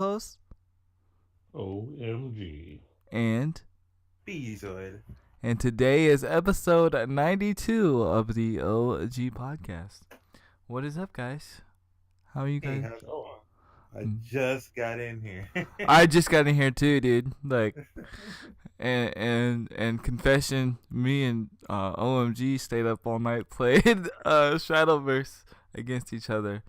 Host OMG. and Bezoid. and today is episode 92 of the OG podcast. What is up, guys? How are you Hey, guys? how's it going? I Mm. just got in here. I just got in here too, dude. Like, and confession, me and OMG stayed up all night played Shadowverse against each other.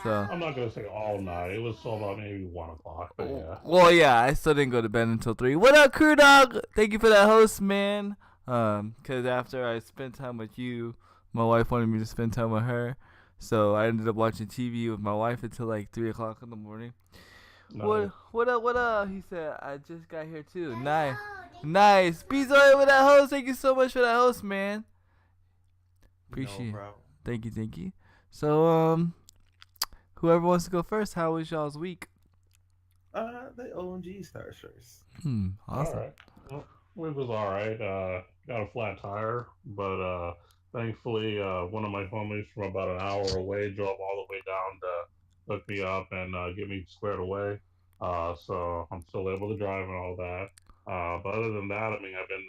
So, I'm not gonna say all night. It was till about maybe 1 o'clock, but yeah. well, yeah, I still didn't go to bed until 3. What up, crew dog? Thank you for that host, man. Cause after I spent time with you, my wife wanted me to spend time with her, so I ended up watching TV with my wife until like 3 o'clock in the morning. Nice. What up? What up? He said I just got here too. Nice, nice. Bezoy with that host. Thank you so much for that host, man. Appreciate No it. problem. Thank you. So whoever wants to go first, how was y'all's week? The OMG stars first. All Awesome. right. Well, it was all right. Got a flat tire, but thankfully, one of my homies from about an hour away drove all the way down to hook me up and get me squared away. So I'm still able to drive and all that. But other than that, I mean, I've been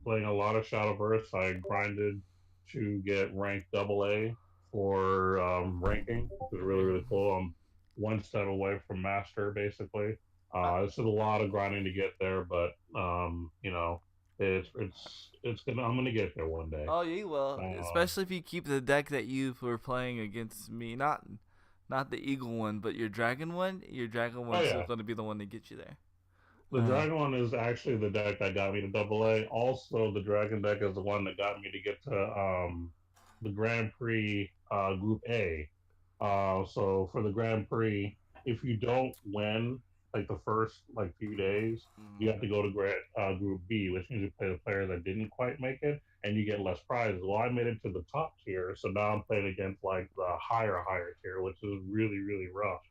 playing a lot of Shadowverse. I grinded to get ranked double A for ranking, which is really, really cool. I'm one step away from master, basically. This is a lot of grinding to get there, but it's gonna. I'm gonna get there one day. Oh, you will, Uh, especially if you keep the deck that you were playing against me. Not the eagle one, but your dragon one. Your dragon oh one's still yeah, going to be the one to get you there. the dragon one is actually the deck that got me to double A. Also, the dragon deck is the one that got me to get to the Grand Prix Group A. So for the Grand Prix, if you don't win like the first like few days, you have to go to Group B, which means you play the players that didn't quite make it, and you get less prizes. Well, I made it to the top tier, so now I'm playing against like the higher tier, which is really really rough.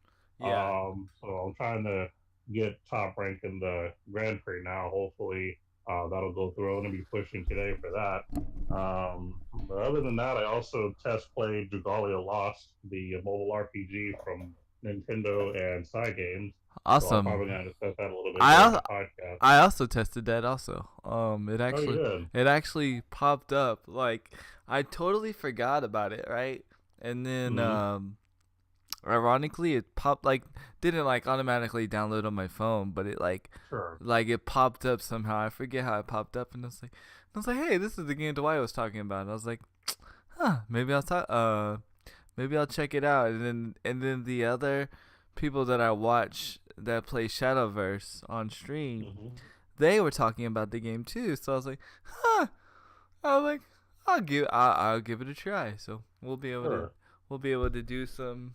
Yeah. So I'm trying to get top rank in the Grand Prix now. Hopefully, that'll go through. I'm gonna be pushing today for that. But other than that, I also test played Dragalia Lost, the mobile RPG from Nintendo and Cygames. So I'm Awesome. probably gonna discuss that a little bit I during al- the podcast. I also tested that also. Oh, you did? It actually popped up. Like I totally forgot about it, right? And then Mm-hmm. ironically it popped like didn't like automatically download on my phone, but it Sure. like it popped up somehow. I forget how it popped up, and I was like, hey, this is the game Dwight was talking about. And I was like, huh, maybe I'll check it out. And then the other people that I watch that play Shadowverse on stream, Mm-hmm. they were talking about the game too. So I was like, huh. I was like, I'll give it a try. So Sure. we'll be able to do some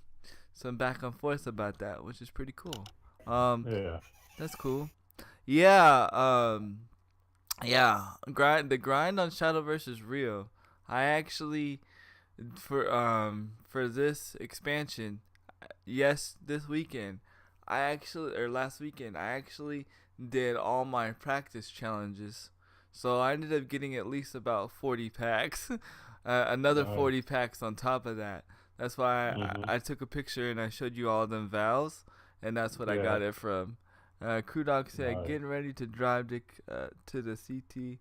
back and forth about that, which is pretty cool. Um, Yeah. that's cool. Yeah. Yeah. The grind on Shadowverse is real. I actually for this expansion, yes, this weekend, or last weekend, I actually did all my practice challenges. So I ended up getting at least about 40 packs. Another Nice. 40 packs on top of that. That's why Mm-hmm. I took a picture and I showed you all them vows, and that's what I Yeah. got it from. Crew Dog said, Nice. getting ready to drive to the CT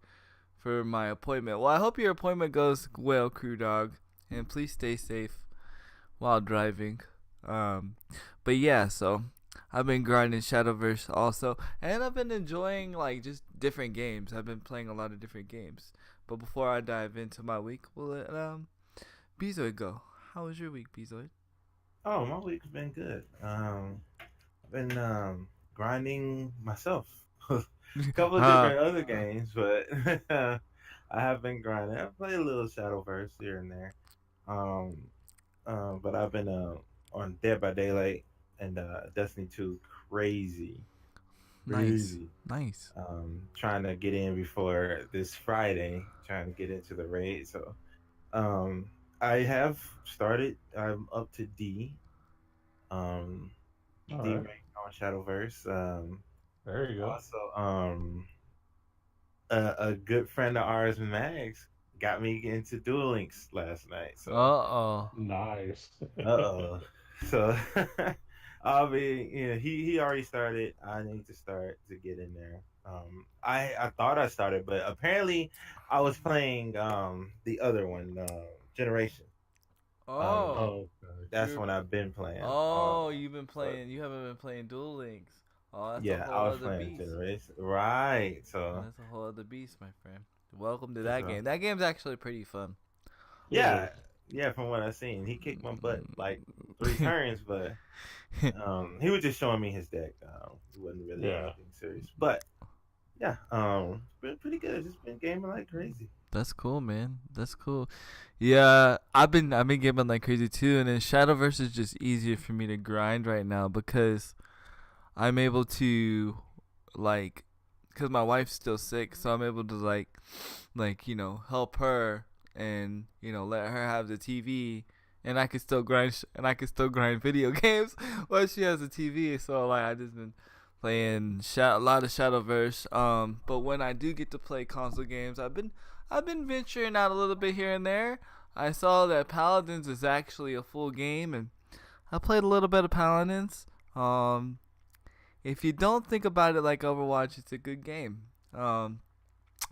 for my appointment. Well, I hope your appointment goes well, Crew Dog, and please stay safe while driving. Um, but yeah, so I've been grinding Shadowverse also, and I've been enjoying like just different games. I've been playing a lot of different games. But before I dive into my week, we'll let Bezoid go. How was your week, Bezoid? Oh, my week's been good. I've been grinding myself. A couple of uh, different other games, but I have been grinding. I play a little Shadowverse here and there. Um, but I've been on Dead by Daylight and Destiny 2 crazy, nice, crazy. nice. Trying to get in before this Friday, trying to get into the raid. So um, I have started. I'm up to D. Um, All D right. rank on Shadowverse. There you go. Also, a good friend of ours, Max, got me into Duel Links last night. Uh So, oh. Nice. uh oh. So, I mean, yeah, he already started. I need to start to get in there. I thought I started, but apparently I was playing the other one, Generation. Um, Oh, Oh, okay. that's you're. when I've been playing. Oh, you've been But playing. You haven't been playing Duel Links. Oh, that's a yeah, I whole was other playing beast. Generation. Right. So, That's a whole other beast, my friend. Welcome to that so game. That game's actually pretty fun. It yeah, is. yeah. From what I've seen, he kicked my butt like 3 turns, but he was just showing me his deck. It wasn't really Yeah. anything serious, but yeah, it's been pretty good. Just been gaming like crazy. That's cool, man. That's cool. Yeah, I've been gaming like crazy too, and then Shadowverse is just easier for me to grind right now because I'm able to like because my wife's still sick, so I'm able to help her and let her have the TV, and I can still grind video games while she has the TV. So like I just been playing a lot of Shadowverse. But when I do get to play console games, I've been venturing out a little bit here and there. I saw that Paladins is actually a full game, and I played a little bit of Paladins. Um, if you don't think about it like Overwatch, it's a good game. Um,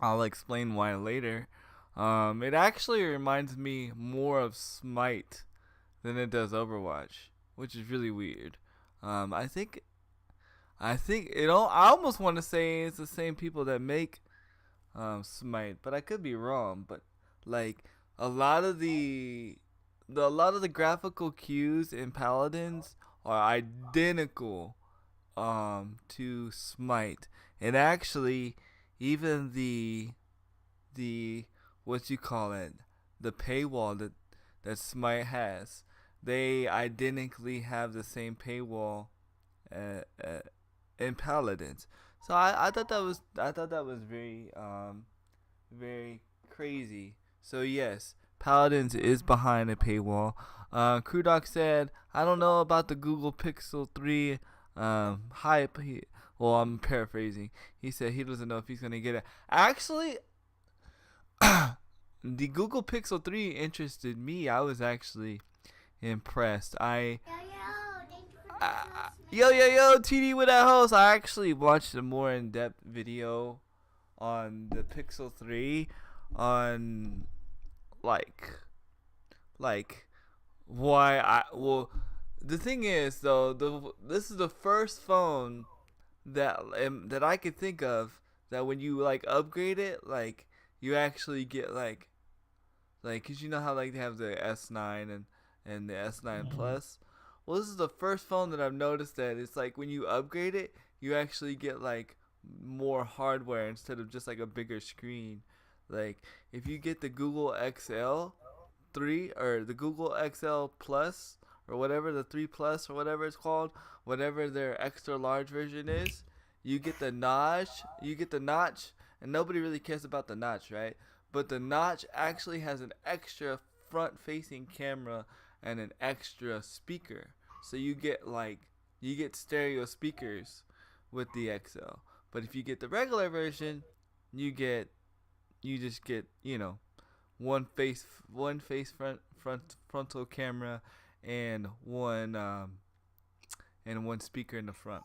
I'll explain why later. It actually reminds me more of Smite than it does Overwatch, which is really weird. I think I almost want to say it's the same people that make Smite, but I could be wrong. But like a lot of a lot of the graphical cues in Paladins are identical to Smite, and actually even the what you call it, the paywall that Smite has, they identically have the same paywall uh, uh, in Paladins. So I thought that was very crazy. So yes, Paladins is behind a paywall. Krudoc said, I don't know about the Google Pixel 3 hype. Well, I'm paraphrasing. He said he doesn't know if he's gonna get it. Actually, the Google Pixel 3 interested me. I was actually impressed. Yo, TD with that host. I actually watched a more in-depth video on the Pixel 3 on like like why I well the thing is though this is the first phone that I could think of that when you like upgrade it like you actually get cuz you know how like they have the S9 and the S9 Mhm. Plus. Well, this is the first phone that I've noticed that it's like when you upgrade it, you actually get like more hardware instead of just like a bigger screen. Like if you get the Google XL 3 or the Google XL Plus or whatever the 3 Plus or whatever it's called, whatever their extra large version is, you get the notch, and nobody really cares about the notch, right? But the notch actually has an extra front-facing camera and an extra speaker. So you get stereo speakers with the XL. But if you get the regular version, you get you just get, one face frontal camera and one speaker in the front.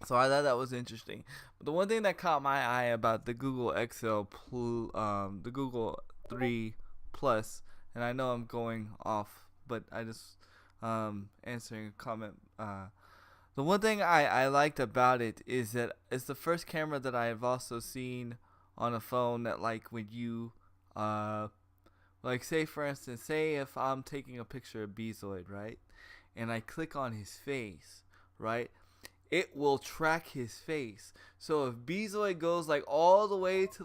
So I thought that was interesting. But the one thing that caught my eye about the Google the Google 3 Plus, and I know I'm going off, but I just answering a comment. The one thing I liked about it is that it's the first camera that I have also seen on a phone that like when you like say for instance, say if I'm taking a picture of Bezoid, right? And I click on his face, right? It will track his face. So if Bezoid goes like all the way to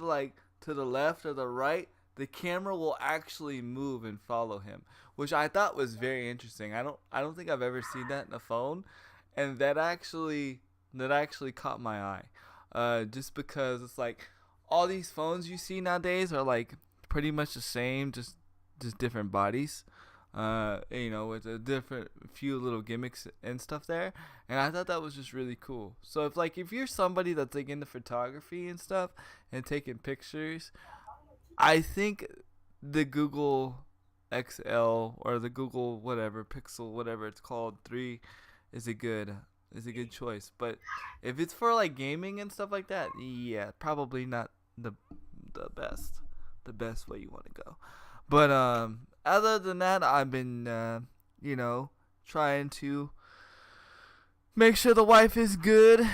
the left or the right, the camera will actually move and follow him, which I thought was very interesting. I don't think I've ever seen that in a phone, and that actually caught my eye. Just because it's like all these phones you see nowadays are like pretty much the same, just different bodies. With a different few little gimmicks and stuff there, and I thought that was just really cool. So if you're somebody that's like into photography and stuff and taking pictures, I think the Google XL or the Google whatever Pixel whatever it's called 3 is a good choice. But if it's for like gaming and stuff like that, yeah, probably not the best way you want to go. But other than that, I've been trying to make sure the wife is good.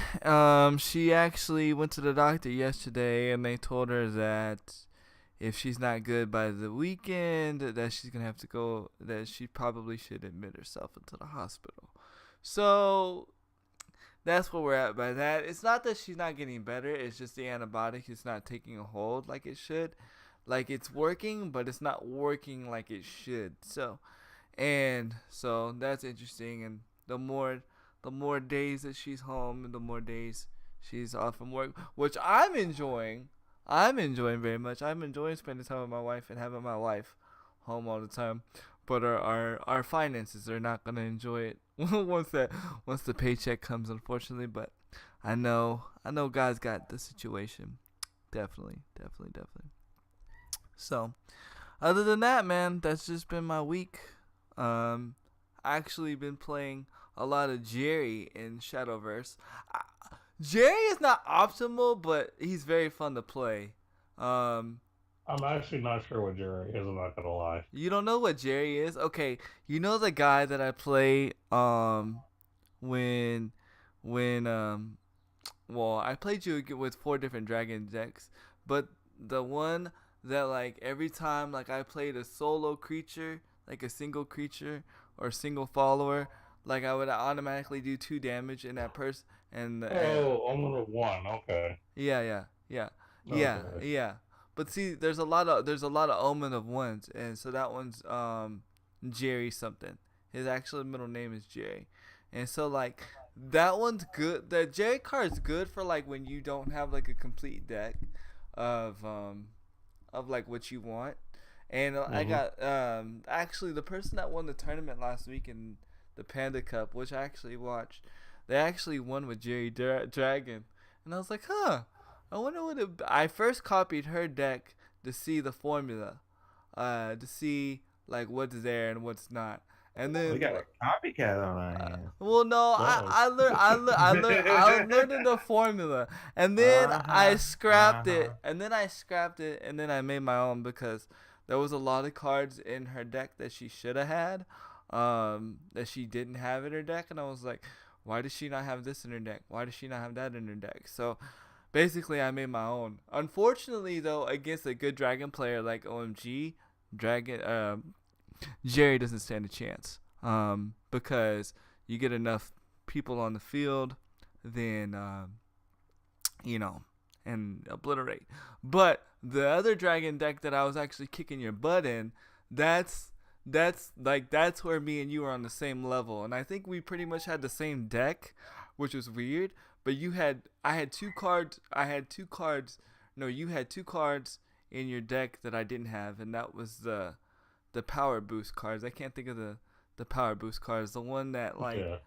She actually went to the doctor yesterday, and they told her that if she's not good by the weekend, that she's gonna have to go. That she probably should admit herself into the hospital. So that's where we're at by that. It's not that she's not getting better. It's just the antibiotic is not taking a hold like it should. Like it's working, but it's not working like it should. So that's interesting. And the more days that she's home, and the more days she's off from work, which I'm enjoying. I'm enjoying very much. I'm enjoying spending time with my wife and having my wife home all the time. But our finances are not gonna enjoy it once the paycheck comes, unfortunately. But I know God's got the situation. Definitely. So, other than that, man, that's just been my week. Actually been playing a lot of Jerry in Shadowverse. Jerry is not optimal, but he's very fun to play. I'm actually not sure what Jerry is. I'm not gonna lie. You don't know what Jerry is? Okay, you know the guy that I play when I played you with 4 different dragon decks, but the one that like every time like I played a solo creature, like a single creature or single follower, like I would automatically do 2 damage in that person. Only 1. Okay. Yeah. Okay. But see, there's a lot of Omen of ones, and so that one's Jerry something. His actual middle name is Jerry, and so like that one's good. The Jerry card's good for like when you don't have like a complete deck of like what you want. And I got actually the person that won the tournament last week in the Panda Cup, which I actually watched, they actually won with Jerry Dragon, and I was like, huh. I wonder what I first copied her deck to see the formula, to see like what's there and what's not, and then we got a copycat on our hands. Well, no, I learned the formula, and then I scrapped it, and then I made my own because there was a lot of cards in her deck that she should have had, that she didn't have in her deck, and I was like, why does she not have this in her deck? Why does she not have that in her deck? So basically, I made my own. Unfortunately, though, against a good dragon player like OMG, Jerry doesn't stand a chance. Because you get enough people on the field, then and obliterate. But the other dragon deck that I was actually kicking your butt in, that's where me and you were on the same level, and I think we pretty much had the same deck, which was weird. But you had two cards in your deck that I didn't have, and that was the power boost cards. I can't think of the power boost cards. The one that like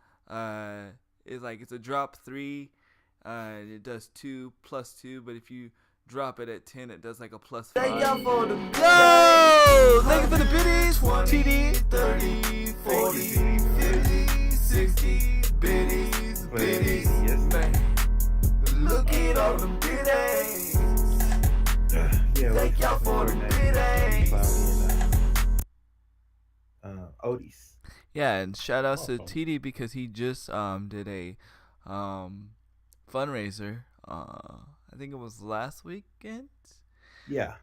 is like it's a drop 3, it does 2+2, but if you drop it at 10, it does like a +5. Thank y'all for the go! Thank you for the biddies. 20, 30, 40, 50, 60 biddies, Yes, man. Look at all the biddies. Thank y'all for the biddies. Odis. Yeah, and shout outs to TD because he just did a fundraiser. I think it was last weekend. Yeah.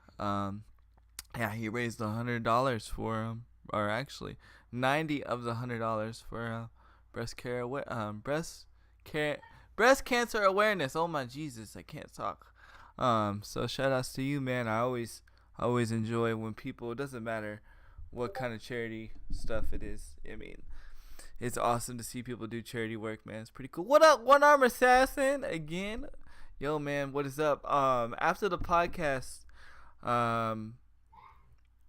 He raised $100 for or actually 90 of the $100 for breast cancer awareness. Oh my Jesus, I can't talk. So shout outs to you, man. I always enjoy when people. It doesn't matter what kind of charity stuff it is. I mean, it's awesome to see people do charity work, man. It's pretty cool. What up, One Arm Assassin? Again, yo, man, what is up? After the podcast,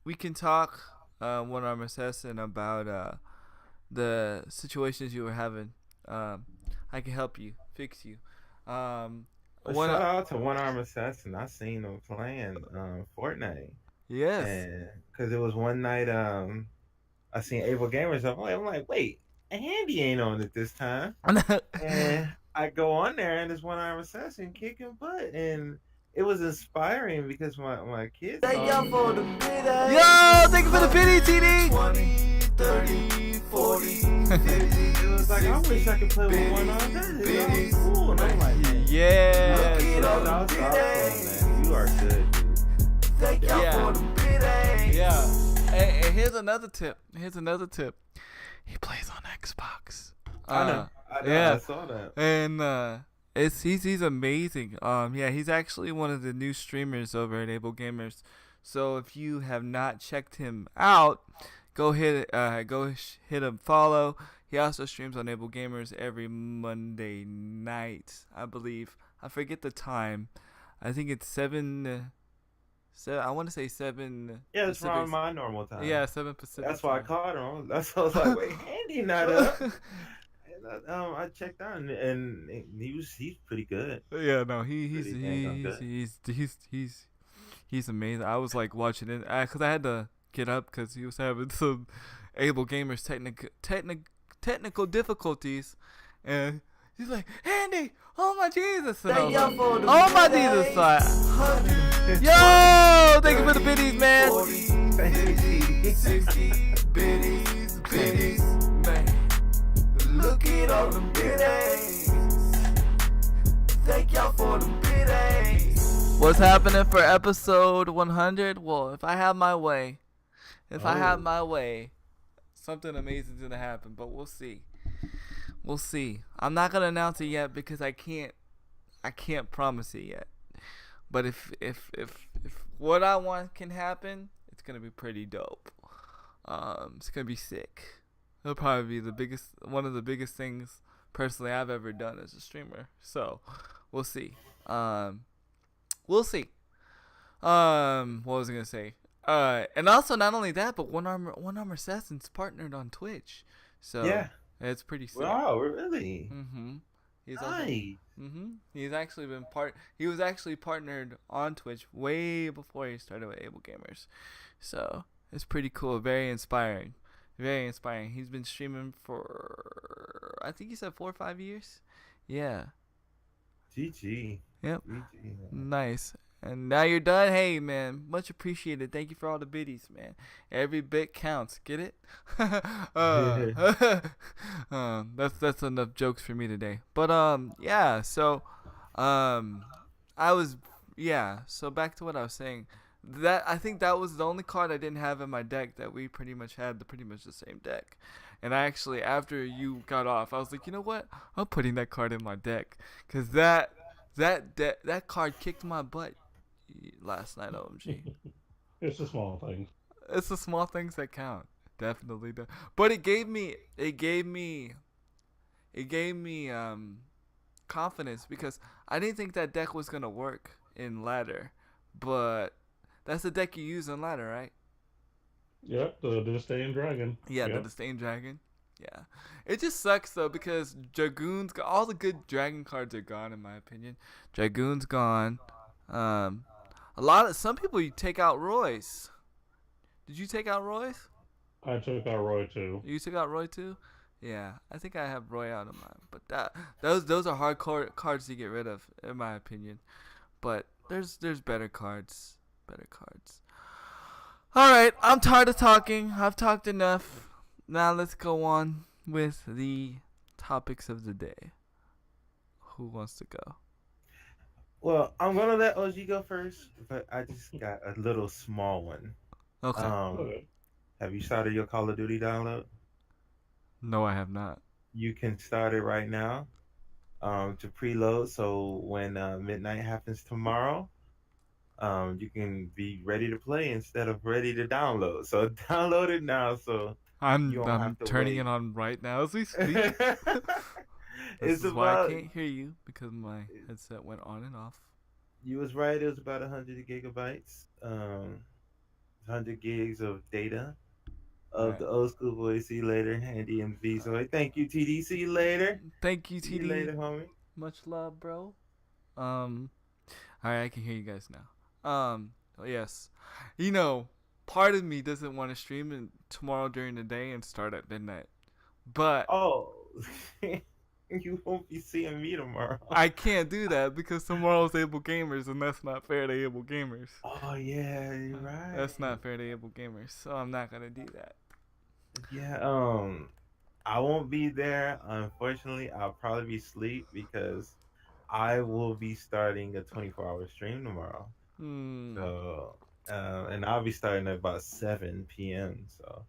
we can talk, One Arm Assassin, about the situations you were having. I can help you, fix you. Shout out to One Arm Assassin. I seen him playing Fortnite. Yes. Because it was one night I seen Able Gamers up. I'm like, wait, and Handy ain't on it this time. And I go on there, and this one arm assassin kicking butt, and it was inspiring because my kids Thank saw y'all me. for the pity. Yo, thank you for the pity, TD. 20, 30, 40, 50. It was like, I wish I could play with one arm. That is cool. And I'm like, man, Yeah. that's awesome, man. You are good, dude. Thank y'all for the pity. Yeah. Hey, here's another tip. He plays on Xbox. I know. Yeah. I saw that. And he's amazing. Yeah, he's actually one of the new streamers over at Able Gamers. So if you have not checked him out, go hit him follow. He also streams on Able Gamers every Monday night, I believe. I forget the time. I think it's 7. I want to say 7. Yeah, it's around my normal time. Yeah, 7 Pacific. That's why I caught him. That's why I was like, wait, Handy not up. I checked out, and he's pretty good. Yeah, no, he's amazing. I was like watching it because I had to get up because he was having some Able Gamers technical difficulties, and he's like, Andy, oh my Jesus, and I was like, oh my Jesus, yo, thank you for the biddies, man. 40, 60 biddies, man. Look at all the biddies. Thank y'all for the biddies. What's happening for episode 100? Well, if I have my way, something amazing is gonna happen. But we'll see. I'm not gonna announce it yet because I can't promise it yet. But if what I want can happen, it's gonna be pretty dope. It's gonna be sick. It'll probably be one of the biggest things personally I've ever done as a streamer. So we'll see. What was I gonna say? And also not only that, but One Arm Assassin's partnered on Twitch. So yeah, it's pretty sick. Wow, really? He's nice. He's actually he was actually partnered on Twitch way before he started with Able Gamers. So it's pretty cool. Very inspiring. He's been streaming for, I think he said 4 or 5 years. Yeah. GG. Yep. GG. Nice. And now you're done. Hey, man, much appreciated. Thank you for all the biddies, man. Every bit counts. Get it? That's enough jokes for me today. But yeah. So, So back to what I was saying. I think that was the only card I didn't have in my deck that we pretty much had pretty much the same deck. And I actually, after you got off, I was like, you know what? I'm putting that card in my deck because that card kicked my butt last night. OMG. It's the small things. It's the small things that count. Definitely does. But it gave me confidence because I didn't think that deck was gonna work in ladder, but that's the deck you use in ladder, right? Yep, the Disdain Dragon. Yeah, the Disdain Dragon. Yeah. It just sucks, though, because all the good dragon cards are gone, in my opinion. Dragoon's gone. Some people, you take out Royce. Did you take out Royce? I took out Roy, too. You took out Roy, too? Yeah, I think I have Roy out of mine. But those are hard cards to get rid of, in my opinion. But there's better cards. All right, I'm tired of talking. I've talked enough. Now let's go on with the topics of the day. Who wants to go? Well, I'm gonna let OG go first, but I just got a little small one. Okay. Have you started your Call of Duty download? No, I have not. You can start it right now to preload. So when midnight happens tomorrow, you can be ready to play instead of ready to download. So download it now. So I'm turning it on right now as we speak. This is why I can't hear you because my headset went on and off. You was right. It was about 100 gigabytes, 100 gigs of data of the old school boy. See you later, Handy MV. So thank you, TD. See you later. Thank you, TD. See you later, homie. Much love, bro. All right, I can hear you guys now. Yes, part of me doesn't want to stream tomorrow during the day and start at midnight, But Oh, you won't be seeing me tomorrow. I can't do that because tomorrow's Able Gamers, and that's not fair to Able Gamers. Oh yeah, you're right. That's not fair to Able Gamers, so I'm not gonna do that. Yeah, I won't be there. Unfortunately, I'll probably be asleep because I will be starting a 24-hour stream tomorrow. Hmm. So, and I'll be starting at about 7 p.m. So,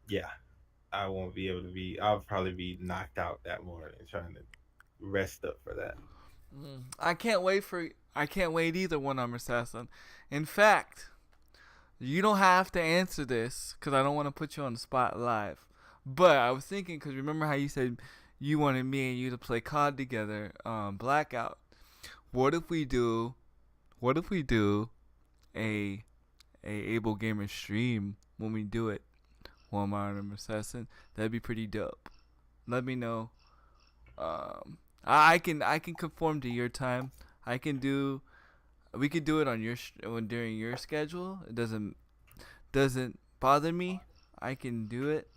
yeah, I won't be able to be. I'll probably be knocked out that morning trying to rest up for that. I can't wait for. I can't wait either, One Arm Assassin. In fact, you don't have to answer this because I don't want to put you on the spot live. But I was thinking because remember how you said you wanted me and you to play COD together, Blackout. What if we do? What if we do a Able Gamer stream when we do it? One Arm Assassin. That'd be pretty dope. Let me know. I can conform to your time. I can do. We could do it on your during your schedule. It doesn't bother me. I can do it.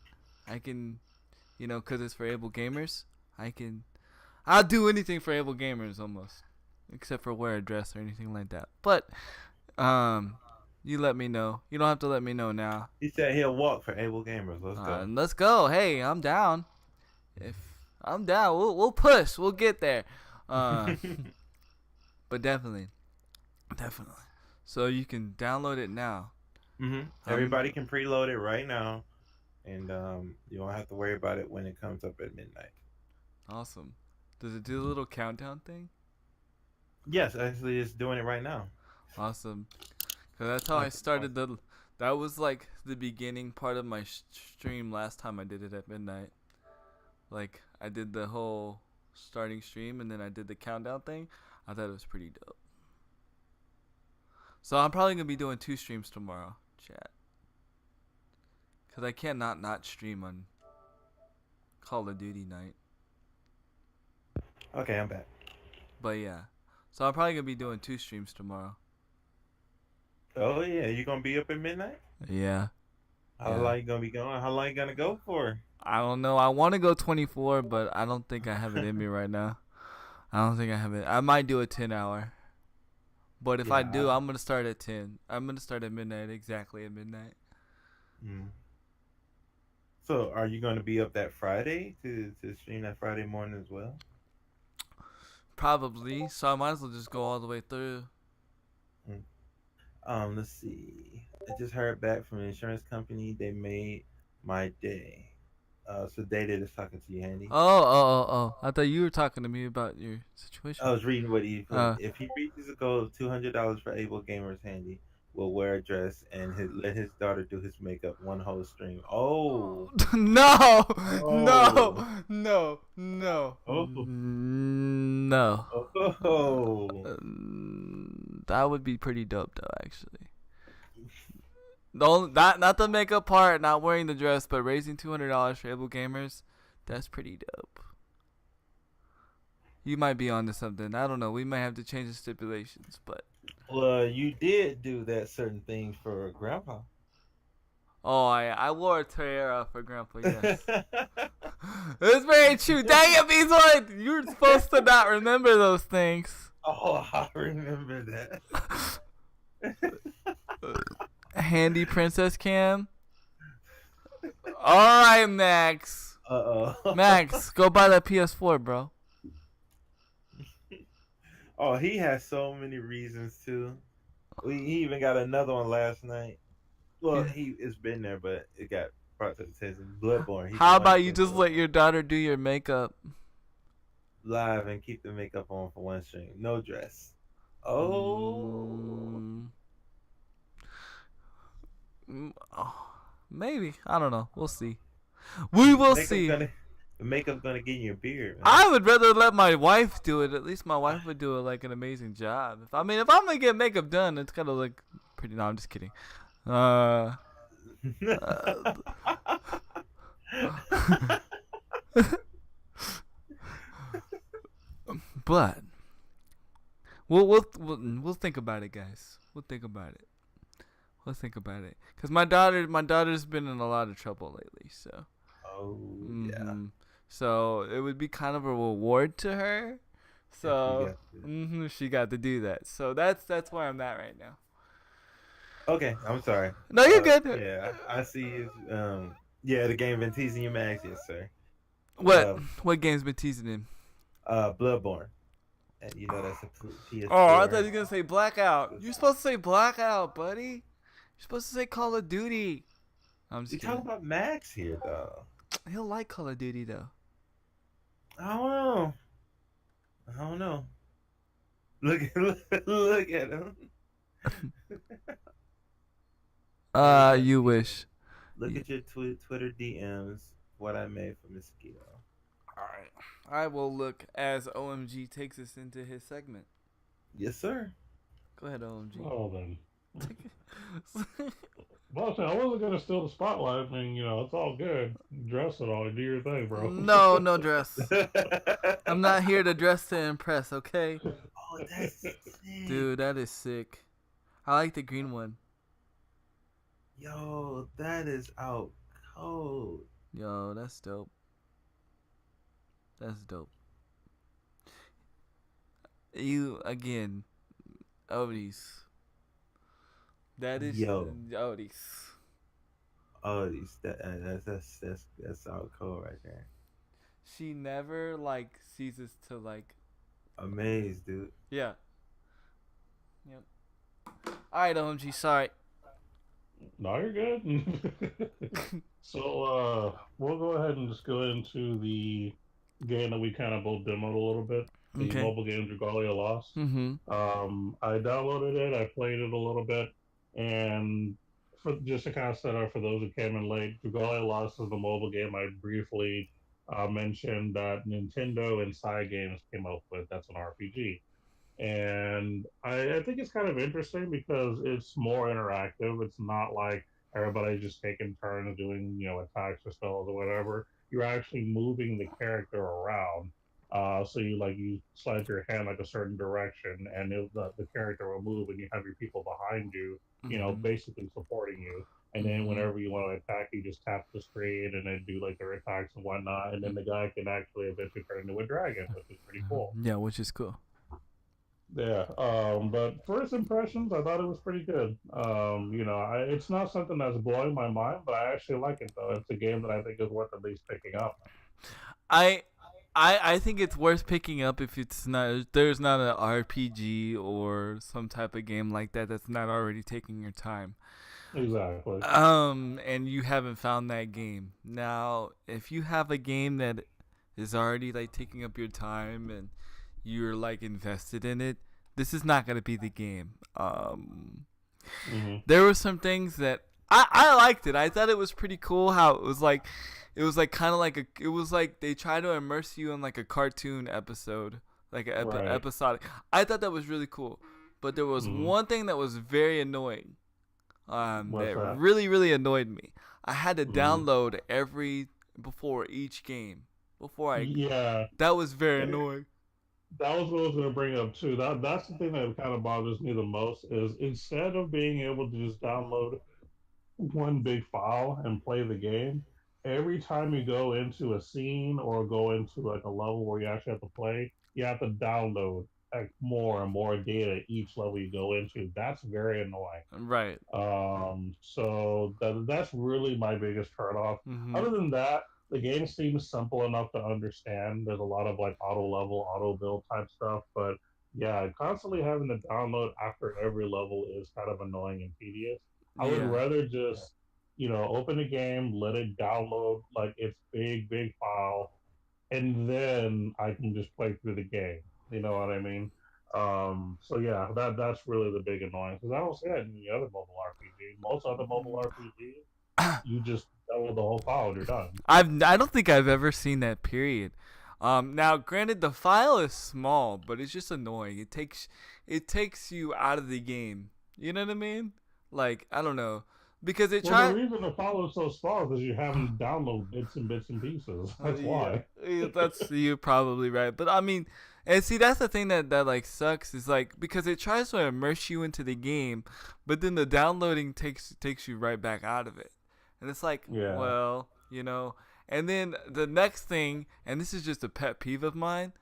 I can, cause it's for Able Gamers. I'll do anything for Able Gamers almost, except for wear a dress or anything like that. But, you let me know. You don't have to let me know now. He said he'll walk for Able Gamers. Let's go. Let's go. Hey, I'm down. If I'm down, we'll push. We'll get there. But definitely. So you can download it now. Everybody can preload it right now, and you don't have to worry about it when it comes up at midnight. Awesome. Does it do the little countdown thing? Yes, actually, it's doing it right now. Awesome. Cause that's how I started That was like the beginning part of my stream last time I did it at midnight. Like I did the whole starting stream and then I did the countdown thing. I thought it was pretty dope. So I'm probably gonna be doing 2 streams tomorrow, chat. Cause I can't not stream on Call of Duty night. Okay, I'm back. But yeah, so I'm probably gonna be doing 2 streams tomorrow. Oh yeah, you gonna be up at midnight? Yeah. How long you gonna be going? How long you gonna go for? I don't know. I want to go 24, but I don't think I have it in me right now. I don't think I have it. I might do a 10-hour. But if I do, I'm going to start at 10. I'm going to start at midnight, exactly at midnight. So are you going to be up that Friday to stream that Friday morning as well? Probably. So I might as well just go all the way through. Let's see. I just heard back from the insurance company. They made my day. So Data is talking to you, Handy. Oh. I thought you were talking to me about your situation. I was reading what he put. If he reaches a goal of $200 for Able Gamers, Handy will wear a dress and let his daughter do his makeup one whole stream. Oh. No. Oh. No. Oh. No. Oh. That would be pretty dope, though, actually. Not the makeup part, not wearing the dress, but raising $200 for Able Gamers, that's pretty dope. You might be onto something. I don't know. We might have to change the stipulations, but. Well, you did do that certain thing for Grandpa. Oh, I wore a tiara for Grandpa, yes. It's very true. Dang it, Beasley! You're supposed to not remember those things. Oh, I remember that. Handy Princess Cam. Alright, Max. Max, go buy that PS4, bro. Oh, he has so many reasons too. He even got another one last night. Well, it's been there, but it got brought to the attention. Bloodborne. How about you just let your daughter do your makeup live and keep the makeup on for one stream? No dress. Oh. Maybe. I don't know. We'll see. We will see. The makeup's gonna get in your beard, man. I would rather let my wife do it. At least my wife would do it like an amazing job. If I'm gonna get makeup done, it's gotta look pretty. No, I'm just kidding. But we'll think about it, guys. We'll think about it. Cause my daughter's been in a lot of trouble lately. So. Oh yeah. So it would be kind of a reward to her. If you So got to. she got to do that. So that's where I'm at right now. Okay, I'm sorry. No, you're good. Yeah, I see you. Yeah, the game been teasing you, Max. Yes, sir. What Uh, what game's been teasing him? Bloodborne. And you know that's a PS4. Oh, I thought he was gonna say Blackout. You're supposed to say Blackout, buddy. You're supposed to say Call of Duty. I'm We just talking kidding. about Max here, though. He'll like Call of Duty though. I don't know. I don't know. Look, look at him. You wish. Look at your Twitter DMs. What I made for Mosquito. All right. I will look as OMG takes us into his segment. Yes, sir. Go ahead, OMG. Well then. Well, I wasn't gonna steal the spotlight. I mean, it's all good. Dress it all. Do your thing, bro. No dress. I'm not here to dress to impress, okay? Oh, that's sick. Dude, that is sick. I like the green one. Yo, that is out cold. Yo, that's dope. That's dope. You again, Odis. That is Odis. Oh, that's out cold right there. She never ceases to Amazed, dude. Yeah. Yep. All right, OMG. Sorry. No, you're good. So we'll go ahead and just go into the game that we kind of both demoed a little bit. The Okay. mobile game Dragalia Lost. Mm-hmm. I downloaded it. I played it a little bit, and just to kind of set up for those who came in late, Dragalia Lost is the mobile game I briefly mentioned that Nintendo and Cygames came up with. That's an RPG. And I think it's kind of interesting because it's more interactive. It's not like everybody just taking turns doing, attacks or spells or whatever. You're actually moving the character around. So you slide your hand like a certain direction, and the character will move, and you have your people behind you, basically supporting you. And then whenever you want to attack, you just tap the screen and then do their attacks and whatnot. And then the guy can actually eventually turn into a dragon, which is pretty cool. Yeah, which is cool. Yeah, but first impressions, I thought it was pretty good. It's not something that's blowing my mind, but I actually like it though. It's a game that I think is worth at least picking up. I think it's worth picking up if there's not an RPG or some type of game like that that's not already taking your time. Exactly. And you haven't found that game. Now, if you have a game that is already taking up your time and you're invested in it, this is not gonna be the game. There were some things that I liked it. I thought it was pretty cool how it was kind of it was like they try to immerse you in a cartoon episode, episodic. I thought that was really cool, but there was one thing that was very annoying. That really, really annoyed me. I had to download before each game. That was very annoying. That was what I was going to bring up too. That's the thing that kind of bothers me the most is instead of being able to just download one big file and play the game, every time you go into a scene or go into a level where you actually have to play, you have to download more and more data each level you go into. That's very annoying. Right. So that's really my biggest turnoff. Other than that, the game seems simple enough to understand. There's a lot of auto level, auto build type stuff, but yeah, constantly having to download after every level is kind of annoying and tedious. I would rather just, open the game, let it download its big file, and then I can just play through the game. You know what I mean? So yeah, that's really the big annoyance because I don't see that in any other mobile RPG. Most other mobile RPGs, you just download the whole file and you're done. I don't think I've ever seen that. Period. Now, granted, the file is small, but it's just annoying. It takes you out of the game. You know what I mean? I don't know. Because the reason the file is so small is because you haven't downloaded bits and pieces. That's why. You're probably right. But I mean, and see, that's the thing that sucks is because it tries to immerse you into the game, but then the downloading takes you right back out of it. And it's well, And then the next thing, and this is just a pet peeve of mine,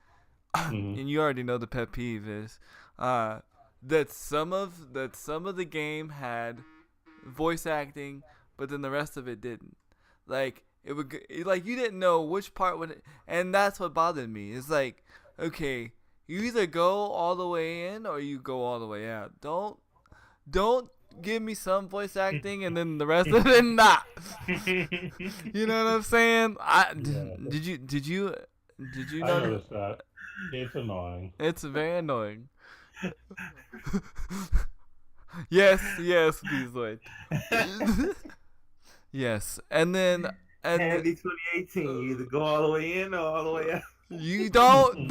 Mhm. and you already know the pet peeve is, that some of the game had voice acting, but then the rest of it didn't. Like like you didn't know which part would, and that's what bothered me. It's like, okay, you either go all the way in or you go all the way out. Don't give me some voice acting and then the rest of it not. You know what I'm saying? Yeah, Did you I know? noticed that. It's annoying. It's very annoying. Yes, Beasley. Yes, and then Handy 2018. You either go all the way in or all the way out. you don't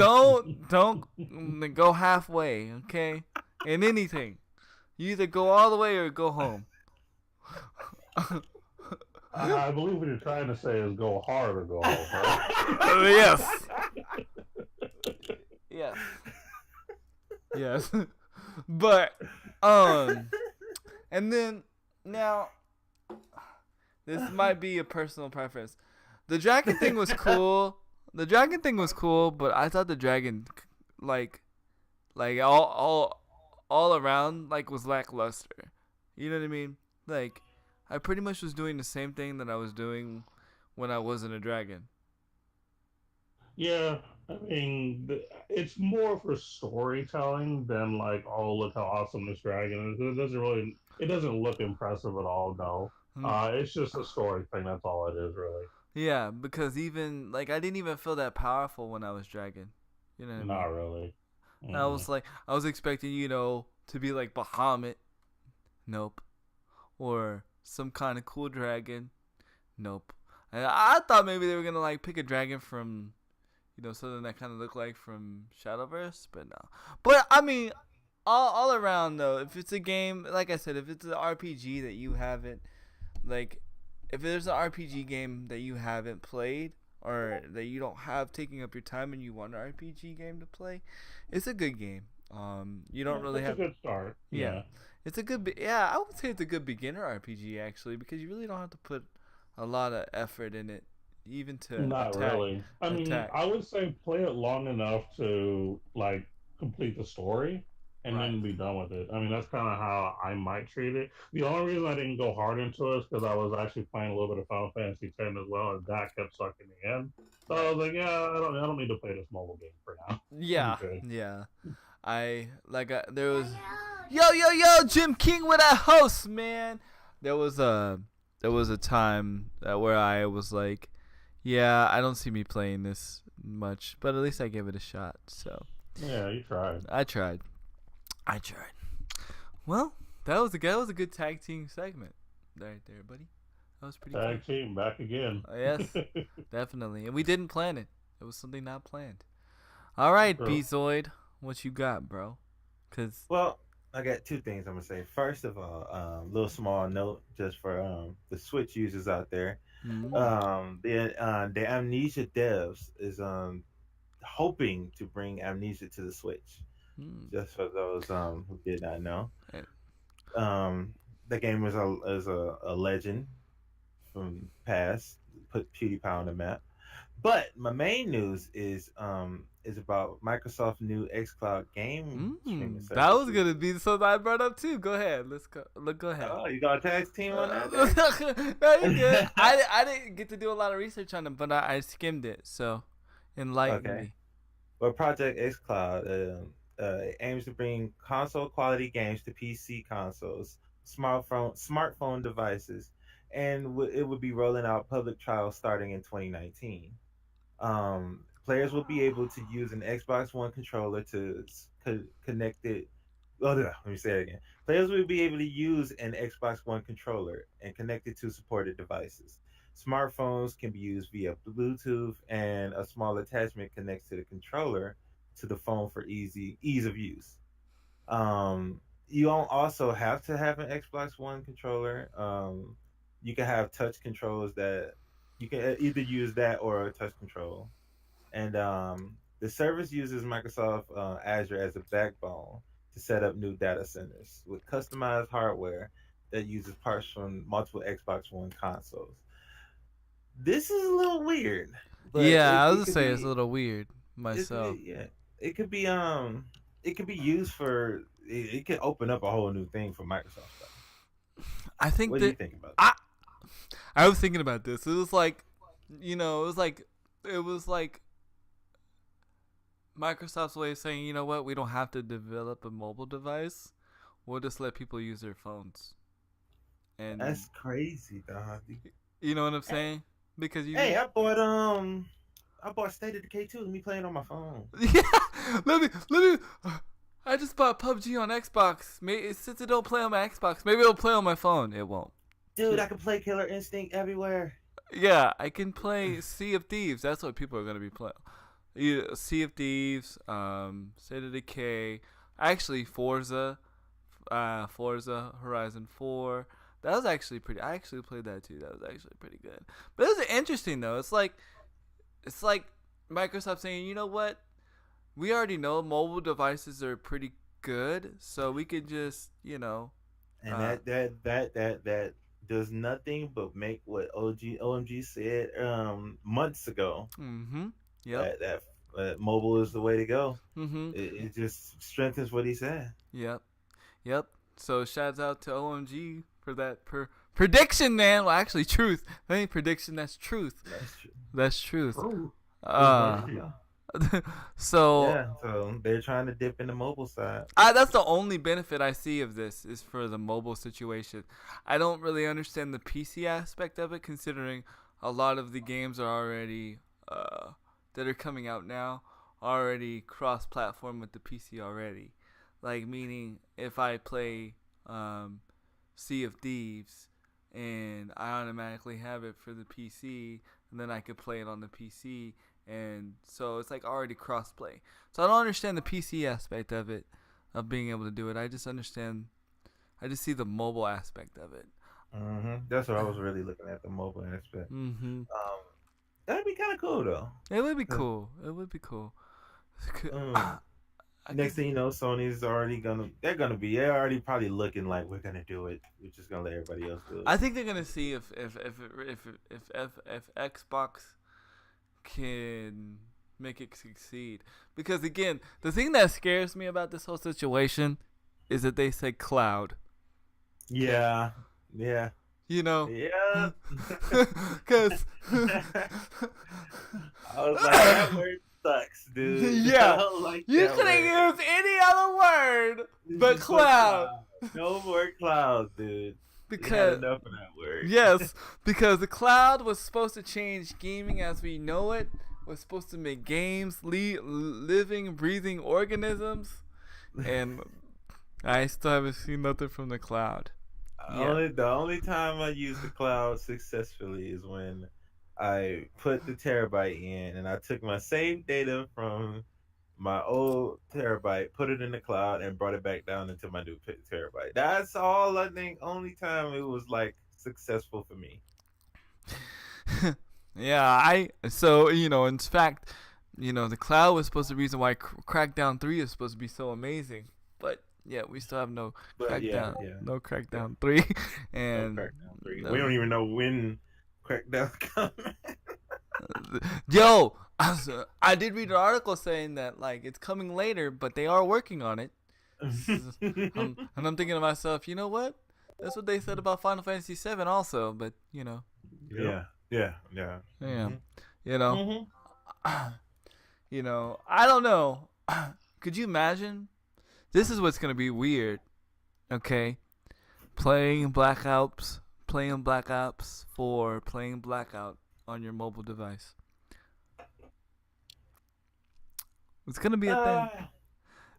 go halfway, okay? In anything, you either go all the way or go home. I believe what you're trying to say is go hard or go home, right? Yes. Yes. Yes. But and then now this might be a personal preference. The dragon thing was cool. But I thought the dragon like all around like was lackluster. You know what I mean? Like I pretty much was doing the same thing that I was doing when I wasn't a dragon. Yeah, I mean, it's more for storytelling than like, oh, look how awesome this dragon is. It doesn't look impressive at all. No, it's just a story thing. That's all it is, really. Yeah, because even like I didn't even feel that powerful when I was dragon. You know what I Not mean? really. I was expecting, to be like Bahamut. Nope. Or some kind of cool dragon. Nope. And I thought maybe they were gonna like pick a dragon from, something that kind of looked like from Shadowverse, but no. But I mean, all around though, if it's a game, like I said, if it's an RPG that you haven't, like, if there's an RPG game that you haven't played or that you don't have taking up your time and you want an RPG game to play, it's a good game. You don't really It's have. a good start. Yeah. It's a good. Yeah, I would say it's a good beginner RPG actually because you really don't have to put a lot of effort in it, even to Not attack. really. I mean, I would say play it long enough to like complete the story and Right. then be done with it. I mean, that's kind of how I might treat it. The only reason I didn't go hard into it is because I was actually playing a little bit of Final Fantasy X as well, and that kept sucking me in. So I was like, yeah, I don't need to play this mobile game for now. Yeah, Okay. yeah. There was yo Jim King with that host, man. There was a time where I was like, yeah, I don't see me playing this much, but at least I gave it a shot. So Yeah, you tried. I tried. Well, that was a good tag team segment right there, buddy. That was pretty Tag team back again. Yes, definitely. And we didn't plan it. It was something not planned. All right, Sure. Bezoid, what you got, bro? Well, I got two things I'm gonna say. First of all, little small note just for the Switch users out there. The Amnesia devs is hoping to bring Amnesia to the Switch. Just for those who did not know, the game is a legend from past. Put PewDiePie on the map. But my main news is about Microsoft's new xCloud game streaming service. That was gonna be something I brought up too. Go ahead. Let's go. Go ahead. Oh, you got a tag team on that? No, you good. I didn't get to do a lot of research on it, but I skimmed it. So enlighten me. Well, Project xCloud aims to bring console quality games to PC consoles, smartphone devices, and it would be rolling out public trials starting in 2019. Players will be able to use an Xbox One controller to connect it. Oh, no, let me say it again. Players will be able to use an Xbox One controller and connect it to supported devices. Smartphones can be used via Bluetooth, and a small attachment connects to the controller to the phone for ease of use. You don't also have to have an Xbox One controller. You can have touch controls that you can either use that or a touch control. And the service uses Microsoft Azure as a backbone to set up new data centers with customized hardware that uses parts from multiple Xbox One consoles. this is a little weird. But Yeah, I was it gonna could say it's a be, little weird it could myself. be, yeah, it could be used for. It could open up a whole new thing for Microsoft stuff. I think What do you that think about I I was thinking about this. It was like, it was like Microsoft's way of saying, you know what, we don't have to develop a mobile device. We'll just let people use their phones. that? And That's crazy, dog. you know what I'm saying? Because you Hey, I bought State of Decay 2. Let me play it on my phone. yeah, let me I just bought PUBG on Xbox. Since it don't play on my Xbox, maybe it'll play on my phone. It won't. Dude, I can play Killer Instinct everywhere. Yeah, I can play Sea of Thieves. That's what people are gonna be playing. Yeah, Sea of Thieves, State of Decay, actually Forza Horizon 4. That was actually pretty. I actually played that too. That was actually pretty good. But it was interesting though. It's like Microsoft saying, you know what? We already know mobile devices are pretty good, so we could just, And uh, that does nothing but make what OMG said months ago. mm-hmm. Yep. That mobile is the way to go. Mm-hmm. It just strengthens what he said. Yep. Yep. So shouts out to OMG for that prediction, man. Well, actually, truth. That ain't prediction. That's truth. That's true. That's truth. True. Yeah. So Yeah, so they're trying to dip in the mobile side. that's the only benefit I see of this is for the mobile situation. I don't really understand the PC aspect of it, considering a lot of the games are already that are coming out now already cross-platform with the PC already. Like meaning, if I play Sea of Thieves and I automatically have it for the PC, and then I could play it on the PC, and so it's like already crossplay. So I don't understand the PC aspect of it, of being able to do it. I just see the mobile aspect of it. That's what I was really looking at, the mobile aspect. Mm-hmm. That'd be kind of cool though. It would be cool. It would be cool. I Next guess, thing you know, Sony's they're already probably looking like we're gonna do it. We're just gonna let everybody else do it. I think they're gonna see if Xbox can make it succeed. Because again, the thing that scares me about this whole situation is that they say cloud. Yeah. You know, Yeah. because I was like, that word sucks, dude. Yeah. I don't like you that couldn't word. use any other word but cloud. No more cloud, dude. We had Because enough of that word. yes, because the cloud was supposed to change gaming as we know it. Was supposed to make games living, breathing organisms, and I still haven't seen nothing from the cloud. Yeah. The only time I use the cloud successfully is when I put the terabyte in and I took my saved data from my old terabyte, put it in the cloud, and brought it back down into my new terabyte. That's all I think. Only time it was like successful for me. Yeah, so in fact, the cloud was supposed to be the reason why Crackdown 3 is supposed to be so amazing, but yeah, we still have no But Crackdown, yeah. no Crackdown 3, No and Crackdown 3. no- We don't even know when Crackdown coming. yo, I did read an article saying that like it's coming later, but they are working on it. And I'm thinking to myself, you know what? That's what they said about Final Fantasy VII also, but Yeah. yeah, Mhm. you know, Mhm. I don't know. Could you imagine? This is what's gonna be weird. Okay, playing Black Ops 4, playing Blackout on your mobile device. It's gonna be a thing.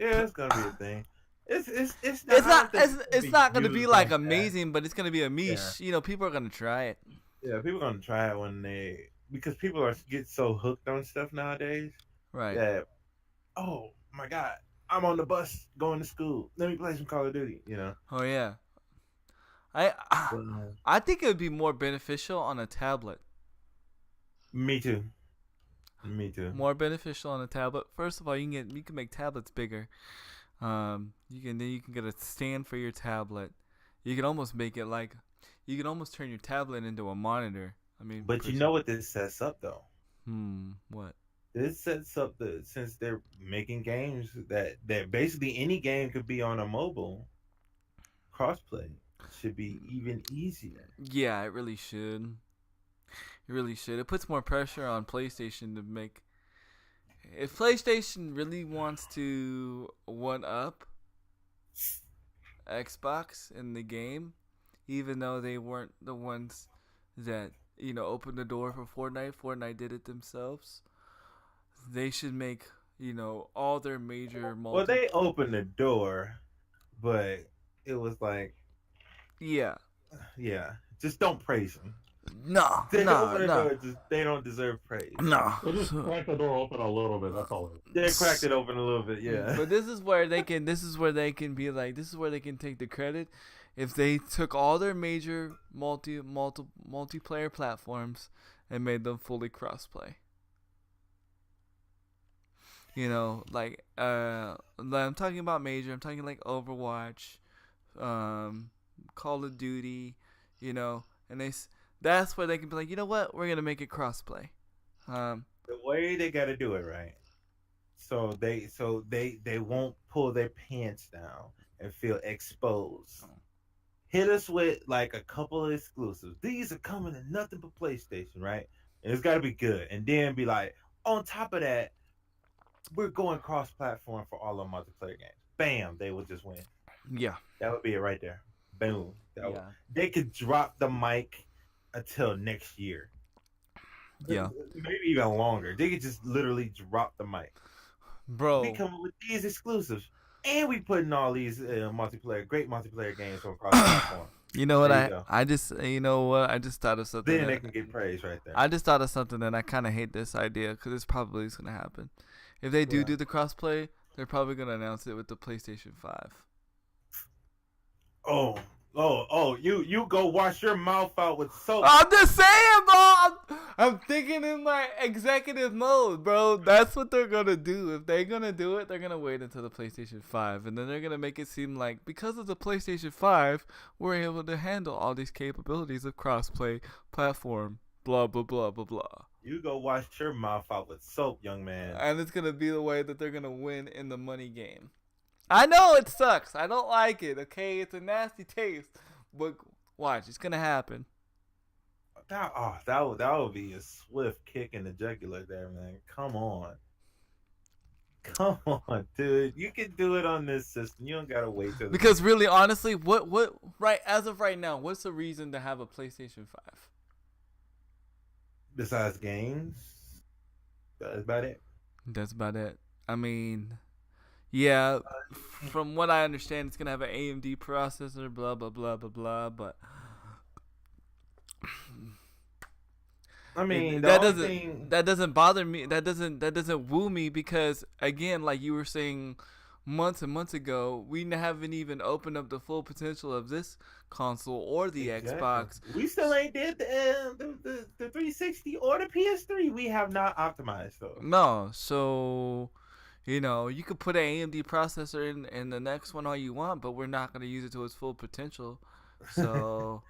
Yeah, it's gonna be a thing. It's It's I don't not. think It's not gonna be used like that. amazing, but it's gonna be a niche. People are gonna try it. Yeah, people are gonna try it because people get so hooked on stuff nowadays Right. that oh my god, I'm on the bus going to school. Let me play some Call of Duty. Oh yeah. I But, I think it would be more beneficial on a tablet. me too. More beneficial on a tablet. First of all, you can make tablets bigger. You can get a stand for your tablet. You can almost turn your tablet into a monitor. I mean, But you know what this sets up though? what? This sets up since they're making games that basically any game could be on a mobile, crossplay should be even easier. Yeah, it really should. It really should. It puts more pressure on PlayStation to make. If PlayStation really wants to one up Xbox in the game, even though they weren't the ones that opened the door for Fortnite. Fortnite did it themselves. They should make all their major Well, they opened the door, but it was like, yeah, just don't praise them. No, They no, no. They don't deserve praise. No. They just crack the door open a little bit. That's all. They cracked it open a little bit, yeah. But this is where they can. This is where they can be like. This is where they can take the credit. If they took all their major multiplayer platforms and made them fully crossplay. Like I'm talking about major. I'm talking like Overwatch, Call of Duty, and that's where they can be like, you know what, we're gonna make it crossplay. The way they gotta do it, right? So they won't pull their pants down and feel exposed. Hit us with like a couple of exclusives. These are coming to nothing but PlayStation, right? And it's gotta be good. And then be like, on top of that, we're going cross-platform for all our multiplayer games. Bam, they would just win. Yeah, that would be it right there. Boom. Yeah. They could drop the mic until next year. Yeah, maybe even longer. They could just literally drop the mic. Bro, We come up with these exclusives, and we putting all these great multiplayer games on cross-platform. You know what? There you go. I just I just thought of something. Then they can get praise right there. I just thought of something, and I kind of hate this idea because it's probably is gonna happen. If they do the crossplay, they're probably gonna announce it with the PlayStation 5. You go wash your mouth out with soap. I'm just saying, bro. I'm thinking in like executive mode, bro. That's what they're gonna do. If they're gonna do it, they're gonna wait until the PlayStation 5, and then they're gonna make it seem like because of the PlayStation 5, we're able to handle all these capabilities of crossplay platform. Blah blah blah blah blah. You go wash your mouth out with soap, young man. And it's gonna be the way that they're gonna win in the money game. I know it sucks. I don't like it. Okay, it's a nasty taste, but watch, it's gonna happen. That would be a swift kick in the jugular there, man. Come on, dude. You can do it on this system. You don't gotta wait till. Because really, honestly, what right as of right now, what's the reason to have a PlayStation 5? Besides games, that's about it. That's about it. I mean, yeah, from what I understand, it's gonna have an AMD processor, blah blah blah blah blah. But I mean, that doesn't bother me. That doesn't woo me because again, like you were saying months and months ago, we haven't even opened up the full potential of this console or the Xbox. We still ain't did the 360 or the PS3. We have not optimized those. No, so you could put an AMD processor in the next one all you want, but we're not gonna use it to its full potential. So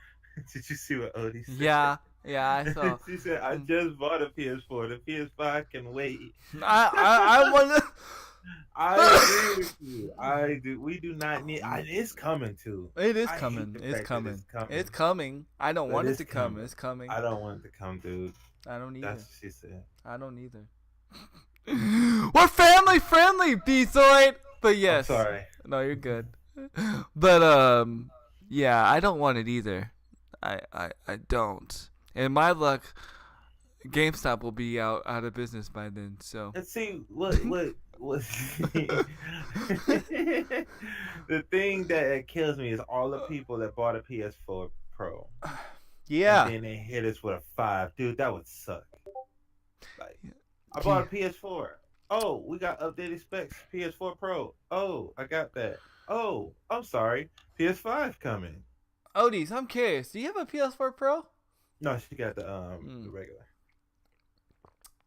did you see what Odie said? Yeah, I saw. She said, "I just bought a PS4. The PS5 can wait." I want to. I agree with you. I do. We do not need. It's coming too. It is coming. It's coming. It's coming. I don't want it to come. It's coming. I don't want it to come, dude. I don't either. That's what she said. I don't either. We're family friendly, Bezoid. But yes. I'm sorry. No, you're good. But yeah, I don't want it either. I don't. And my luck, GameStop will be out of business by then. So let's see what the thing that kills me is all the people that bought a PS4 Pro. Yeah. And then they hit us with a 5. Dude, that would suck. Like, I bought a PS4. Oh, we got updated specs. PS4 Pro. Oh, I got that. Oh, I'm sorry. PS5 coming. Odies, I'm curious. Do you have a PS4 Pro? No, she got the regular.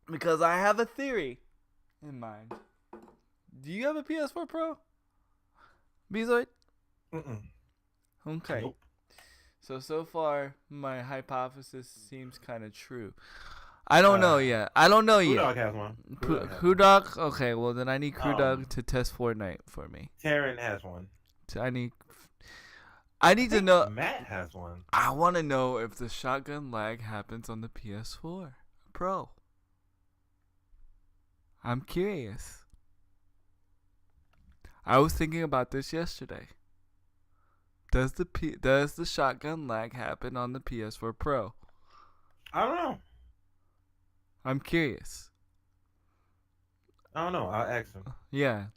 Because I have a theory in mind. Do you have a PS4 Pro? Bezoid? Mm-mm. Okay. Nope. So far, my hypothesis seems kind of true. I don't know yet. I don't know Crew yet. Dog has one. Crew Dog? Okay, well, then I need Crew Um, Dog to test Fortnite for me. Taryn has one. I need I to think know. Matt has one. I want to know if the shotgun lag happens on the PS4 Pro. I'm curious. I was thinking about this yesterday. Does the shotgun lag happen on the PS4 Pro? I don't know. I'm curious. I don't know. I'll ask him. Yeah.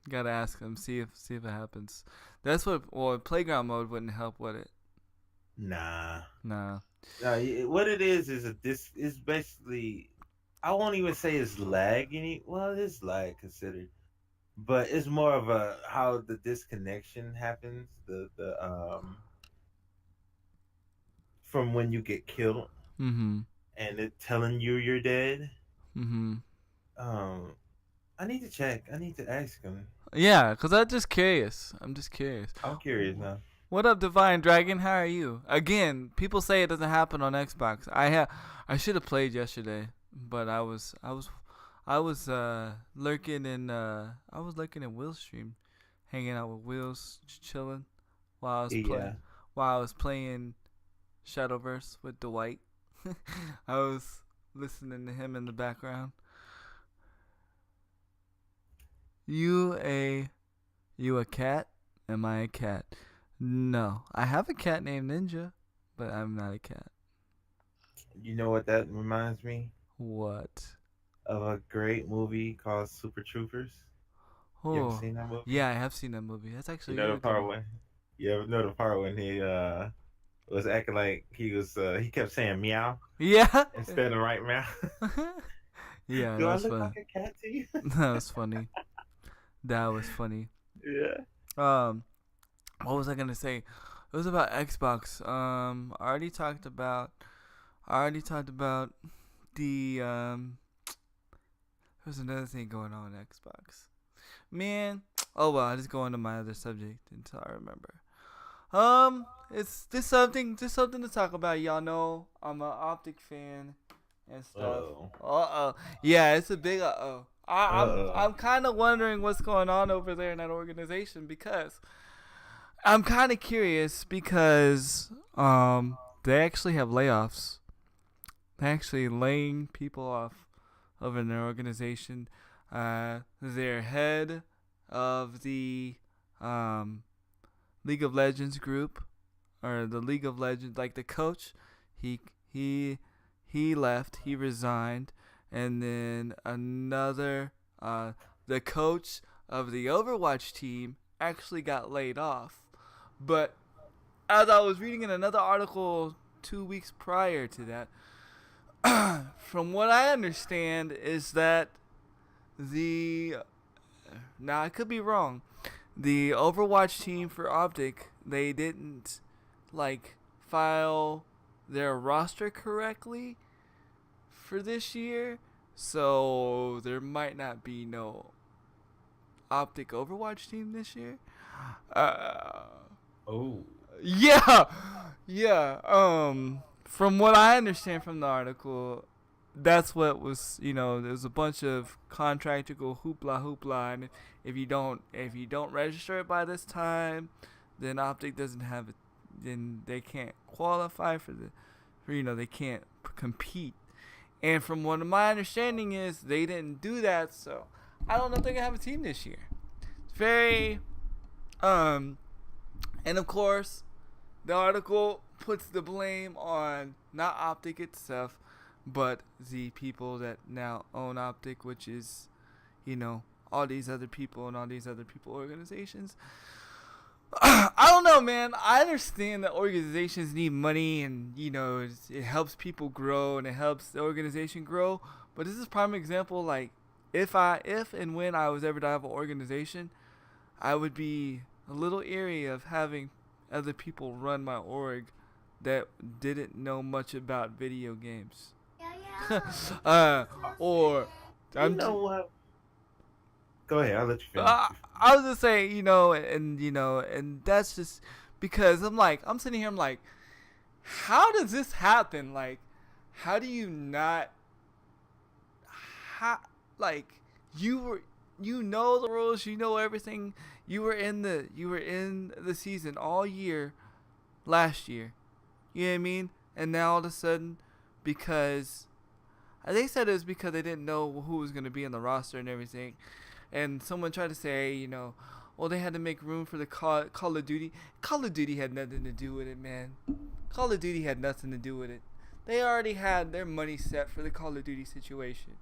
Gotta ask him. See if it happens. That's what. Well, playground mode wouldn't help, would it? Nah. No. What it is this is basically. I won't even say it's lag. Well, it is lag considered, but it's more of a how the disconnection happens. The from when you get killed Mm-hmm. and it telling you you're dead. Mm-hmm. I need to check. I need to ask him. Yeah, cause I'm just curious. I'm curious now. What up, Divine Dragon? How are you? Again, people say it doesn't happen on Xbox. I should have played yesterday, but I was lurking in Will's stream, hanging out with Will's, chilling while I was playing Shadowverse with Dwight. I was listening to him in the background. You a cat? Am I a cat? No, I have a cat named Ninja, but I'm not a cat. You know what that reminds me? What? Of a great movie called Super Troopers. Oh, You ever seen that movie? yeah, I have seen that movie. That's actually You know the part when he was acting like he kept saying meow Yeah. instead of right meow. Yeah, Do that I was look funny. like a cat to you? That was funny. That was funny. Yeah. What was I gonna say? It was about Xbox. I already talked about the There's another thing going on with Xbox. Man, oh well, I'll just go on to my other subject until I remember. It's just something to talk about. Y'all know I'm an Optic fan and stuff. Yeah, it's a big I'm kind of wondering what's going on over there in that organization because I'm kind of curious because they actually have layoffs. They're actually laying people off over in their organization. Their head of the League of Legends group, or the League of Legends, like the coach, he left. He resigned, and then another the coach of the Overwatch team actually got laid off. But as I was reading in another article 2 weeks prior to that, from what I understand is that now I could be wrong, the Overwatch team for Optic, they didn't file their roster correctly for this year, so there might not be no Optic Overwatch team this year. Yeah. From what I understand from the article, that's what was, there's a bunch of contractual hoopla, and if you don't register it by this time, then Optic doesn't have it, then they can't qualify they can't compete. And from what my understanding is, they didn't do that, so I don't know if they're gonna have a team this year. It's very, and of course, the article puts the blame on not Optic itself, but the people that now own Optic, which is, all these other people and all these other people organizations. I don't know, man. I understand that organizations need money and, it helps people grow and it helps the organization grow. But this is a prime example, if and when I was ever to have an organization, I would be a little eerie of having other people run my org that didn't know much about video games. Or you know what? Go ahead, I'll let you finish. I was just saying, and that's just because I'm sitting here, I'm like, how does this happen? Like, how do you not, how, like, you know the rules, you know everything. You were in the season all year last year. You know what I mean? And now all of a sudden, because they said it was because they didn't know who was going to be in the roster and everything. And someone tried to say, well, they had to make room for the Call of Duty. Call of Duty had nothing to do with it, man. Call of Duty had nothing to do with it. They already had their money set for the Call of Duty situation.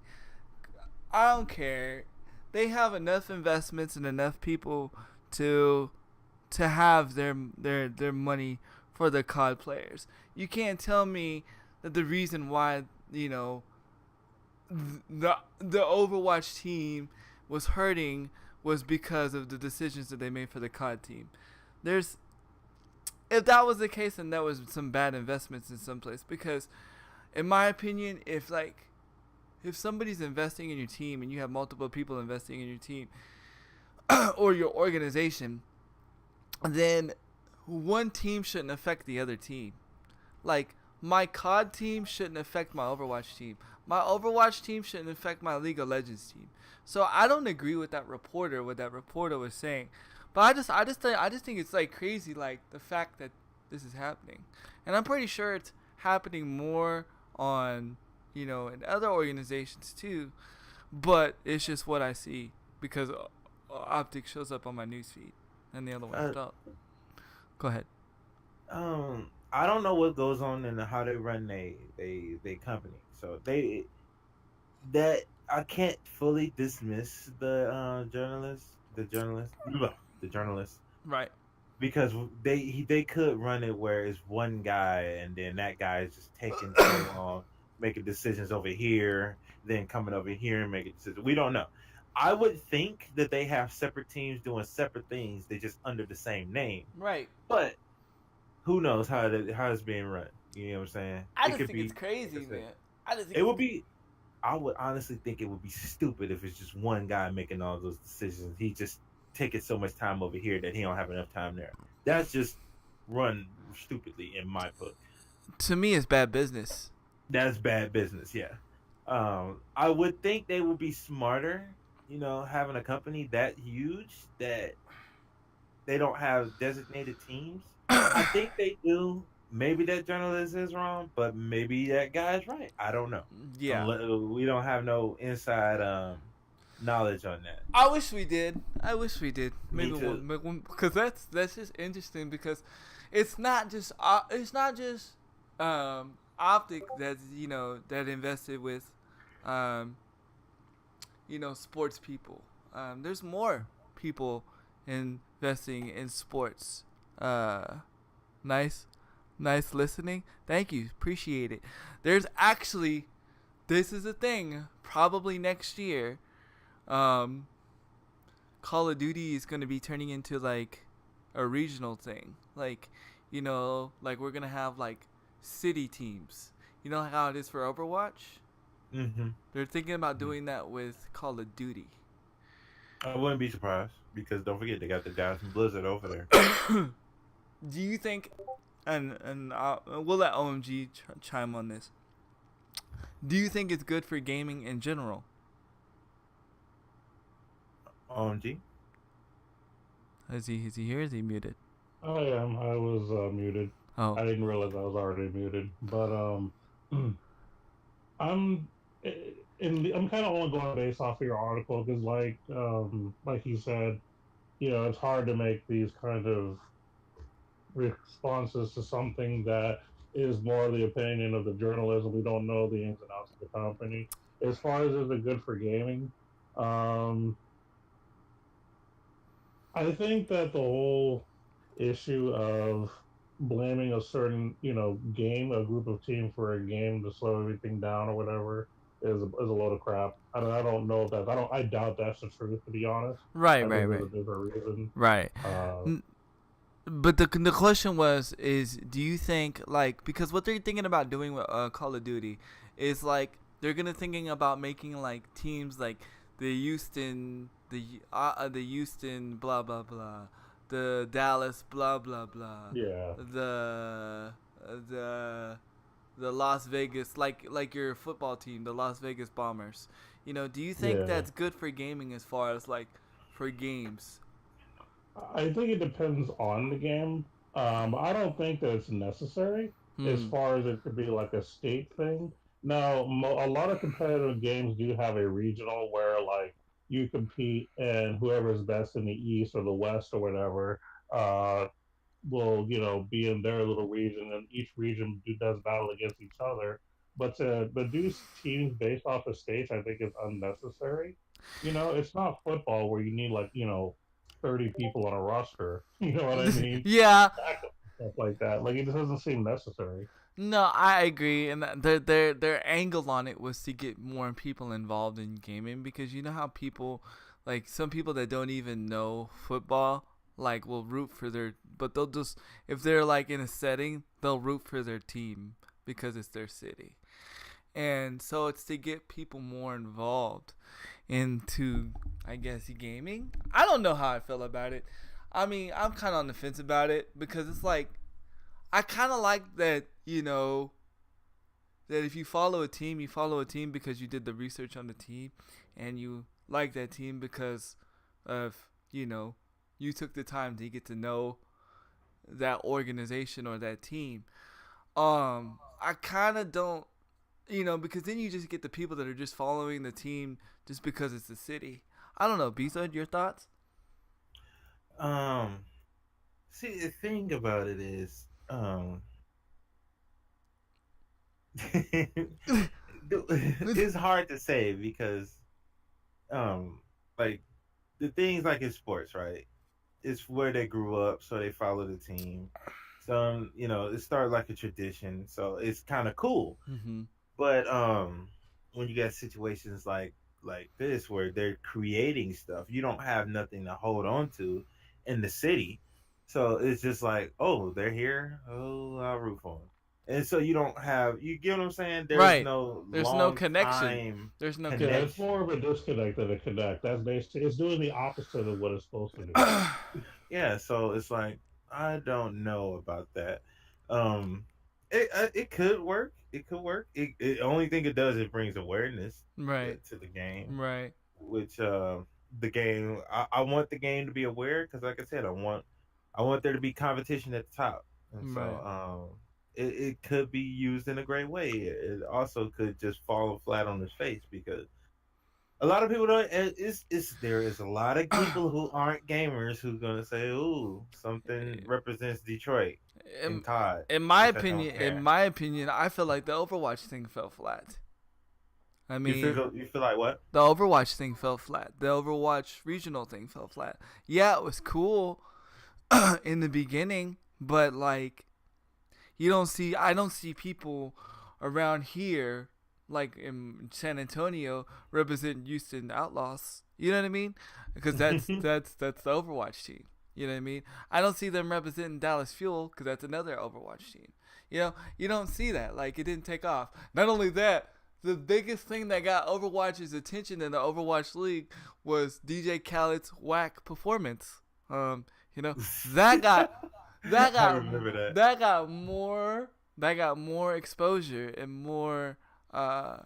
I don't care. They have enough investments and enough people to have their money for the COD players. You can't tell me that the reason why the Overwatch team was hurting was because of the decisions that they made for the COD team. If that was the case, then that was some bad investments in some place. Because, in my opinion, if somebody's investing in your team and you have multiple people investing in your team or your organization, then one team shouldn't affect the other team. Like, my COD team shouldn't affect my Overwatch team. My Overwatch team shouldn't affect my League of Legends team. So I don't agree with what that reporter was saying. But I just think it's like crazy, like the fact that this is happening. And I'm pretty sure it's happening more on, in other organizations too. But it's just what I see because Optic shows up on my newsfeed and the other one don't. Go ahead. I don't know what goes on and how they run they company. So I can't fully dismiss the journalists, right? Because they could run it where it's one guy and then that guy is just taking so long making decisions over here, then coming over here and making decisions. We don't know. I would think that they have separate teams doing separate things. They just under the same name, right? But who knows how it's being run? You know what I'm saying? I just think it's crazy, man. I would honestly think it would be stupid if it's just one guy making all those decisions. He just taking so much time over here that he don't have enough time there. That's just run stupidly in my book. To me, it's bad business. That's bad business, yeah. I would think they would be smarter, having a company that huge that they don't have designated teams. I think they do. Maybe that journalist is wrong, but maybe that guy's right. I don't know. Yeah. We don't have no inside knowledge on that. I wish we did. Maybe because that's just interesting because it's not just Optic that's that invested with sports people. There's more people investing in sports. Nice listening. Thank you. Appreciate it. There's actually, this is a thing, probably next year, Call of Duty is going to be turning into like a regional thing. Like, like we're going to have like city teams. You know how it is for Overwatch? Mm-hmm. They're thinking about doing that with Call of Duty. I wouldn't be surprised because don't forget they got the guys from Blizzard over there. Do you think, and we'll let OMG chime on this. Do you think it's good for gaming in general? OMG? Is he here? Is he muted? I am. I was muted. Oh. I didn't realize I was already muted. But I'm kind of only going based off of your article because, like you said, it's hard to make these kind of responses to something that is more the opinion of the journalism. We don't know the ins and outs of the company. As far as is it good for gaming, I think that the whole issue of blaming a certain, game, a group of team for a game to slow everything down or whatever is a load of crap. I don't know if that's. I doubt that's the truth, to be honest. Right. There's a different reason. Right. But the question is do you think because what they're thinking about doing with Call of Duty is they're gonna thinking about making teams like the Houston blah blah blah, the Dallas blah blah blah, Yeah. the the Las Vegas, like your football team, the Las Vegas Bombers. Do you think Yeah. that's good for gaming as far as like for games? I think it depends on the game. I don't think that it's necessary as Hmm. far as it could be like a state thing. Now, a lot of competitive games do have a regional where like you compete and whoever's best in the East or the West or whatever uh, will be in their little region, and each region does battle against each other. But to produce teams based off of states, I think is unnecessary. It's not football where you need like 30 people on a roster. You know what I mean? Yeah. Backup stuff like that. Like it just doesn't seem necessary. No, I agree, and their angle on it was to get more people involved in gaming because you know how people, like some people that don't even know football, like will root for but they'll just if they're like in a setting, they'll root for their team because it's their city, and so it's to get people more involved into, I guess, gaming. I don't know how I feel about it. I mean, I'm kind of on the fence about it because it's like I kind of like that, that if you follow a team, you follow a team because you did the research on the team and you like that team because of, you took the time to get to know that organization or that team. I kind of don't, because then you just get the people that are just following the team just because it's the city. I don't know. B-Side, your thoughts? Um, See, the thing about it is, it's hard to say because, um, like the things like in sports, right? It's where they grew up, so they follow the team. Some, it started like a tradition, so it's kind of cool. Mm-hmm. But when you get situations like this where they're creating stuff, you don't have nothing to hold on to in the city. So it's just like, oh, they're here. Oh, I'll root for them. And so you don't have, you get what I'm saying? There's Right. no There's no long connection. time There's no Yeah, it's connection. more of a disconnect than a connect. That's basically it's doing the opposite of what it's supposed to do. Yeah, so it's like I don't know about that. It could work. It could work. It only thing it does, it brings awareness Right. to the game, Right. which the game. I want the game to be aware because, like I said, I want there to be competition at the top, and so Right. it could be used in a great way. It also could just fall flat on its face because a lot of people don't. It's there is a lot of people who aren't gamers who's gonna say, "Ooh, something represents Detroit in, and COD," in my which I don't opinion, care. I feel like the Overwatch thing fell flat. I mean, You feel like what? the Overwatch thing fell flat. The Overwatch regional thing fell flat. Yeah, it was cool in the beginning, but like I don't see people around here like in San Antonio representing Houston Outlaws. You know what I mean? Because that's the Overwatch team. You know what I mean? I don't see them representing Dallas Fuel because that's another Overwatch team. You don't see that. Like, it didn't take off. Not only that, the biggest thing that got Overwatch's attention in the Overwatch League was DJ Khaled's whack performance. You know that got that I got remember that. that got more exposure and more uh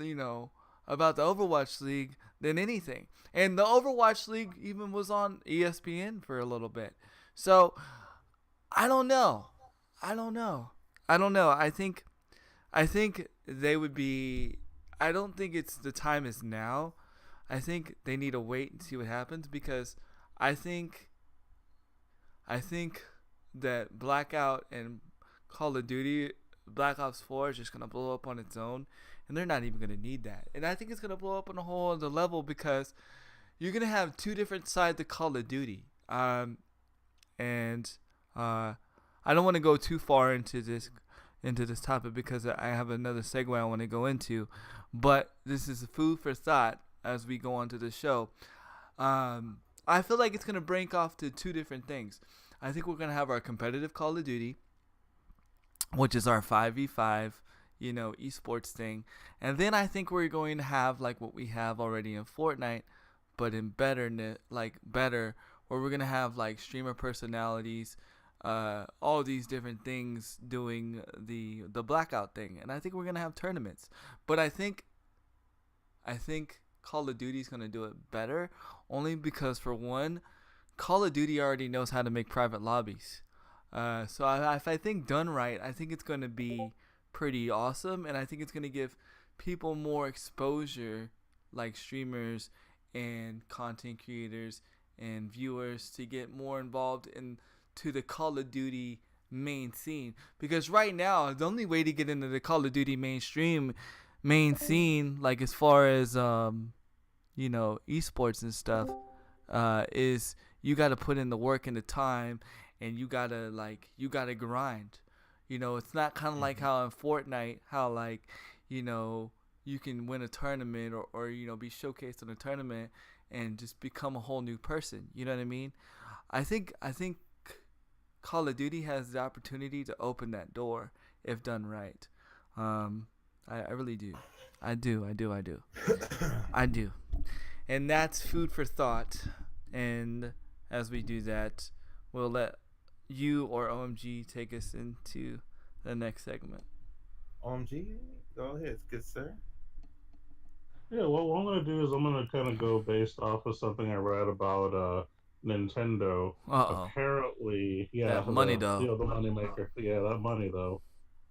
you know about the Overwatch League than anything. And the Overwatch League even was on ESPN for a little bit. So I don't know. I don't know. I don't know. I think they would be. I don't think it's the time is now. I think they need to wait and see what happens because I think I think that Blackout and Call of Duty Black Ops 4 is just gonna blow up on its own, and they're not even gonna need that. And I think it's gonna blow up on a whole other level because you're gonna have two different sides of Call of Duty. And I don't want to go too far into this topic because I have another segue I want to go into, but this is food for thought as we go on to the show. I feel like it's gonna break off to two different things. I think we're gonna have our competitive Call of Duty, which is our 5v5, esports thing, and then I think we're going to have like what we have already in Fortnite, but in better, where we're gonna have like streamer personalities, all these different things doing the blackout thing, and I think we're gonna have tournaments. But I think Call of Duty is gonna do it better, only because for one, Call of Duty already knows how to make private lobbies. So if I think done right, I think it's gonna be pretty awesome, and I think it's gonna give people more exposure, like streamers and content creators and viewers, to get more involved into the Call of Duty main scene. Because right now, the only way to get into the Call of Duty main scene, like as far as esports and stuff, is you got to put in the work and the time, and you gotta grind. It's not kind of like how in Fortnite, how like you can win a tournament or be showcased in a tournament and just become a whole new person. You know what I mean? I think Call of Duty has the opportunity to open that door if done right. I really do. I do. I do. And that's food for thought. And as we do that, we'll let you or OMG take us into the next segment. OMG, go ahead, good sir. Yeah, well, what I'm going to do is I'm going to kind of go based off of something I read about Nintendo. Apparently, yeah. That money, though. The money maker. Yeah, that money, though.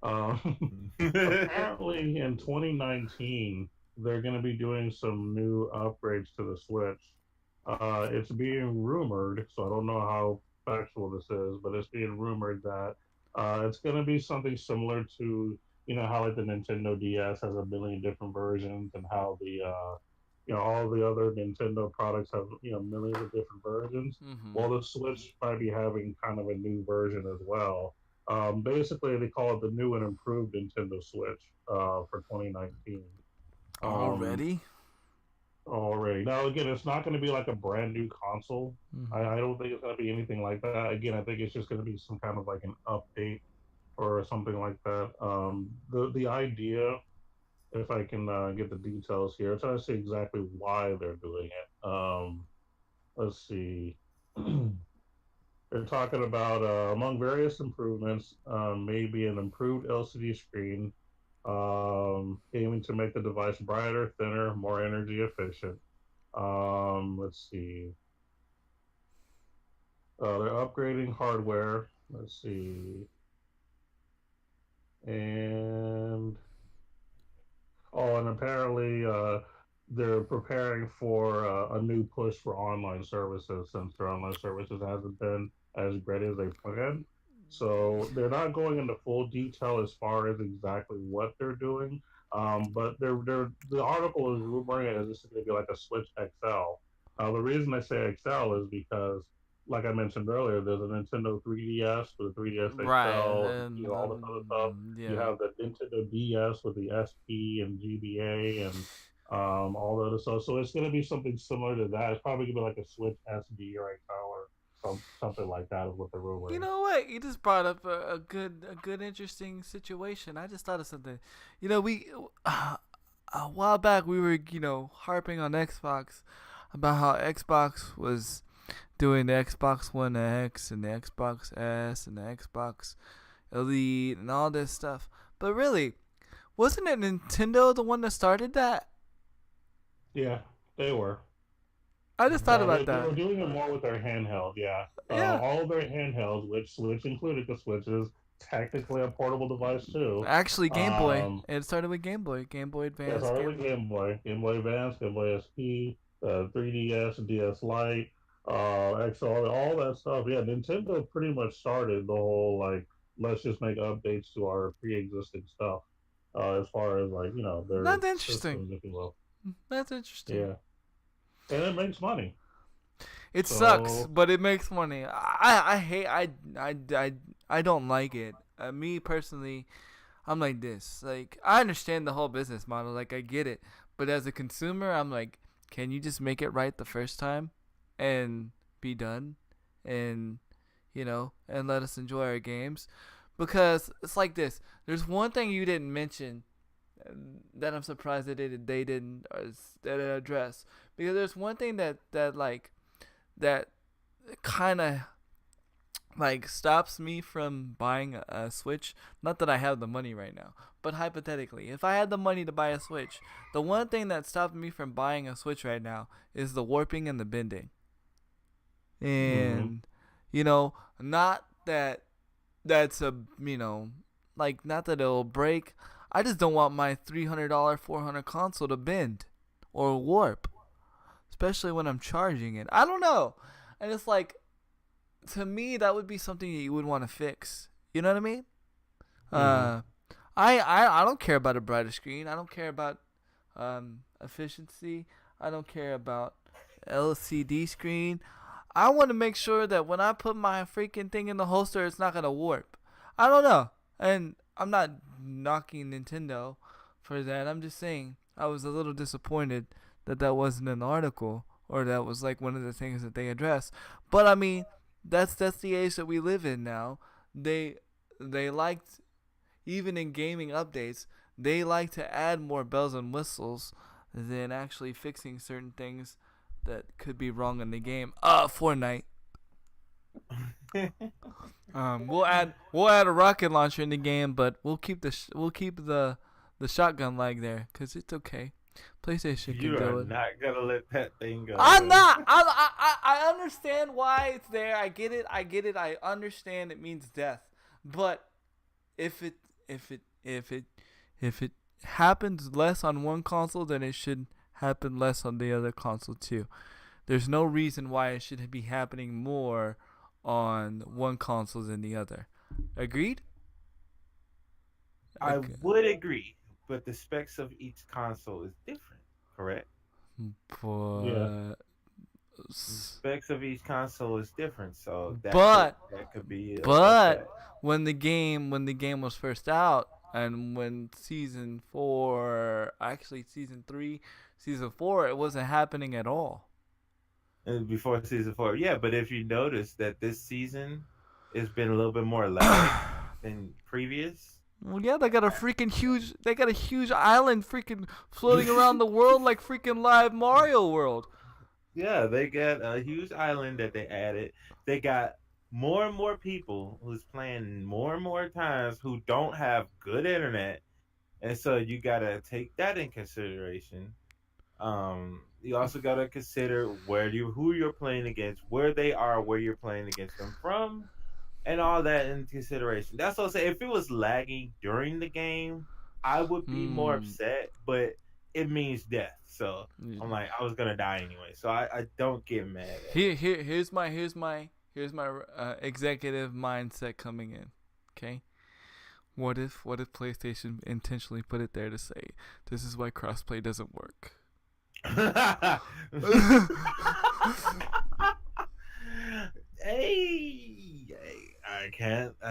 Apparently, in 2019, they're going to be doing some new upgrades to the Switch. It's being rumored, so I don't know how factual this is, but it's being rumored that it's going to be something similar to, how like the Nintendo DS has a million different versions, and how the all the other Nintendo products have millions of different versions. Mm-hmm. Well, the Switch might be having kind of a new version as well. Basically, they call it the new and improved Nintendo Switch for 2019. Already. Now, again, it's not going to be like a brand new console. Mm-hmm. I don't think it's going to be anything like that. Again, I think it's just going to be some kind of like an update or something like that. The idea, if I can get the details here, I'm trying to see exactly why they're doing it. Let's see. They're talking about, among various improvements, maybe an improved LCD screen, aiming to make the device brighter, thinner, more energy efficient. Let's see. They're upgrading hardware. Let's see. And apparently they're preparing for a new push for online services, since their online services hasn't been as great as they planned. So they're not going into full detail as far as exactly what they're doing. But the article is rumoring it as this is going to be like a Switch XL. The reason I say XL is because, like I mentioned earlier, there's a Nintendo 3DS with a 3DS XL, and all this other stuff. Yeah. You have the Nintendo DS with the SP and GBA and all the other stuff. So it's going to be something similar to that. It's probably going to be like a Switch SD or XL or something like that is what the rumor is. You know what? You just brought up a good interesting situation. I just thought of something. We a while back we were harping on Xbox about how Xbox was doing the Xbox One X and the Xbox S and the Xbox Elite and all this stuff. But really, wasn't it Nintendo the one that started that? Yeah, they were. I just thought about that. They were doing it more with their handheld, yeah. All of their handhelds, which included the Switches, technically a portable device too. Actually, Game Boy. It started with Game Boy. Game Boy Advance. It started with Game Boy. Game Boy Advance, Game Boy SP, 3DS, DS Lite, XL, all that stuff. Yeah, Nintendo pretty much started the whole, like, let's just make updates to our pre-existing stuff. As far as, like, their That's interesting. systems, if you will. That's interesting. Yeah. And it makes money. It sucks, but it makes money. I don't like it. Me personally, I'm like this. Like, I understand the whole business model. Like, I get it. But as a consumer, I'm like, can you just make it right the first time and be done? And, and let us enjoy our games? Because it's like this. There's one thing you didn't mention that I'm surprised that they didn't address. Because there's one thing that kind of like stops me from buying a Switch. Not that I have the money right now, but hypothetically, if I had the money to buy a Switch, the one thing that stopped me from buying a Switch right now is the warping and the bending. And you know, not that that's a like not that it'll break. I just don't want my $300, 400 console to bend or warp, especially when I'm charging it. I don't know, and it's like, to me, that would be something that you would want to fix. You know what I mean? I don't care about a brighter screen. I don't care about efficiency. I don't care about LCD screen. I want to make sure that when I put my freaking thing in the holster, it's not gonna warp. I don't know, and I'm not knocking Nintendo for that. I'm just saying I was a little disappointed that that wasn't in the article, or that was like one of the things that they addressed. But I mean, that's the age that we live in now. They liked, even in gaming updates, they like to add more bells and whistles than actually fixing certain things that could be wrong in the game. Fortnite. We'll add a rocket launcher in the game, but we'll keep the shotgun lag there because it's okay. PlayStation can You do are it. not gonna let that thing go. I'm not. I understand why it's there. I get it. I understand it means death. But if it happens less on one console, then it should happen less on the other console too. There's no reason why it should be happening more on one console than the other. Agreed? I would agree, but the specs of each console is different, correct? But Yeah. The specs of each console is different, so that could be. But when the game was first out, and when season 3, season 4, it wasn't happening at all. And before season 4, yeah. But if you notice that this season has been a little bit more lag than previous. Well, yeah, they got a huge island freaking floating around the world like freaking live Mario World. Yeah, they got a huge island that they added. They got more and more people who's playing more and more times who don't have good internet, and so you gotta take that in consideration. You also gotta consider who you're playing against, where they are, where you're playing against them from, and all that in consideration. That's what I'm saying. If it was lagging during the game, I would be more upset, but it means death. So I'm like, I was gonna die anyway. So I don't get mad at it. Here's my executive mindset coming in. Okay, what if PlayStation intentionally put it there to say this is why crossplay doesn't work? Hey, I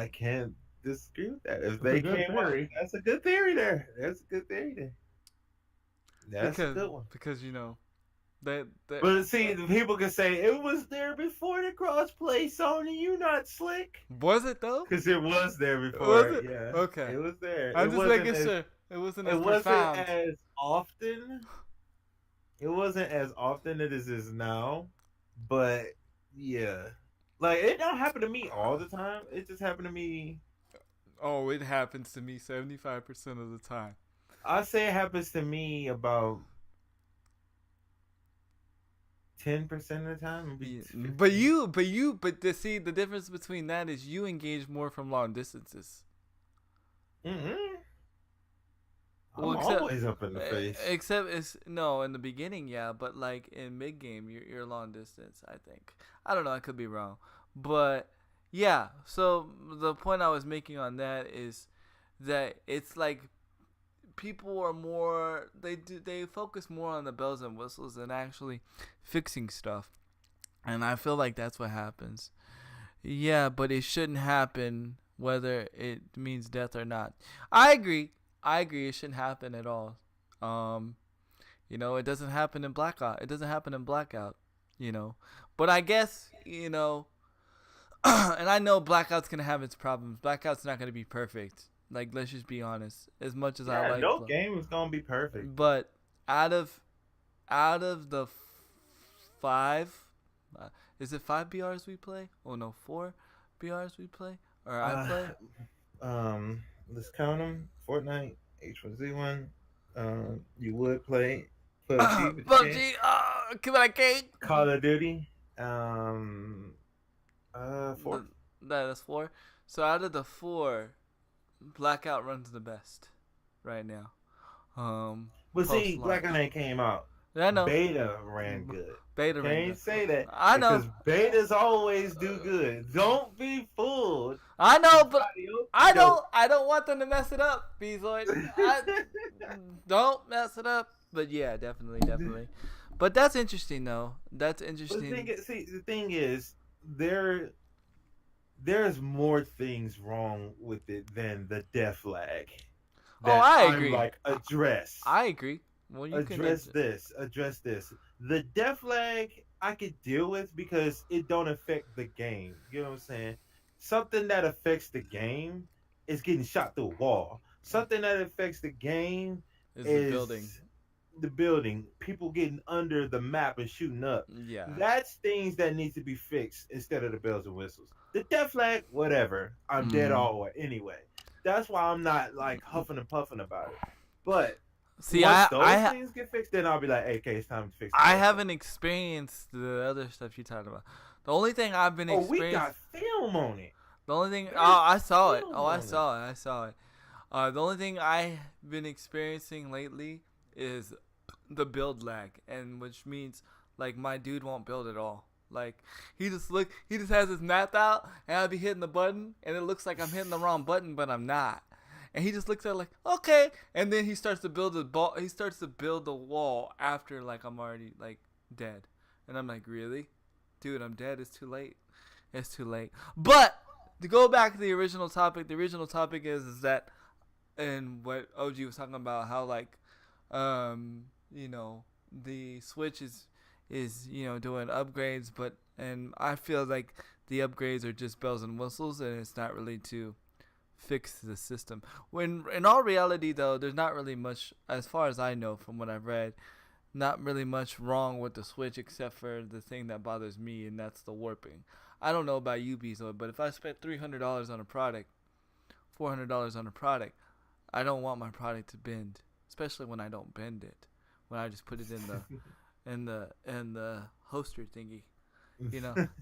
can't disagree with that. If they can't work, that's a good theory there. That's a good theory there. That's a good one. Because you know that. But see, the people can say it was there before the crossplay. Sony, you not slick. Was it though? Because it was there before. Was it? Yeah. Okay. It was there. I'm just making sure it wasn't as profound. As often. It wasn't as often as it is now, but yeah, like it don't happen to me all the time. It just happened to me. Oh, it happens to me 75% of the time. I say it happens to me about 10% of the time. But see, the difference between that is you engage more from long distances. I'm always up in the face. Except in the beginning, yeah, but like in mid game, you're long distance. I think. I don't know. I could be wrong, but yeah. So the point I was making on that is that it's like people are more. They focus more on the bells and whistles than actually fixing stuff, and I feel like that's what happens. Yeah, but it shouldn't happen whether it means death or not. I agree. It shouldn't happen at all. It doesn't happen in Blackout. But I guess, and I know Blackout's gonna have its problems. Blackout's not gonna be perfect. Like, let's just be honest. As much as I like, no game is gonna be perfect. But out of the 5 Is it 5 BRs we play? Oh no, 4 BRs we play or I play. Let's count them. Fortnite, H1Z1. You would play PUBG with the game. PUBG. Give me that cake. Call of Duty. 4. That's 4. So out of the 4, Blackout runs the best right now. But see, post-launch. Blackout ain't came out. I know. Beta ran good. Beta ran Can't good. say that. I know. Because betas always do good. Don't be fooled. I know, but I don't want them to mess it up, Bezoid. Don't mess it up. But yeah, definitely. But that's interesting though. That's interesting. The thing is, there's more things wrong with it than the death lag. I agree. Address. I agree. Well, you address this. The death lag I could deal with because it don't affect the game. You know what I'm saying? Something that affects the game is getting shot through a wall. Something that affects the game is the building. People getting under the map and shooting up. Yeah. That's things that need to be fixed instead of the bells and whistles. The death flag, whatever. I'm dead all anyway. That's why I'm not like huffing and puffing about it. But see, once those things get fixed, then I'll be like, hey, okay, it's time to fix it. I haven't experienced the other stuff you're talking about. The only thing I've been experiencing. We got film on it. The only thing. I saw it. I saw it. The only thing I've been experiencing lately is the build lag, and which means like my dude won't build at all. Like he just has his map out, and I'll be hitting the button, and it looks like I'm hitting the wrong button, but I'm not. And he just looks at it like, okay, and then he starts to build the wall after like I'm already like dead, and I'm like, really, dude, I'm dead. It's too late. It's too late. But to go back to the original topic is that, and what OG was talking about, how like, the Switch is doing upgrades, and I feel like the upgrades are just bells and whistles, and it's not really to fix the system. When in all reality though, there's not really much, as far as I know from what I've read, not really much wrong with the Switch except for the thing that bothers me, and that's the warping. I don't know about you, Bezo, but if I spent $300 on a product, $400 on a product, I don't want my product to bend, especially when I don't bend it, when I just put it in the hoster thingy.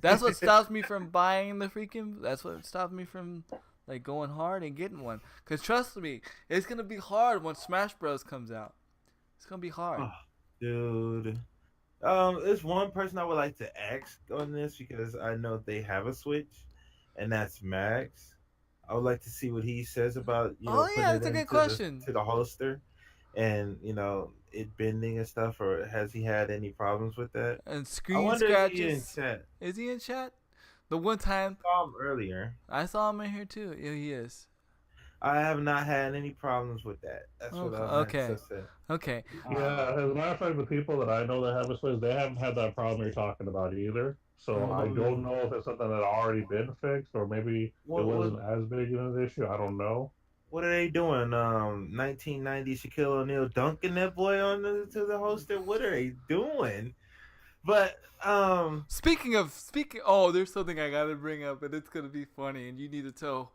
That's what stops me from buying the freaking. That's what stops me from like going hard and getting one. Cause trust me, it's gonna be hard when Smash Bros comes out. It's gonna be hard. Oh, dude. There's one person I would like to ask on this because I know they have a Switch, and that's Max. I would like to see what he says about that's a good question. To the holster, and it bending and stuff, or has he had any problems with that? And screen scratches. Is he in chat? Is he in chat? The one time I saw him earlier. I saw him in here too. Yeah, he is. I have not had any problems with that. That's what I've said. Okay. Yeah, as a matter of fact, the people that I know that have a Switch, they haven't had that problem you're talking about either. So I don't know if it's something that already been fixed, or maybe it wasn't as big of an issue. I don't know. What are they doing? 1990 Shaquille O'Neal dunking that boy to the holster. What are they doing? But speaking, there's something I gotta bring up, and it's gonna be funny, and you need to tell.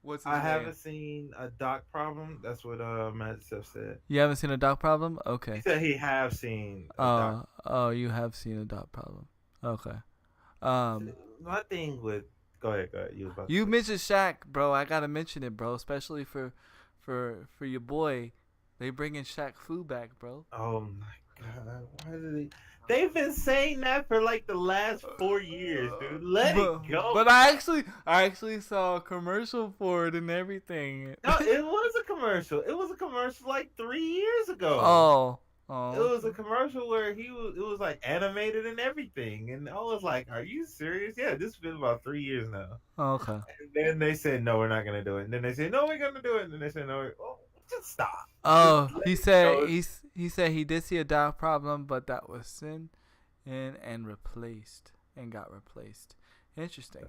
What's his name? I haven't seen a dock problem. That's what Matt said. You haven't seen a dock problem? Okay. He said he have seen. You have seen a dock problem. Okay. My thing with. Go ahead. You mentioned Shaq, bro. I gotta mention it, bro. Especially for your boy. They bringing Shaq Fu back, bro. Oh my god! Why did they? They've been saying that for like the last 4 years, dude. Let it go. But I actually saw a commercial for it and everything. No, it was a commercial. It was a commercial like 3 years ago. Oh. It was a commercial where it was like animated and everything, and I was like, "Are you serious?" Yeah, this has been about 3 years now. Okay. And then they said, "No, we're not gonna do it." And then they said, "No, we're gonna do it." And then they said, "No, just stop." Oh, he said he did see a dock problem, but that was sent in and replaced and got replaced. Interesting.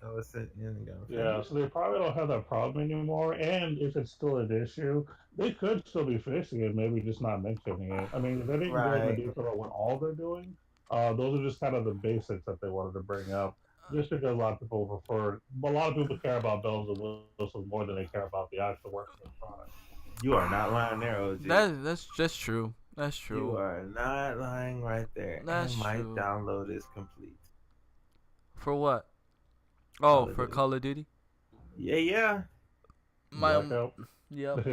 Yeah, so they probably don't have that problem anymore. And if it's still an issue, they could still be fixing it, maybe just not mentioning it. I mean, if they didn't go into detail about what all they're doing, Those are just kind of the basics that they wanted to bring up. Just because a lot of people prefer, a lot of people care about bells and whistles more than they care about the actual working of the product. You are not lying there, OG. That's just true. That's You true. are not lying right there. That's And my true. download is complete. For what? Call Oh, of for Duty. Call of Duty. Yeah. My Blackout. yep.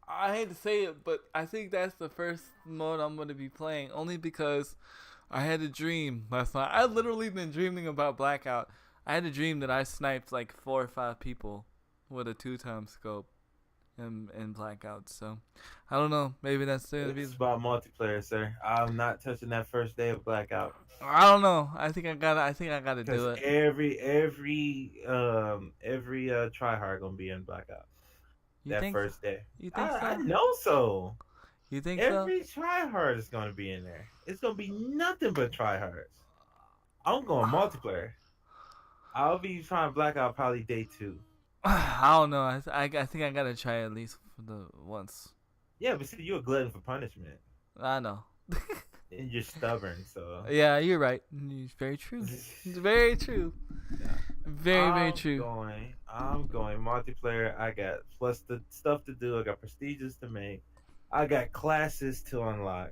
I hate to say it, but I think that's the first mode I'm going to be playing, only because I had a dream last night. I literally been dreaming about Blackout. I had a dream that I sniped like 4 or 5 people with a 2-time scope in Blackout. So I don't know. Maybe that's going to be. It's about multiplayer, sir. I'm not touching that first day of Blackout. I don't know. I think I gotta do Because it. every tryhard gonna be in Blackout You that think? first day. You think so? I know so. You think so? Every tryhard is gonna be in there. It's gonna be nothing but tryhards. I'm going multiplayer. I'll be trying Blackout probably day 2. I don't know. I think I gotta try at least for the once. Yeah, but see, you're a glutton for punishment, I know. and you're stubborn. So Yeah, you're right. It's very true. It's very true. Yeah. Very true. I'm going multiplayer. I got plus the stuff to do. I got prestiges to make. I got classes to unlock.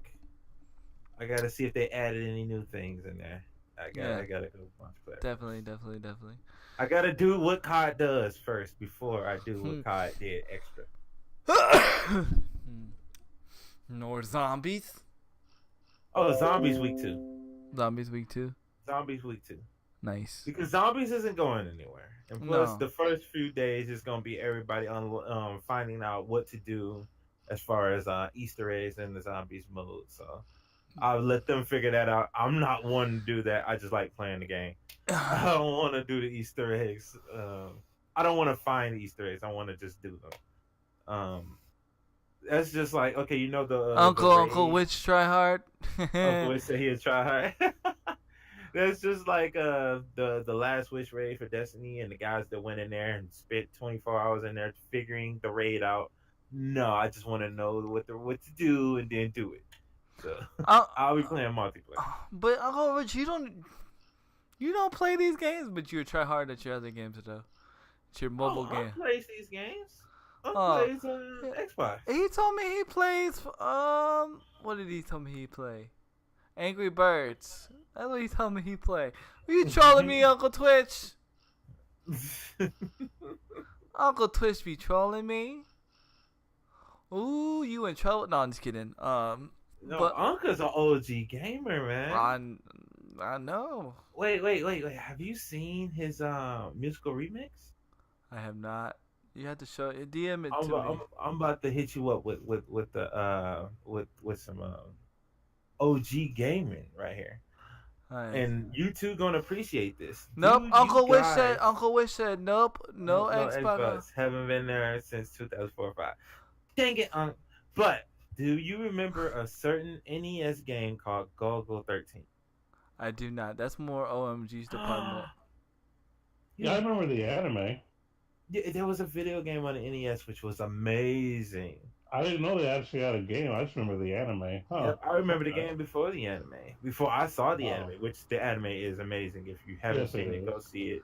I gotta see if they added any new things in there. I gotta go multiplayer. Definitely. I gotta do what COD does first before I do what COD did extra. More zombies. Oh, Zombies week 2. Zombies week 2. Zombies week 2. Nice. Because Zombies isn't going anywhere, and plus No. the first few days is gonna be everybody on finding out what to do as far as Easter eggs in the Zombies mode. So I'll let them figure that out. I'm not one to do that. I just like playing the game. I don't want to do the Easter eggs. I don't want to find Easter eggs. I want to just do them. That's just like, okay, you know the Uncle Witch try hard. Uncle Witch said he'd try hard. That's just like the last Wish raid for Destiny, and the guys that went in there and spent 24 hours in there figuring the raid out. No, I just want to know what to do and then do it. So I'll be playing multiplayer. But Uncle Rich, you don't play these games, but you try hard at your other games though. It's your mobile game. Unc plays these games. Unc plays Xbox. He told me he plays. What did he tell me he play? Angry Birds. That's what he told me he play. Are you trolling me, Uncle Twitch? Uncle Twitch be trolling me. Ooh, you in trouble? No, I'm just kidding. No, but Uncle's an OG gamer, man. I know. Wait. Have you seen his musical remix? I have not. You have to show it. DM it to me. I'm about to hit you up with some OG gaming right here. Nice. And you two gonna appreciate this. Nope. Dude, Uncle Wish said nope. No Xbox. Haven't been there since 2004 or 5. Dang it, But do you remember a certain NES game called Golgo 13? I do not. That's more OMG's department. Yeah, I remember the anime. Yeah, there was a video game on the NES which was amazing. I didn't know they actually had a game. I just remember the anime. Huh. Yep, I remember the game before the anime. Before I saw the anime, which the anime is amazing. If you haven't seen it, go see it.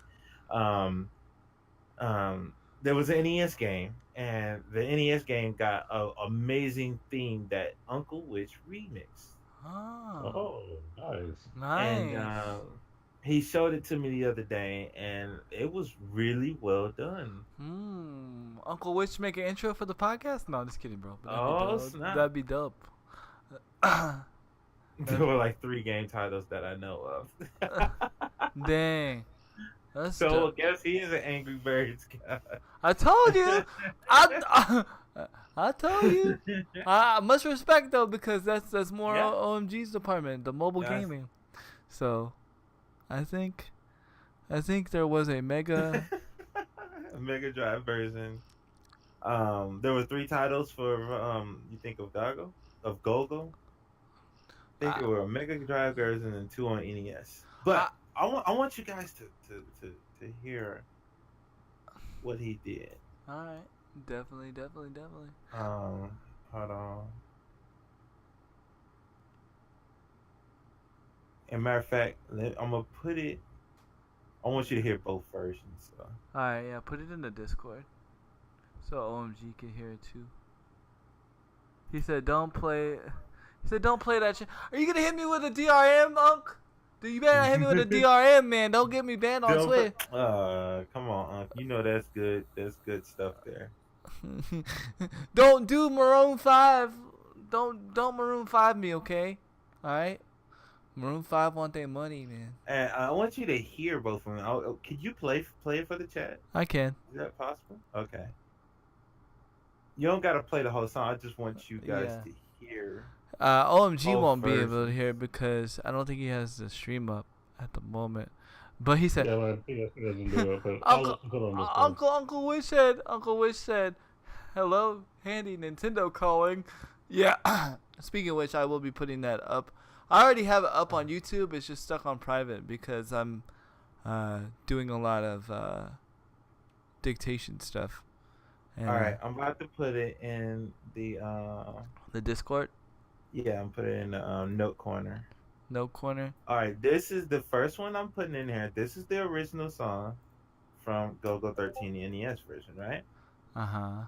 There was an NES game, and the NES game got an amazing theme that Uncle Witch remixed. Oh, nice. And he showed it to me the other day, and it was really well done. Uncle Witch make an intro for the podcast? No, just kidding, bro. Snap. That'd be dope. There were like 3 game titles that I know of. Dang. That's so dope. I guess he is an Angry Birds guy. I told you. I told you. Much respect though, because that's more OMG's department, the mobile gaming. So, I think there was a Mega Drive version. There were 3 titles for you think of Golgo? I think there were a Mega Drive version and 2 on NES. But I want you guys to hear what he did. All right, definitely. Hold on. And matter of fact, I'm gonna put it. I want you to hear both versions. So. Alright, yeah, put it in the Discord. So OMG can hear it too. He said don't play that shit. Are you gonna hit me with a DRM, Unc? Dude, you better not hit me with a DRM, man. Don't get me banned on Twitch. Come on, Unc. You know that's good. That's good stuff there. Don't do Maroon 5. Don't Maroon 5 me, okay? Alright? Maroon 5 want their money, man. And I want you to hear both of them. Could you play it for the chat? I can. Is that possible? Okay. You don't gotta play the whole song. I just want you guys to hear. OMG both won't be able to versions. hear it because I don't think he has the stream up at the moment. But he said, Yeah, my PS doesn't do it, but I'll listen to it on this one. Uncle Wish said, hello, handy Nintendo calling. Yeah. Speaking of which, I will be putting that up. I already have it up on YouTube. It's just stuck on private because I'm doing a lot of dictation stuff. And, All right, I'm about to put it in the. The Discord? Yeah, I'm putting it in the note corner. No corner? All right, this is the first one I'm putting in here. This is the original song from Go-Go 13, the NES version, right? Uh-huh.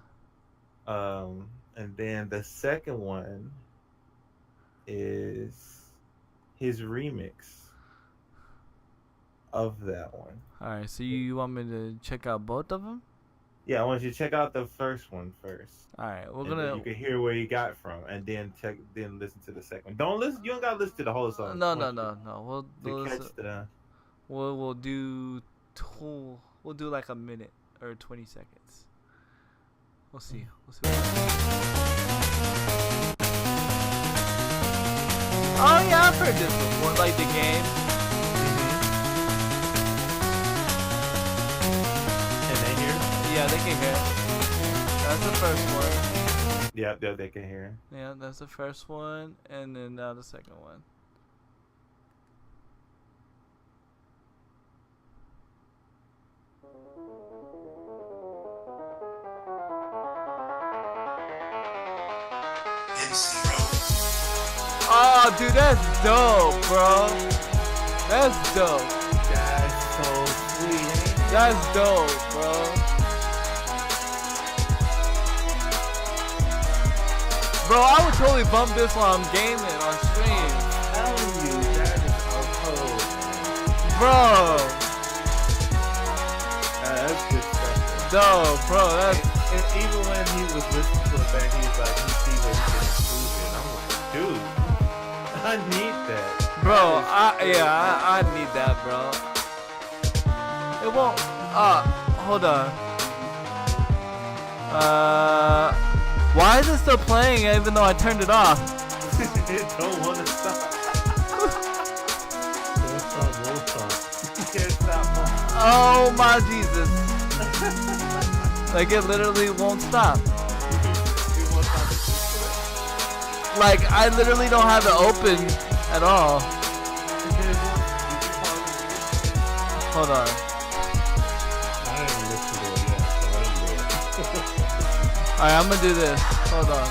And then the second one is his remix of that one. Alright, so you want me to check out both of them? Yeah, I want you to check out the first one first. Alright, we're And gonna. then you can hear where he got from, and then listen to the second one. Don't listen. You don't gotta listen to the whole song. No. I want you We'll to catch the. we'll do like a minute or 20 seconds. We'll see. Oh yeah, I've heard this before. Like the game. Can they hear? Yeah, they can hear it. That's the first one. Yeah, they can hear. Yeah, that's the first one, and then now the second one. Oh, dude, that's dope, bro. That's dope. That's so sweet. That's dope, bro. Bro, I would totally bump this while I'm gaming on stream. I'm telling you, that is so cool. Bro. That's good stuff. Dope, bro. That's. And even when he was listening to it back, he was like, he see where he can improve it. I'm like, dude, I need that. Bro, I need that, bro. It won't. Hold on. Why is it still playing even though I turned it off? It don't want to stop. Won't stop. You can't stop. Oh my Jesus. Like it literally won't stop. It won't stop. Like I literally don't have it open at all. Hold on. I haven't listened to it yet, so I didn't do it. Alright, I'm gonna do this. Hold on.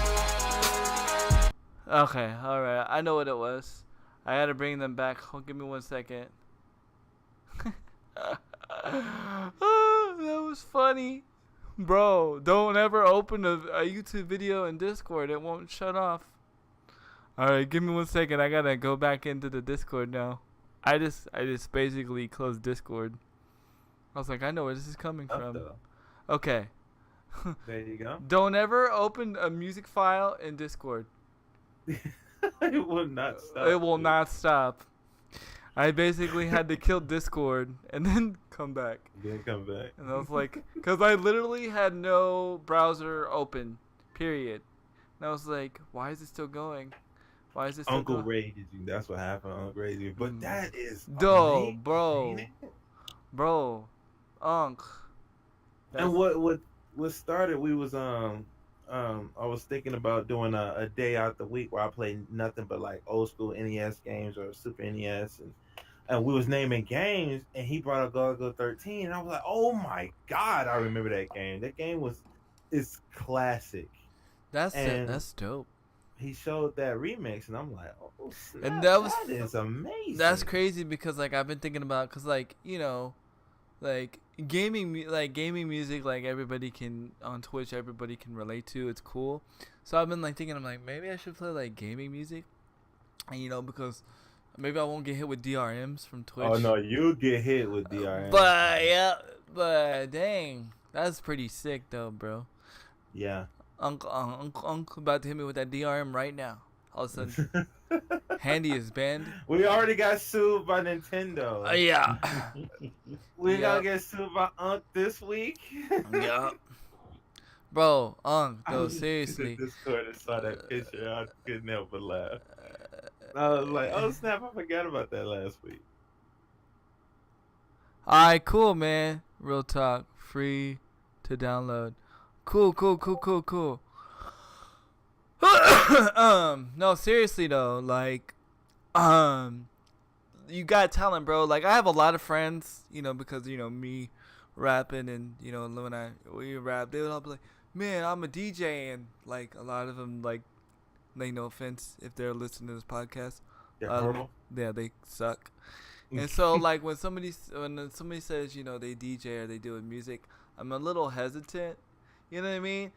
Okay, alright. I know what it was. I gotta bring them back. Hold, give me 1 second. Oh, that was funny. Bro, don't ever open a YouTube video in Discord. It won't shut off. Alright, give me 1 second. I gotta go back into the Discord now. I just basically closed Discord. I was like, I know where this is coming from. Okay. There you go. Don't ever open a music file in Discord. It will not stop. It will not stop. I basically had to kill Discord and then come back. Then come back. And I was like, because I literally had no browser open, period. And I was like, why is it still going? Why is it still Uncle going? Ray did you. That's what happened, Uncle Ray did you. But that is Dope, amazing, bro. ain't it? Bro, Unc. And what started? We was I was thinking about doing a day out the week where I play nothing but like old school NES games or Super NES, and we was naming games, and he brought up Go 13, and I was like, oh my god, I remember that game. That game is classic. That's it. And That's dope. he showed that remix, and I'm like, oh snap, And that was that is amazing. that's crazy because like I've been thinking about because like like gaming music like everybody can on Twitch everybody can relate to. It's cool. So I've been like thinking I'm like maybe I should play like gaming music, and because maybe I won't get hit with DRMs from Twitch. Oh no, you get hit with DRM. But dang, that's pretty sick though, bro. Yeah. Uncle about to hit me with that DRM right now. All of a sudden, Handy is banned. We already got sued by Nintendo. Yeah. We Yep. gotta get sued by Unc this week. Yeah. Bro, I no, was seriously. in Discord and saw that picture. I couldn't help but laugh. I was like, oh snap, I forgot about that last week. Alright, cool, man. Real talk. Free to download. Cool. No, seriously though, like, you got talent, bro. Like, I have a lot of friends, because me rapping and when we rap, they would all be like, "Man, I'm a DJ," and like a lot of them, like, no offense if they're listening to this podcast, They're horrible. yeah, they suck. And so, like, when somebody says, they DJ or they do music, I'm a little hesitant. You know what I mean?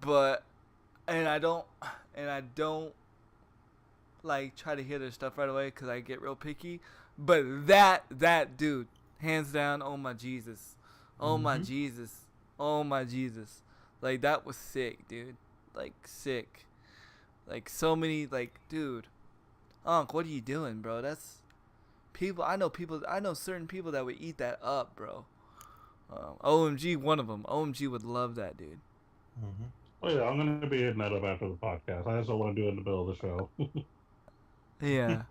But I don't like try to hear their stuff right away because I get real picky. But that dude, hands down, oh my Jesus, my Jesus, my Jesus, like that was sick, dude. Like sick, like so many, like, dude, Unc, what are you doing, bro? That's people. I know certain people that would eat that up, bro. OMG, one of them. OMG would love that, dude. Mm-hmm. Oh yeah, I'm gonna be hitting that up after the podcast. I just don't want to do it in the middle of the show. Yeah.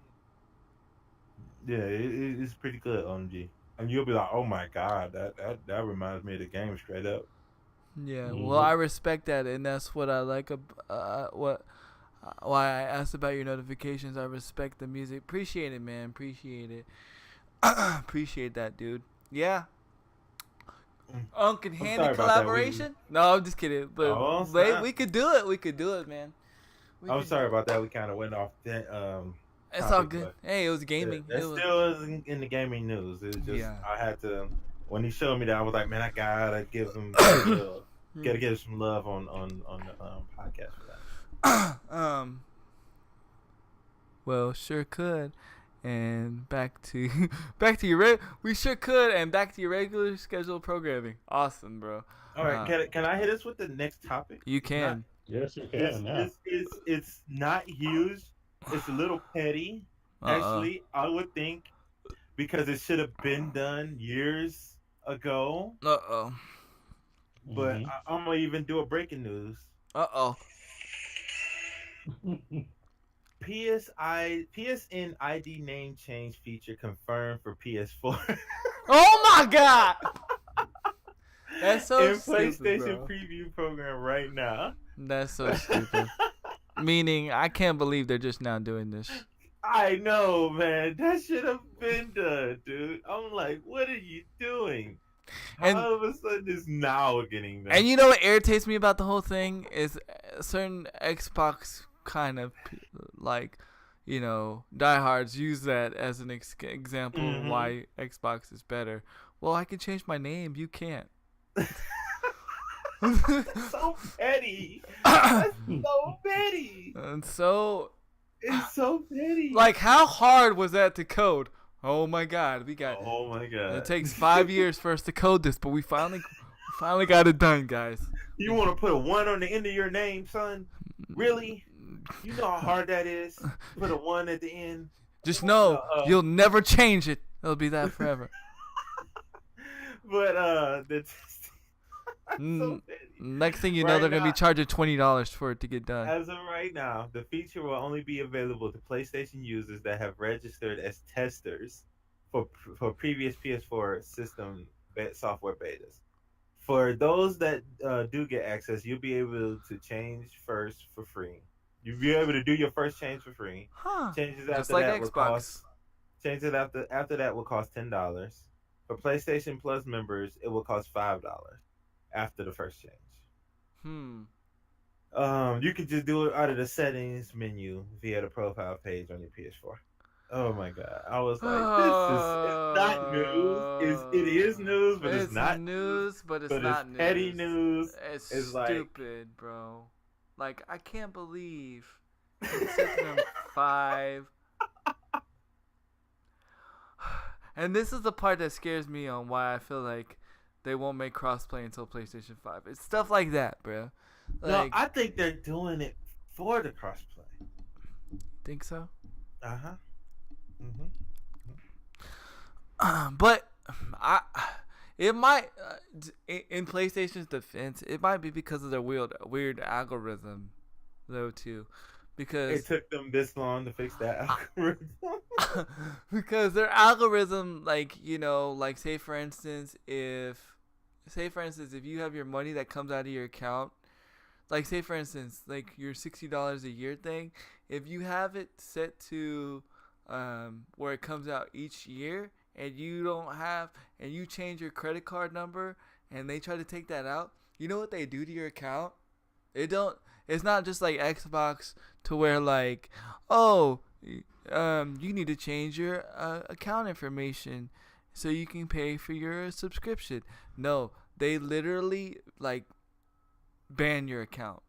Yeah, it's pretty good, OMG. And you'll be like, oh my god, that reminds me of the game straight up. Yeah. Mhm. Well, I respect that, and that's what I like. Why I asked about your notifications. I respect the music. Appreciate it, man. Appreciate it. Appreciate that, dude. Yeah. Unc and Handy sorry about that. collaboration? No, I'm just kidding. But Oh, wait, snap. we could do it. We could do it, man. I'm sorry about that. We kind of went off that. It's all topic, good. but Hey, it was gaming. That It was, still isn't in the gaming news. It just Yeah. I had to when he showed me that I was like, man, I gotta give him gotta give some love on the podcast for that. Well, sure could. And back to we sure could, and back to your regular scheduled programming. Awesome, bro. All right, can I hit us with the next topic? You can. Yes, you can. Yeah. It's not huge. It's a little petty. Actually, I would think because it should have been done years ago. Uh-oh. But Mhm. I'm gonna even do a breaking news. Uh-oh. PSN ID name change feature confirmed for PS4. Oh my god! That's so in stupid, PlayStation bro. preview program right now. That's so stupid. Meaning, I can't believe they're just now doing this. I know, man. That should have been done, dude. I'm like, what are you doing? And- All of a sudden, it's now getting done. And you know what irritates me about the whole thing is certain Xbox kind of like, diehards use that as an example of why Xbox is better. Well, I can change my name. You can't. That's so petty. That's so petty. And so, It's so petty. like, how hard was that to code? Oh my god, we got. Oh my god. It takes 5 years for us to code this, but we finally got it done, guys. You want to put a 1 on the end of your name, son? Really? You know how hard that is? Put a 1 at the end. Just know you'll never change it. It'll be that forever. But that's so Mm, petty. Next thing you know, Right they're gonna now- be charging $20 for it to get done. As of right now, the feature will only be available to PlayStation users that have registered as testers for previous PS4 system software betas. For those that do get access, you'll be able to change first for free. You'll be able to do your first change for free. Huh? Changes Just after like that will Xbox. cost. Changes after that will cost $10. For PlayStation Plus members, it will cost $5 after the first change. You could just do it out of the settings menu via the profile page on your PS4. Oh my god! I was like, it's not news. It is news, but it's It's not news. news, but it's But it's not petty news. news. It's It's like stupid, bro. Like, I can't believe PlayStation 5. And this is the part that scares me on why I feel like they won't make crossplay until PlayStation 5. It's stuff like that, bro. no, I think they're doing it for the crossplay. Think so? Uh-huh. But it might in PlayStation's defense, it might be because of their weird algorithm though too, because It took them this long to fix that algorithm. because their algorithm, like, you know, like say for instance if you have your money that comes out of your account, like say for instance like your $60 a year thing, if you have it set to where it comes out each year, and you change your credit card number and they try to take that out, you know what they do to your account? It's not just like Xbox to where like, oh, you need to change your account information so you can pay for your subscription. No, they literally like ban your account.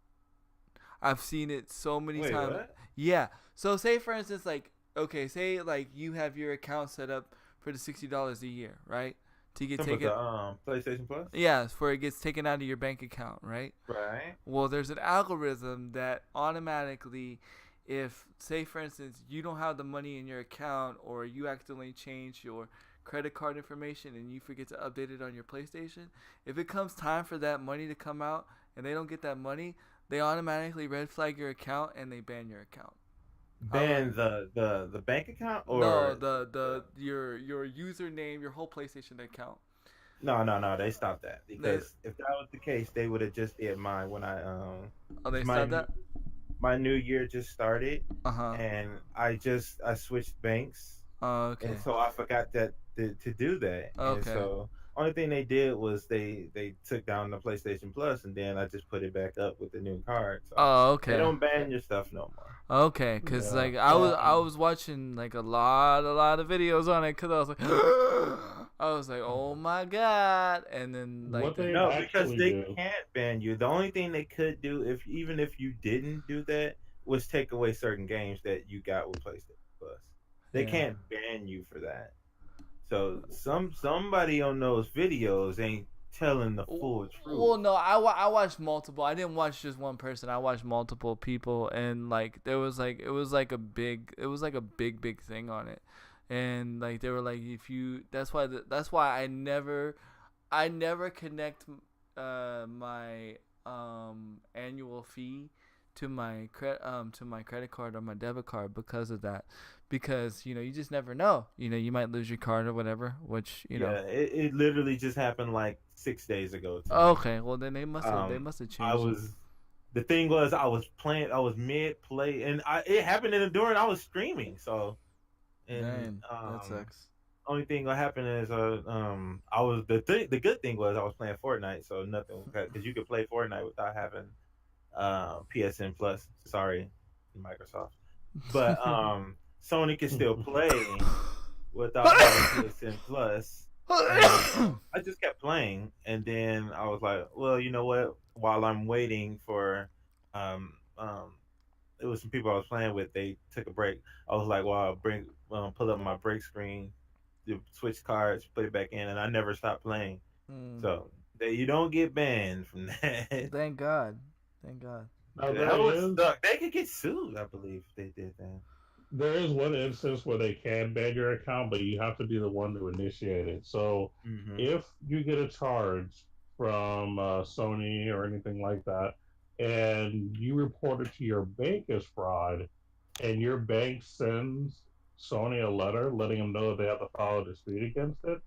I've seen it so many Wait, times. what? Yeah. So say for instance like, okay, say like you have your account set up for the $60 a year, right? To get Talking taken. about the PlayStation Plus? Yeah, for it gets taken out of your bank account, right? Right. Well, there's an algorithm that automatically, if say for instance you don't have the money in your account, or you accidentally change your credit card information and you forget to update it on your PlayStation, if it comes time for that money to come out and they don't get that money, they automatically red flag your account and they ban your account. Ban the bank account, or No, the your username, your whole PlayStation account. no, they stopped that, because if that was the case, they would have just did mine when Oh, they my said that. my new year just started, Uh-huh. and I switched banks, Oh, okay. and so I forgot that to do that, and Okay. so only thing they did was they took down the PlayStation Plus, and then I just put it back up with the new card. So Oh, they okay. don't ban your stuff no more. Okay, cause Yeah. like I was watching like a lot of videos on it, cause I was like, oh my god, and then like What they No, because actually they do. can't ban you. The only thing they could do, even if you didn't do that, was take away certain games that you got with PlayStation Plus. They Yeah. can't ban you for that. So somebody on those videos ain't telling the full truth. Well, no, I watched multiple. I didn't watch just one person. I watched multiple people, and like there was like it was like a big thing on it, and like they were like if you that's why I never connect my annual fee to my credit card or my debit card because of that, because you know you just never know, you know, you might lose your card or whatever, which you know. It literally just happened like 6 days ago. To me. Okay, well then they must have changed. I was the thing was I was mid play, and it happened during I was streaming. So, and Dang, that sucks. only thing that happened is I was the good thing was I was playing Fortnite, so nothing, because you could play Fortnite without having PSN Plus. Sorry, Microsoft, but Sony can still play without having PSN Plus. I just kept playing, and then I was like, well, you know what? While I'm waiting for, it was some people I was playing with. They took a break. I was like, well, I'll pull up my break screen, switch cards, put it back in, and I never stopped playing. So you don't get banned from that. Thank God. Thank God. Now, That was stuck. They could get sued, I believe, if they did that. there is one instance where they can ban your account, but you have to be the one to initiate it. So if you get a charge from Sony or anything like that, and you report it to your bank as fraud, and your bank sends Sony a letter letting them know that they have to file a dispute against it,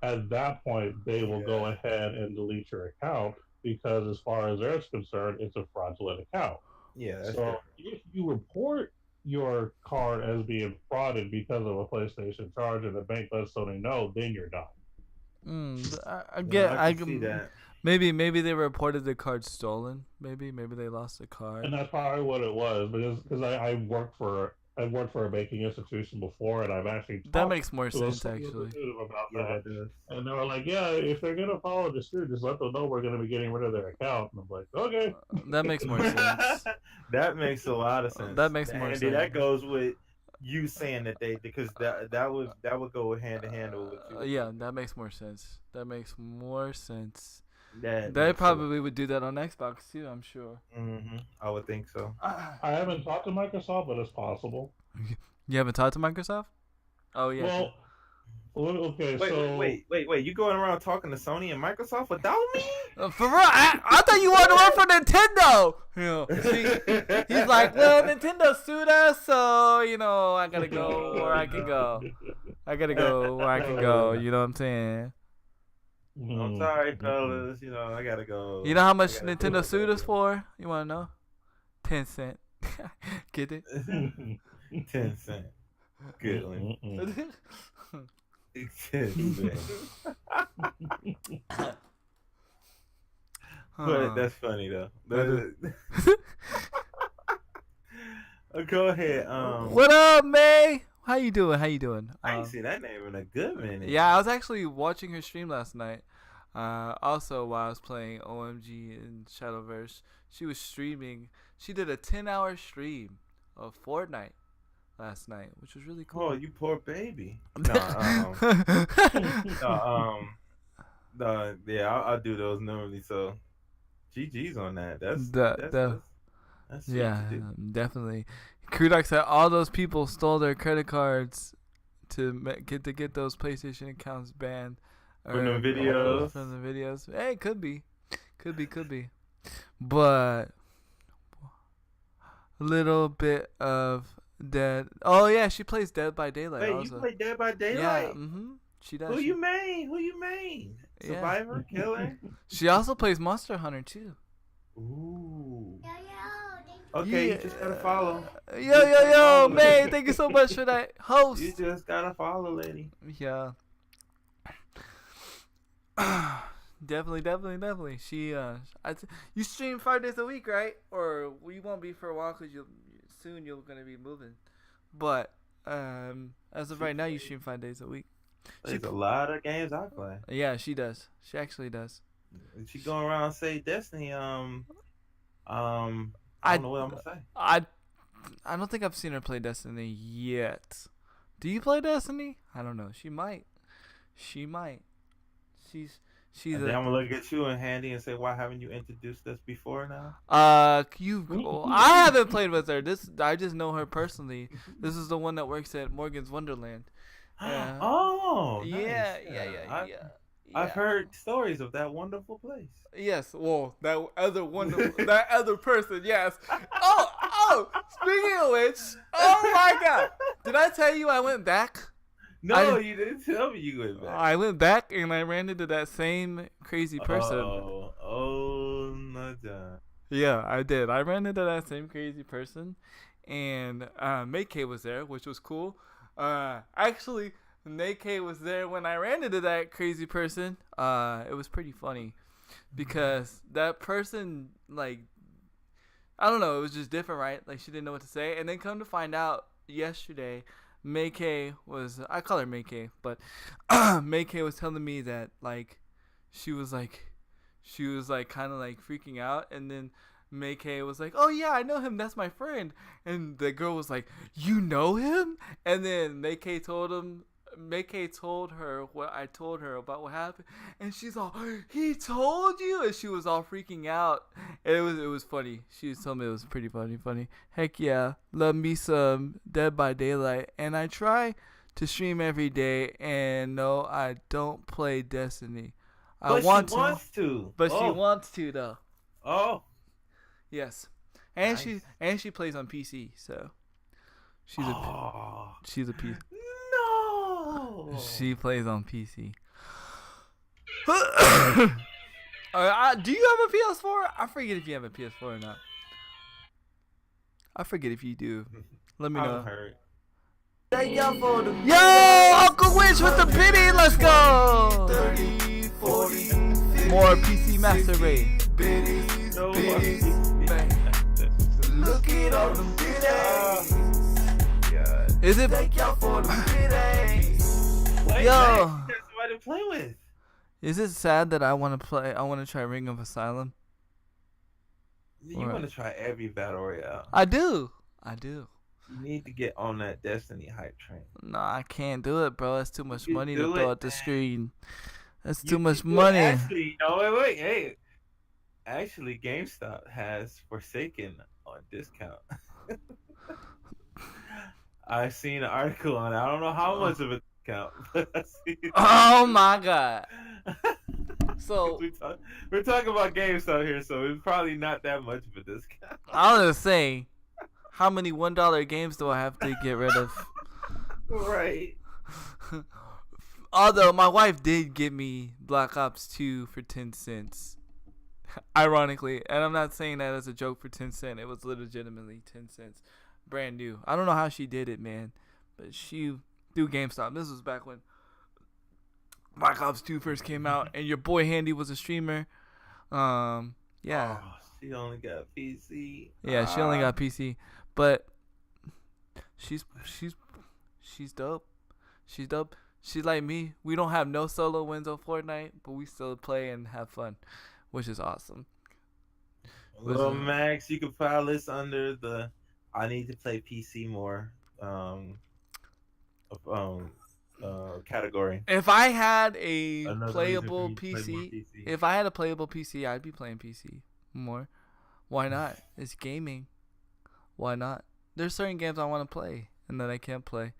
at that point they will go ahead and delete your account, because as far as they're concerned, it's a fraudulent account. Yeah, that's So if you report your card as being frauded because of a PlayStation charge and the bank lets Sony know, then you're done. I Yeah, get. I can see that. Maybe they reported the card stolen. Maybe they lost the card. And that's probably what it was because I worked for a banking institution before, and I've actually That talked makes more to a sense actually. representative about Yeah, that. that does. And they were like, "Yeah, if they're gonna follow the suit, just let them know we're gonna be getting rid of their account." And I'm like, "Okay." That makes more sense. That makes a lot of sense. That makes more Andy, sense. that goes with you saying that because that would go hand in hand with you. Yeah, that makes more sense. That makes more sense. That They makes probably would do that on Xbox too. I'm sure. I would think so. I haven't talked to Microsoft, but it's possible. You haven't talked to Microsoft? Oh yeah. Okay, Wait, so wait! You going around talking to Sony and Microsoft without me? For real, I thought you wanted to work for Nintendo. You know, he's like, well, Nintendo sued us, so I gotta go where I can go. I gotta go where I can go. You know what I'm saying? I'm sorry, fellas. I gotta go. You know how much I gotta Nintendo go. sued us for? You wanna know? 10 cent. Get it? 10 cent. Good one. 10 cent. But that's funny though. Go ahead. What up, May? How you doing? I ain't seen that name in a good minute. Yeah, I was actually watching her stream last night. Also, while I was playing OMG and Shadowverse, she was streaming. She did a 10-hour stream of Fortnite last night, which was really cool. Oh, you poor baby. No, yeah, I'll do those normally. So, GG's on that. That's yeah, sweet to do. definitely. Krudak said all those people stole their credit cards to get those PlayStation accounts banned. From the videos. From the videos. Hey, could be. But a little bit of Dead. Oh yeah, she plays Dead by Daylight. Wait, also. you play Dead by Daylight? Yeah, she does. Who you main? Yeah. Survivor? Killer? She also plays Monster Hunter too. Ooh. Okay, you just gotta follow. Yo, May, thank you so much for that host. You just gotta follow, lady. Yeah. Definitely. She you stream 5 days a week, right? Or we won't be for a while because you're gonna be moving. But as of right now, you stream 5 days a week. There's a lot of games I play. Yeah, she does. She actually does. She going around and say Destiny. I don't know what I'm gonna say. I don't think I've seen her play Destiny yet. Do you play Destiny? I don't know. She might. She's I'm gonna look at you and Handy and say, why haven't you introduced us before now? I haven't played with her. I just know her personally. This is the one that works at Morgan's Wonderland. Yeah. Oh, yeah, nice. yeah. I've heard stories of that wonderful place. Yes, well, that other person, yes. Oh, speaking of which, oh my God. Did I tell you I went back? No, you didn't tell me you went back. I went back and I ran into that same crazy person. Oh, no, God. Yeah, I did. I ran into that same crazy person, and May-K was there, which was cool. Actually, May-K was there when I ran into that crazy person. It was pretty funny because that person, like, I don't know, it was just different, right? Like, she didn't know what to say, and then come to find out yesterday, May-K was, I call her May-K, but May-K was telling me that, like, she was kind of like freaking out, and then May-K was like, oh yeah, I know him, that's my friend, and the girl was like, you know him? And then May-K told her what I told her about what happened, and she's all, he told you? And she was all freaking out, and it was funny. She was telling me it was pretty funny. Heck yeah, love me some Dead by Daylight, and I try to stream every day, and no, I don't play Destiny. But she wants to though. Oh, yes, and nice. she plays on PC, so she's a PC. No, she plays on PC. Do you have a PS4? I forget if you have a PS4 or not. I forget if you do. Let me know. Yo, Uncle Witch with the pity. Let's go. more PC Master Race. No Look at all them God. Is it? Thank y'all for the biddies. Wait, Yo. Max, you got somebody to play with. Is it sad that I want to play? I want to try Ring of Asylum. You Right. want to try every battle royale. I do. You need to get on that Destiny hype train. No, I can't do it, bro. That's too much You money do to throw it, at the man. screen. That's You too much can do it. money. Actually, no, wait. Hey, actually, GameStop has Forsaken on discount. I've seen an article on it. I don't know how much of a discount, but I see it. Oh my god. So We're talking about GameStop here, so it's probably not that much of a discount. I was just saying, how many $1 games do I have to get rid of? Right. Although my wife did get me Black Ops 2 for 10 cents. Ironically, and I'm not saying that as a joke for 10 cents. It was legitimately 10 cents. Brand new. I don't know how she did it, man. But she through GameStop. This was back when Black Ops 2 first came out and your boy Handy was a streamer. Yeah. Oh, she only got PC. Yeah, she only got PC. But she's dope. She's dope. She's like me. We don't have no solo wins on Fortnite, but we still play and have fun, which is awesome. Well, Max, you can file this under the I need to play PC more category. If I had a Another playable reason for you to play more PC, PC. if I had a playable PC, I'd be playing PC more. Why not? It's gaming. Why not? There's certain games I want to play and that I can't play.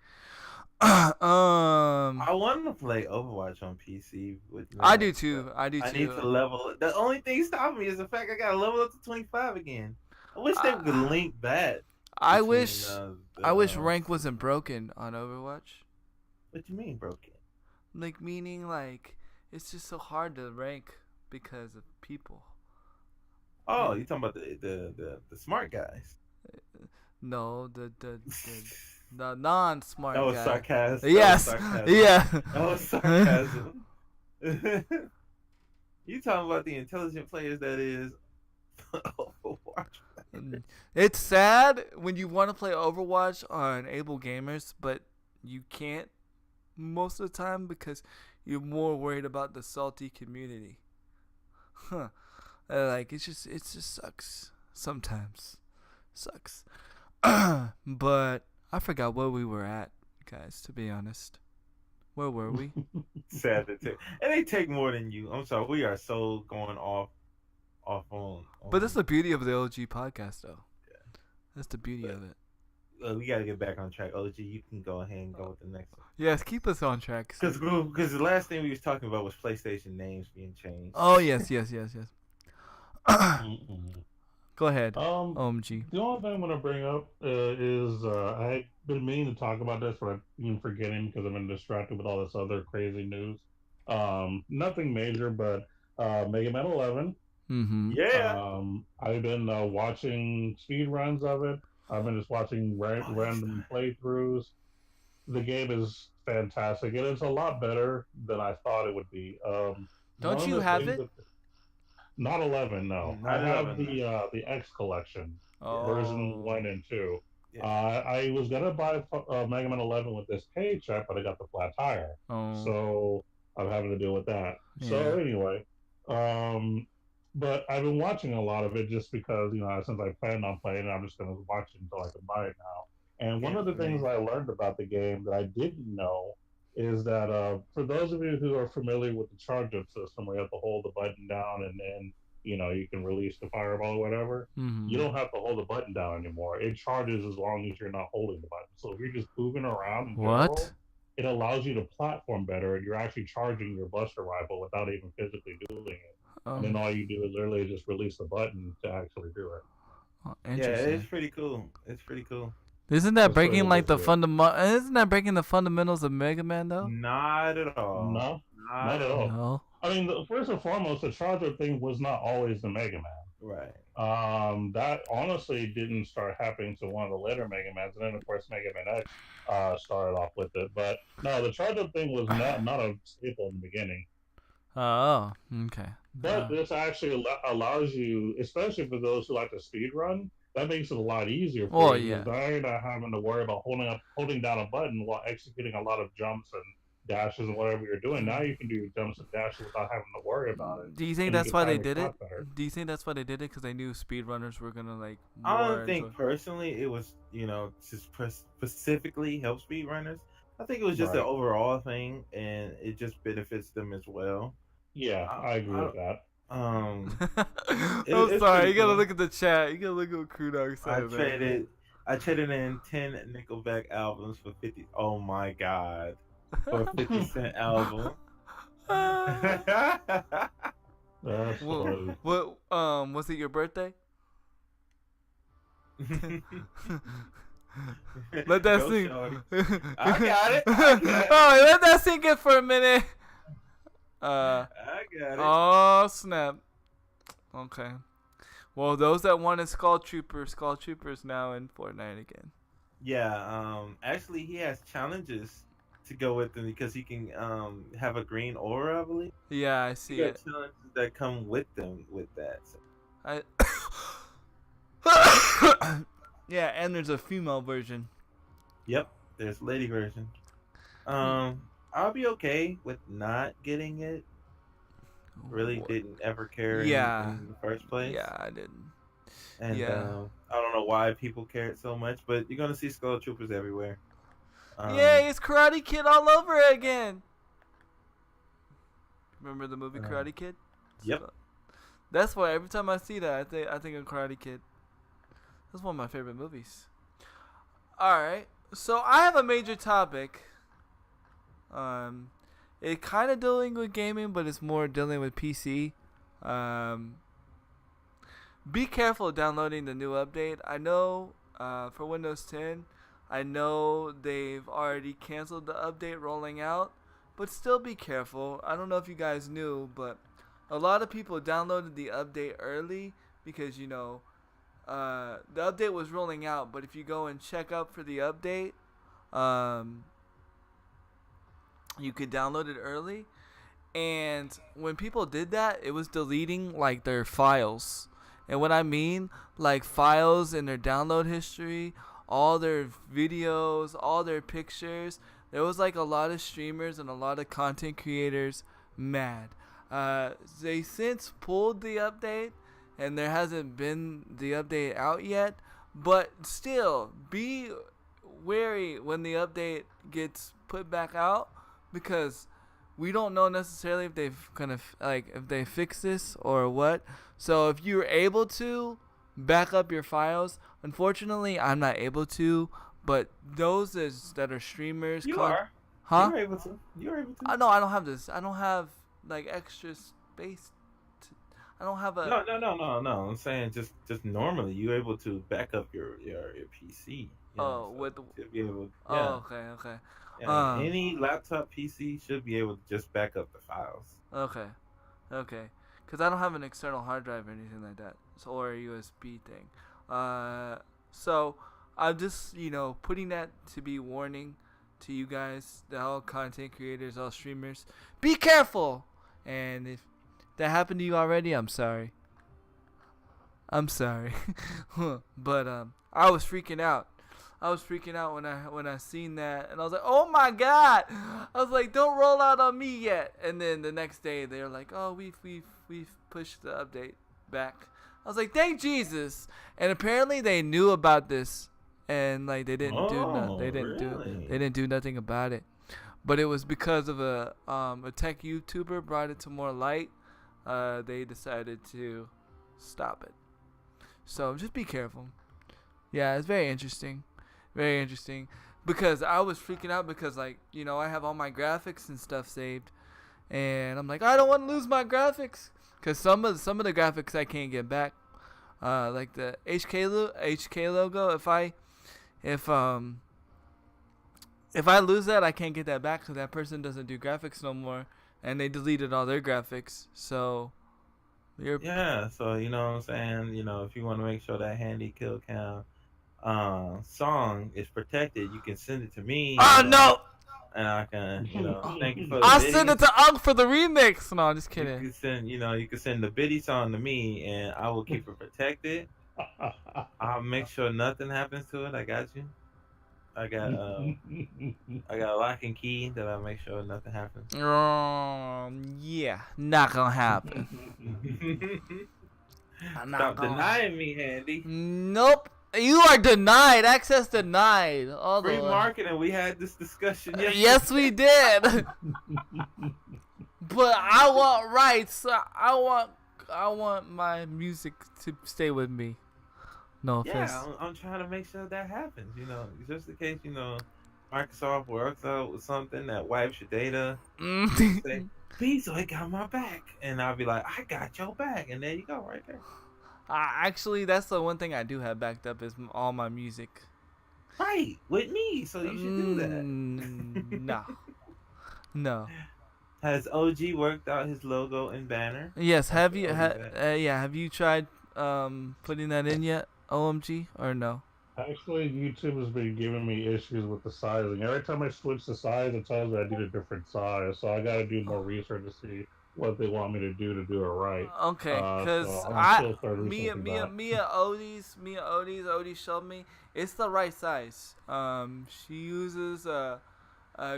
I want to play Overwatch on PC. I do too. I do too. I need to level. The only thing stopping me is the fact I got to level up to 25 again. I wish they could link that. I between, wish the, rank wasn't broken on Overwatch. What you mean broken? Like meaning like it's just so hard to rank because of people. Oh, you talking about the smart guys? No, the non-smart That was guy. sarcasm. Yes. Yeah. That was sarcasm. You talking about the intelligent players that is Overwatch. It's sad when you want to play Overwatch on able gamers, but you can't most of the time because you're more worried about the salty community. Huh. Like it just sucks sometimes. Sucks. But I forgot where we were at, guys, to be honest. Where were we? Sad to take. And they take more than you. I'm sorry. We are so going off on. But that's the beauty of the OG podcast, though. Yeah. That's the beauty of it. We got to get back on track. OG, you can go ahead and go with the next one. Yes, keep us on track. Because the last thing we was talking about was PlayStation names being changed. Oh, yes. Go ahead, OMG. The only thing I'm going to bring up is I've been meaning to talk about this, but I've been forgetting because I've been distracted with all this other crazy news. Nothing major, but Mega Man 11. Mm-hmm. Yeah. I've been watching speed runs of it. I've been just watching random playthroughs. The game is fantastic, and it's a lot better than I thought it would be. Don't you have it? Not 11, no. Not I have 11. the X collection, Oh. version 1 and 2. Yeah. I was gonna buy Mega Man 11 with this paycheck, but I got the flat tire, so I'm having to deal with that. Yeah. So anyway, but I've been watching a lot of it just because since I planned on playing it, I'm just gonna watch it until I can buy it now. And one of the things I learned about the game that I didn't know is that for those of you who are familiar with the charge-up system, where you have to hold the button down and then you can release the fireball or whatever. Mm-hmm. You don't have to hold the button down anymore. It charges as long as you're not holding the button. So if you're just moving around in general, it allows you to platform better, and you're actually charging your Buster rifle without even physically doing it. And then all you do is literally just release the button to actually do it. Yeah, it's pretty cool. Isn't that breaking like the Isn't that breaking the fundamentals of Mega Man though? Not at all. No, not at all. No. I mean, first and foremost, the charger thing was not always the Mega Man. Right. That honestly didn't start happening to one of the later Mega Mans, and then of course Mega Man X started off with it. But no, the charger thing was not a staple in the beginning. Oh, okay. But this actually allows you, especially for those who like to speed run, that makes it a lot easier Oh for you yeah. because now you're not having to worry about holding down a button while executing a lot of jumps and dashes and whatever you're doing. Now you can do your jumps and dashes without having to worry about it, Do you think and you that's can why they time your did it? shot better. Do you think that's why they did it? Because they knew speedrunners were gonna like I more don't enjoy. think personally it was, just specifically help speedrunners. I think it was just an Right. overall thing, and it just benefits them as well. Yeah, I, I agree I with that. I'm it's sorry. pretty You gotta cool. look at the chat. You gotta look at what Crew Dog I said, man. traded, I traded in 10 Nickelback albums for 50. Oh my god, for a 50 cent album. That's funny. What was it your birthday? Let that Go, sink. shorty. I got it. I got it. Oh, let that sink in for a minute. I got it. Oh snap. Okay. Well, those that wanted Skull Troopers now in Fortnite again. Yeah, actually, he has challenges to go with them because he can have a green aura, I believe. Yeah, I He see got it. challenges that come with them with that. So. I. Yeah, and there's a female version. Yep, there's lady version. I'll be okay with not getting it. Really didn't ever care Yeah. in the first place. Yeah, I didn't. And Yeah. I don't know why people cared so much, but you're gonna see Skull Troopers everywhere. Yay, it's Karate Kid all over again. Remember the movie Karate Kid? Yep. That's why every time I see that, I think of Karate Kid. That's one of my favorite movies. All right, so I have a major topic. It kind of dealing with gaming, but it's more dealing with PC. Be careful downloading the new update. I know for Windows 10, I know they've already canceled the update rolling out, but still be careful. I don't know if you guys knew, but a lot of people downloaded the update early because, the update was rolling out, but if you go and check up for the update, you could download it early. And when people did that, it was deleting like their files. And what I mean, like files in their download history, all their videos, all their pictures. There was like a lot of streamers and a lot of content creators mad. They since pulled the update, and there hasn't been the update out yet. But still, be wary when the update gets put back out, because we don't know necessarily if they've if they fix this or what. So if you're able to back up your files, unfortunately I'm not able to, but those that are streamers, You are. huh? You're able to. You're able to. No, I don't have this. I don't have like extra space. I don't have a. No. I'm saying just normally you're able to back up your PC. With the. To be able. Oh, Yeah. okay. Yeah, any laptop PC should be able to just back up the files. Okay. Because I don't have an external hard drive or anything like that, or a USB thing. So I'm just putting that to be warning to you guys, all content creators, all streamers. Be careful. And if that happened to you already, I'm sorry. But I was freaking out. When I seen that, and I was like, "Oh my god!" I was like, "Don't roll out on me yet." And then the next day, they're like, "Oh, we've pushed the update back." I was like, "Thank Jesus!" And apparently, they knew about this, and like they didn't Really? they didn't do nothing about it. But it was because of a tech YouTuber brought it to more light. They decided to stop it. So just be careful. Yeah, it's very interesting. Very interesting, because I was freaking out because I have all my graphics and stuff saved, and I'm like, I don't want to lose my graphics, because some of the graphics I can't get back, like the HK logo. If I lose that, I can't get that back, because that person doesn't do graphics no more, and they deleted all their graphics. So Yeah, so you know what I'm saying. If you want to make sure that handy kill cam song is protected, you can send it to me. Oh no! and I can, thank you for the I'll biddy. send it to Ugg for the remix. No, I'm just You kidding. can send, you can send the biddy song to me, and I will keep it protected. I'll make sure nothing happens to it. I got you. I got a lock and key that I'll make sure nothing happens. Yeah, not gonna happen. Not Stop gonna denying me, Handy. Nope. You are denied. Access denied. All Free the marketing. We had this discussion yesterday. Yes, we did. But I want rights. I want my music to stay with me. No offense. Yeah, I'm trying to make sure that happens. Just in case Microsoft works out with something that wipes your data. Say, Bezoid got my back, and I'll be like, I got your back, and there you go, right there. Actually, that's the one thing I do have backed up is all my music. Right, with me, so you should do that. No. No. Has OG worked out his logo and banner? Yes. Have you? Have you tried putting that in yet? OMG or no? Actually, YouTube has been giving me issues with the sizing. Every time I switch the size, it tells me I need a different size. So I got to do more research to see what they want me to do it right. Okay, because Mia Odie showed me it's the right size. She uses a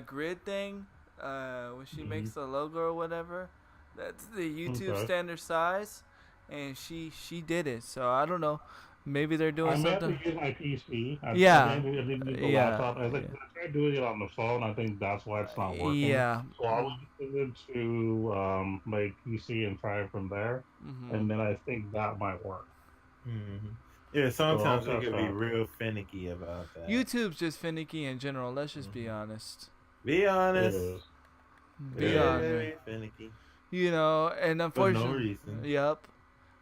grid thing when she makes the logo or whatever. That's the YouTube standard size, and she did it. So I don't know. Maybe they're doing something. I have to use my PC. I didn't use the laptop. I tried doing it on the phone. I think that's why it's not working. Yeah. So I was going to my PC and try it from there, and then I think that might work. Mm-hmm. Yeah, sometimes it can be real finicky about that. YouTube's just finicky in general. Let's just be honest. Be honest. Be honest. Very finicky. And unfortunately, for no reason. Yep.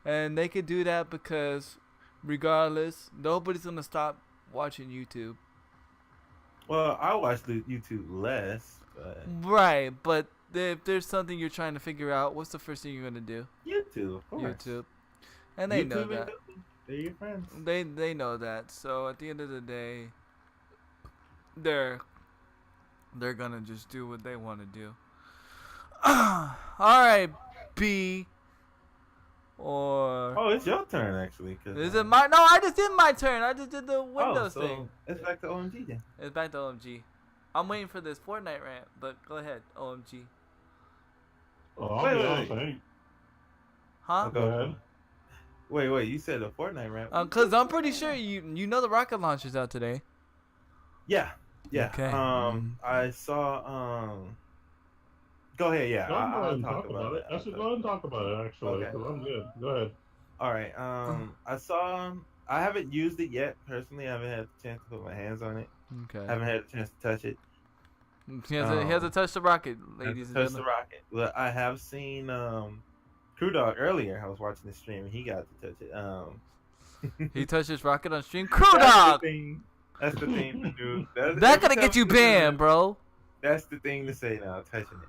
And they could do that because, regardless, nobody's gonna stop watching YouTube. Well, I watch the YouTube less, but right. But if there's something you're trying to figure out, what's the first thing you're gonna do? YouTube, of course. YouTube. And they know that. They're your friends. They know that. So at the end of the day, they're gonna just do what they want to do. All right, B. Or it's your turn actually. Is it my? No, I just did my turn. I just did the Windows thing. It's back to OMG then. It's back to OMG. I'm waiting for this Fortnite rant, but go ahead, OMG. Wait. Huh? Go ahead. Wait. You said a Fortnite rant? Cause I'm pretty sure you know the rocket launcher's out today. Yeah. Okay. I saw. Go ahead. Yeah. I'll talk about it. Let's go ahead and talk about it. Actually, because I'm good. Go ahead. All right. I saw. I haven't used it yet personally. I haven't had the chance to put my hands on it. Okay. I haven't had a chance to touch it. He has to touch the rocket, ladies and gentlemen. Touch the rocket. But I have seen Crew Dog earlier. I was watching the stream and he got to touch it. He touched his rocket on stream. Crew Dog. That's the thing to do. That gonna get you banned, bro. That's the thing to say now. Touching it.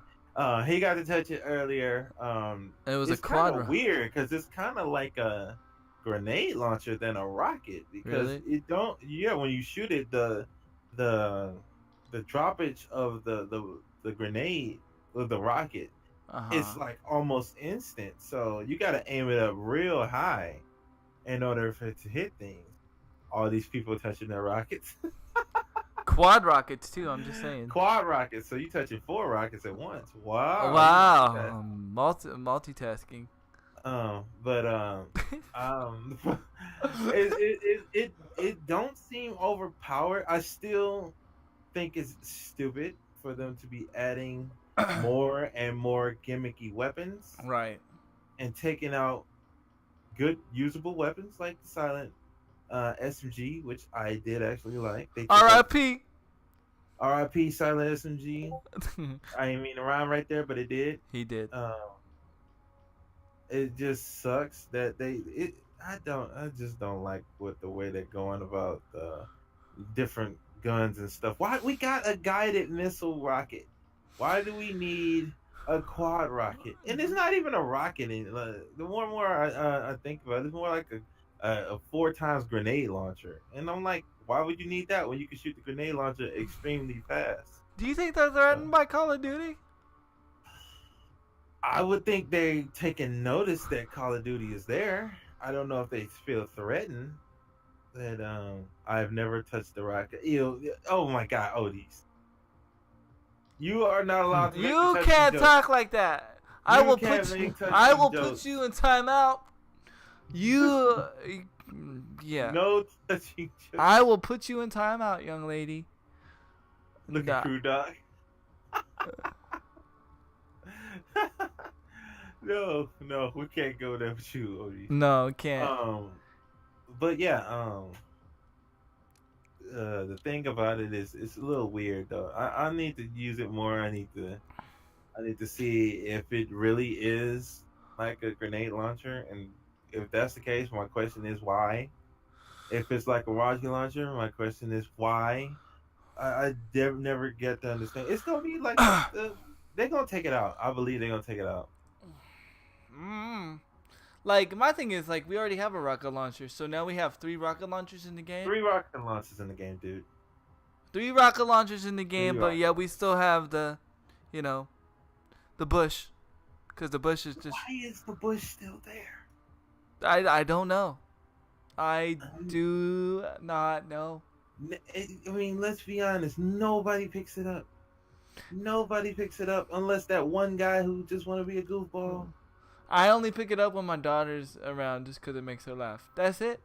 He got to touch it earlier. It was it's a quad. Kind of weird because it's kind of like a grenade launcher than a rocket because it don't. Yeah, when you shoot it, the droppage of the grenade with the rocket, it's like almost instant. So you got to aim it up real high in order for it to hit things. All these people touching their rockets. Quad rockets too. I'm just saying. Quad rockets. So you touching 4 rockets at once. Wow. Wow. Multitasking. It don't seem overpowered. I still think it's stupid for them to be adding more and more gimmicky weapons. Right. And taking out good usable weapons like the silent SMG, which I did actually like. R.I.P. R.I.P. silent SMG. I didn't mean to rhyme right there, but it did. He did. It just sucks that I just don't like the way they're going about different guns and stuff. Why we got a guided missile rocket? Why do we need a quad rocket? And it's not even a rocket. The more and more I think about it, it's more like a 4 times grenade launcher. And I'm like, why would you need that when you can shoot the grenade launcher extremely fast? Do you think they're threatened by Call of Duty? I would think they taking notice that Call of Duty is there. I don't know if they feel threatened. That I've never touched the rocket. Oh my God, Odis. You are not allowed to. You can't talk like that. I will put you in timeout. You, yeah. No touching jokes. I will put you in timeout, young lady. Look at Crew Dog. No, we can't go there with you, Odie. No, can't. But yeah, the thing about it is, it's a little weird though. I need to use it more. I need to see if it really is like a grenade launcher, and if that's the case, my question is why. If it's like a rocket launcher, my question is why. I never get to understand. It's gonna be like they're gonna take it out. I believe they're gonna take it out. Like, my thing is, like, we already have a rocket launcher, so now we have 3 rocket launchers in the game. 3 rocket launchers in the game, dude. 3 rocket launchers in the game, but yeah, we still have the, the bush, because the bush is just. Why is the bush still there? I don't know. I do not know. I mean, let's be honest. Nobody picks it up. Nobody picks it up unless that one guy who just want to be a goofball. I only pick it up when my daughter's around just because it makes her laugh. That's it.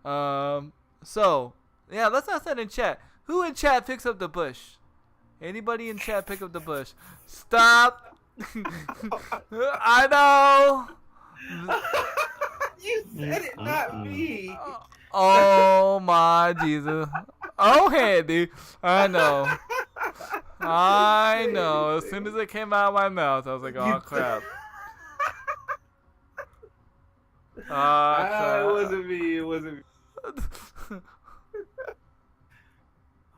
So, yeah, let's ask that in chat. Who in chat picks up the bush? Anybody in chat pick up the bush? Stop. I know. You said it, not me. Oh, my Jesus. Oh, Handy. I know. I know. As soon as it came out of my mouth, I was like, oh, crap. It wasn't me. It wasn't me.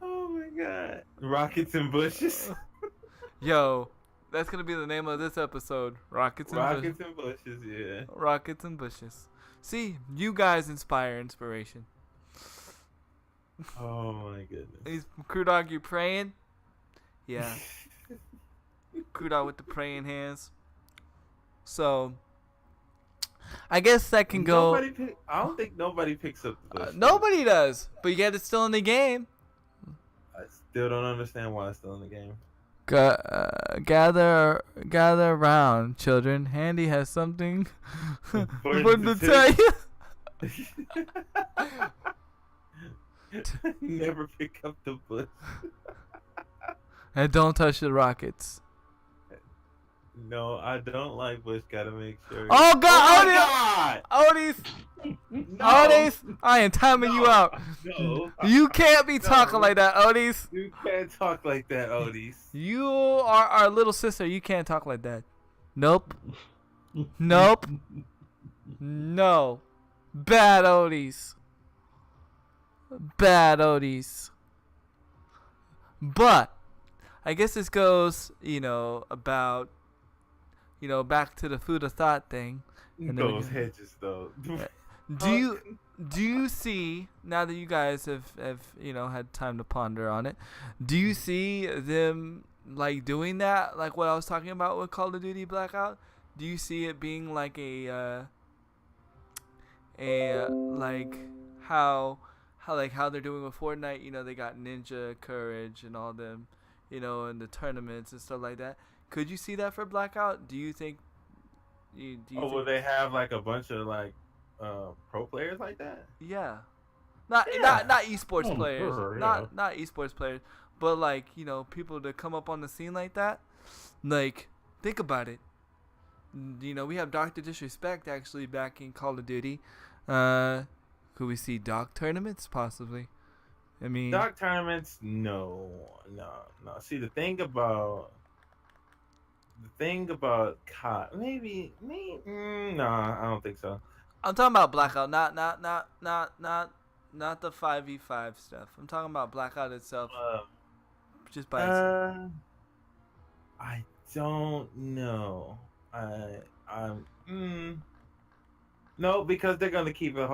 Oh my God. Rockets and bushes. Yo, that's gonna be the name of this episode. Rockets and bushes, yeah. Rockets and bushes. See, you guys inspire inspiration. Oh my goodness. Crew Dog, you praying? Yeah. Crew Dog with the praying hands. So, I guess that can go. I don't think nobody picks up the bush. Nobody does, but yet it's still in the game. I still don't understand why it's still in the game. Gather around, children. Handy has something important to tell you. Never pick up the bush. And don't touch the rockets. No, I don't like bush. Gotta make sure. Oh God! Oh Odis! no. Odis! I am timing you out. No. You can't be talking like that, Odis. You can't talk like that, Odis. You are our little sister. You can't talk like that. Nope. Nope. No. Bad Odis. Bad Odis. But I guess this goes, about, back to the food of thought thing. And those hedges, though. Do you see, now that you guys have had time to ponder on it, do you see them like doing that, like what I was talking about with Call of Duty Blackout? Do you see it being like like how they're doing with Fortnite? They got Ninja, Courage, and all them, in the tournaments and stuff like that. Could you see that for Blackout? Do you think? Will they have like a bunch of like pro players like that? Yeah, not esports players, sure, not esports players, but like people to come up on the scene like that. Like, think about it. We have Dr. Disrespect actually back in Call of Duty. Could we see Doc tournaments possibly? I mean, Doc tournaments? No. See, the thing about COD, maybe, no, I don't think so. I'm talking about Blackout, not the 5v5 stuff. I'm talking about Blackout itself, just by itself. I don't know. No, because they're gonna keep it.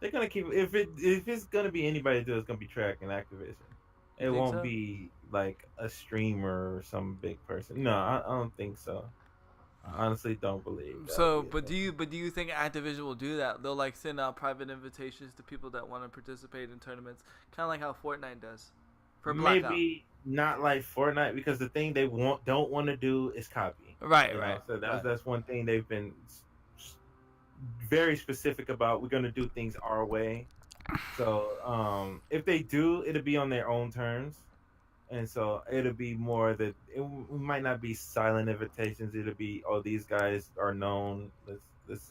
If it's gonna be anybody to do, it's gonna be Treyarch and Activision. It think won't so? be like a streamer or some big person. No, I don't think so. I honestly don't believe that'll So, be a but thing. do you think Activision will do that? They'll like send out private invitations to people that want to participate in tournaments, kind of like how Fortnite does for Blackout. Maybe not like Fortnite because the thing they don't want to do is copy. Right, You know, right, so right. that's one thing they've been very specific about. We're gonna do things our way. So if they do, it'll be on their own terms, and so it'll be more that it might not be silent invitations. It'll be, oh, these guys are known. Let's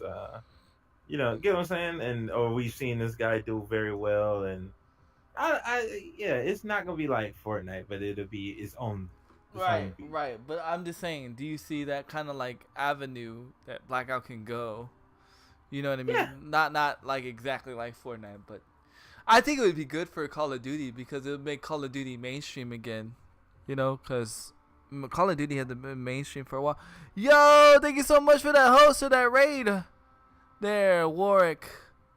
get what I'm saying, and or we've seen this guy do very well, and yeah, it's not gonna be like Fortnite, but it'll be its own Right, beat. right. But I'm just saying, do you see that kind of like avenue that Blackout can go? You know what I mean? Yeah, Not like exactly like Fortnite, but I think it would be good for Call of Duty because it would make Call of Duty mainstream again. You know, because Call of Duty had been mainstream for a while. Yo, thank you so much for that host of that raid. There, Warwick.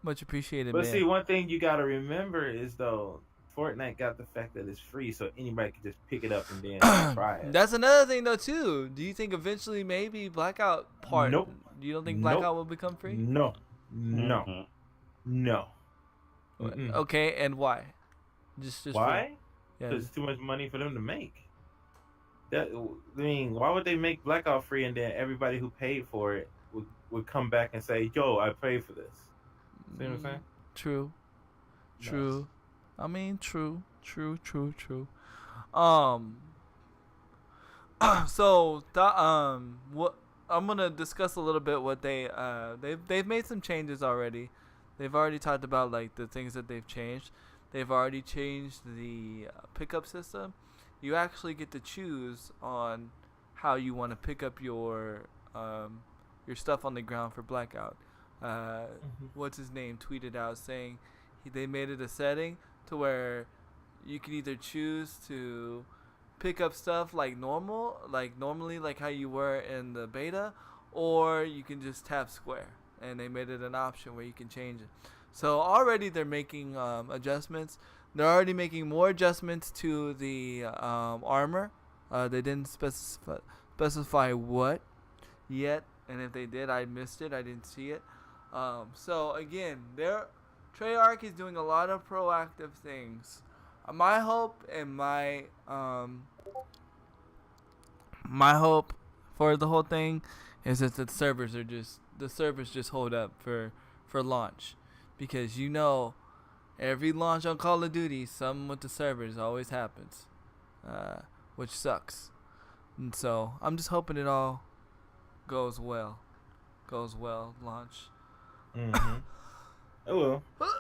Much appreciated, but see, man. one thing you gotta remember is though, Fortnite got the fact that it's free, so anybody can just pick it up and then try it. That's another thing though too. Do you think eventually maybe Blackout part? Nope, You don't think nope, Blackout will become free? no, no, Mhm. no. Mm-mm. Okay, and why? Just Why? yeah. Because it's too much money for them to make. Why would they make Blackout free and then everybody who paid for it would come back and say, "Yo, I paid for this." See what I'm saying? True. Nuts. True. I mean, true. Um. What I'm gonna discuss a little bit what they've made some changes already. They've already talked about like the things that they've changed. They've already changed the pickup system. You actually get to choose on how you want to pick up your stuff on the ground for Blackout. What's his name tweeted out saying they made it a setting to where you can either choose to pick up stuff like normally like how you were in the beta, or you can just tap square, and they made it an option where you can change it. So already they're making adjustments. They're already making more adjustments to the armor. They didn't specify what yet, and if they did, I missed it. I didn't see it. So again, Treyarch is doing a lot of proactive things. My hope and my hope for the whole thing is that the servers just hold up for launch, because every launch on Call of Duty, something with the servers always happens, which sucks. And so I'm just hoping it all goes well launch. Mm-hmm. It will. It's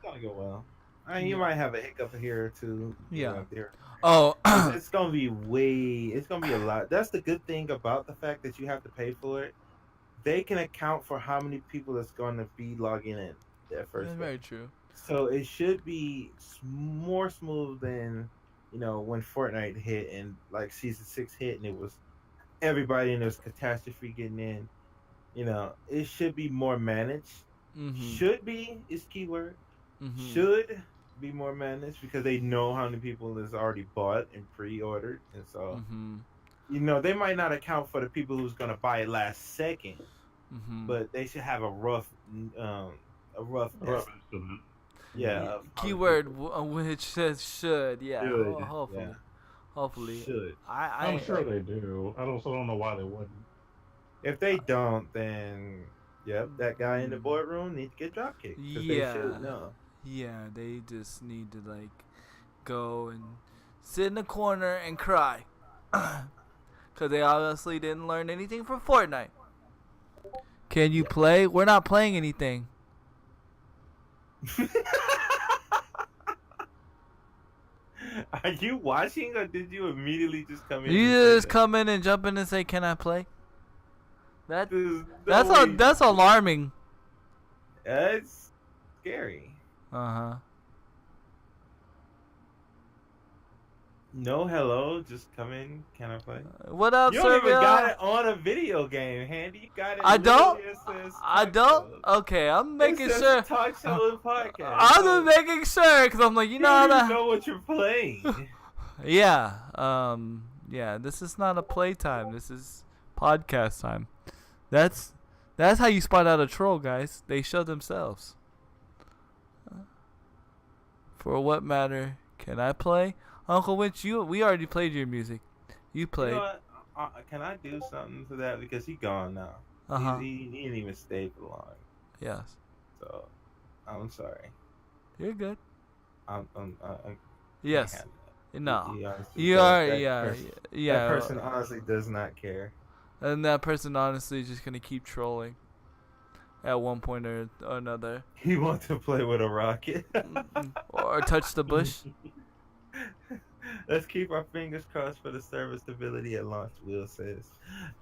gonna go well. I mean, you might have a hiccup here or two. Yeah. There. Oh, It's gonna be It's gonna be a lot. That's the good thing about the fact that you have to pay for it. They can account for how many people that's going to be logging in that first that's day. very true. So it should be more smooth than when Fortnite hit and like season 6 hit and it was everybody and there was catastrophe getting in. It should be more managed. Mm-hmm. Should be is keyword. Mm-hmm. Should be more managed because they know how many people is already bought and pre-ordered, and so they might not account for the people who's gonna buy it last second, but they should have a rough Estimate. yeah. Keyword which says should, yeah. Should, Hopefully. yeah. Hopefully. Should. I'm sure they do. I don't know why they wouldn't. If they don't, then that guy in the boardroom needs to get drop kicked. 'Cause they should know. Yeah, they just need to like go and sit in the corner and cry. Because they obviously didn't learn anything from Fortnite. Can you play? We're not playing anything. Are you watching or did you immediately just come in? You and say just that? come in and jump in and say, "Can I play?" There's no way- That's alarming. That's scary. Uh huh. No, hello. Just come in. Can I play? What up, You don't even got Servia? it on a video game, Handy. You got it I don't. literally. It says I talk don't. show. Okay, I'm It making says sure. talk show and podcast. I'm So just making sure because I'm like, you you know how don't even to. know what you're playing. Yeah. Yeah. This is not a playtime. This is podcast time. That's how you spot out a troll, guys. They show themselves. For what matter can I play? Uncle Winch, we already played your music. You You played. know what? Can I do something to that because he gone now? Uh-huh. He didn't even stay for long. Yes. So I'm sorry. You're good. I Yes. can't handle that. No. He honestly You does- are that yeah. person- Yeah. That person honestly does not care. And that person honestly is just gonna keep trolling at one point or another. He wants to play with a rocket. Or touch the bush. Let's keep our fingers crossed for the server stability at launch. Will says.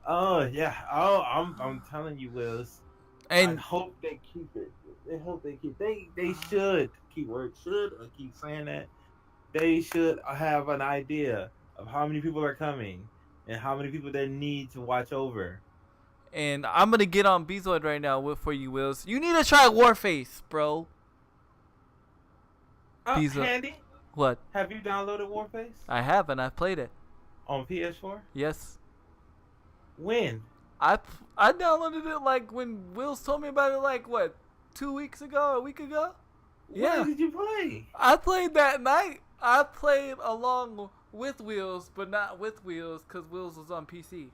Oh yeah. Oh, I'm telling you, Wills. I And hope they keep it. They hope they keep. They should keyword should. I keep saying that. They should have an idea of how many people are coming and how many people they need to watch over. I'm gonna get on Bezoid right now for you, Wills. You need to try Warface, bro. These are- Handy, What? have you downloaded Warface I have and I've played it. on PS4? Yes. When? I downloaded it like when Wills told me about it like what, 2 weeks ago, a week ago? Yeah. When did you play? I played that night. I played along with Wheels, but not with Wheels because Wheels was on PC.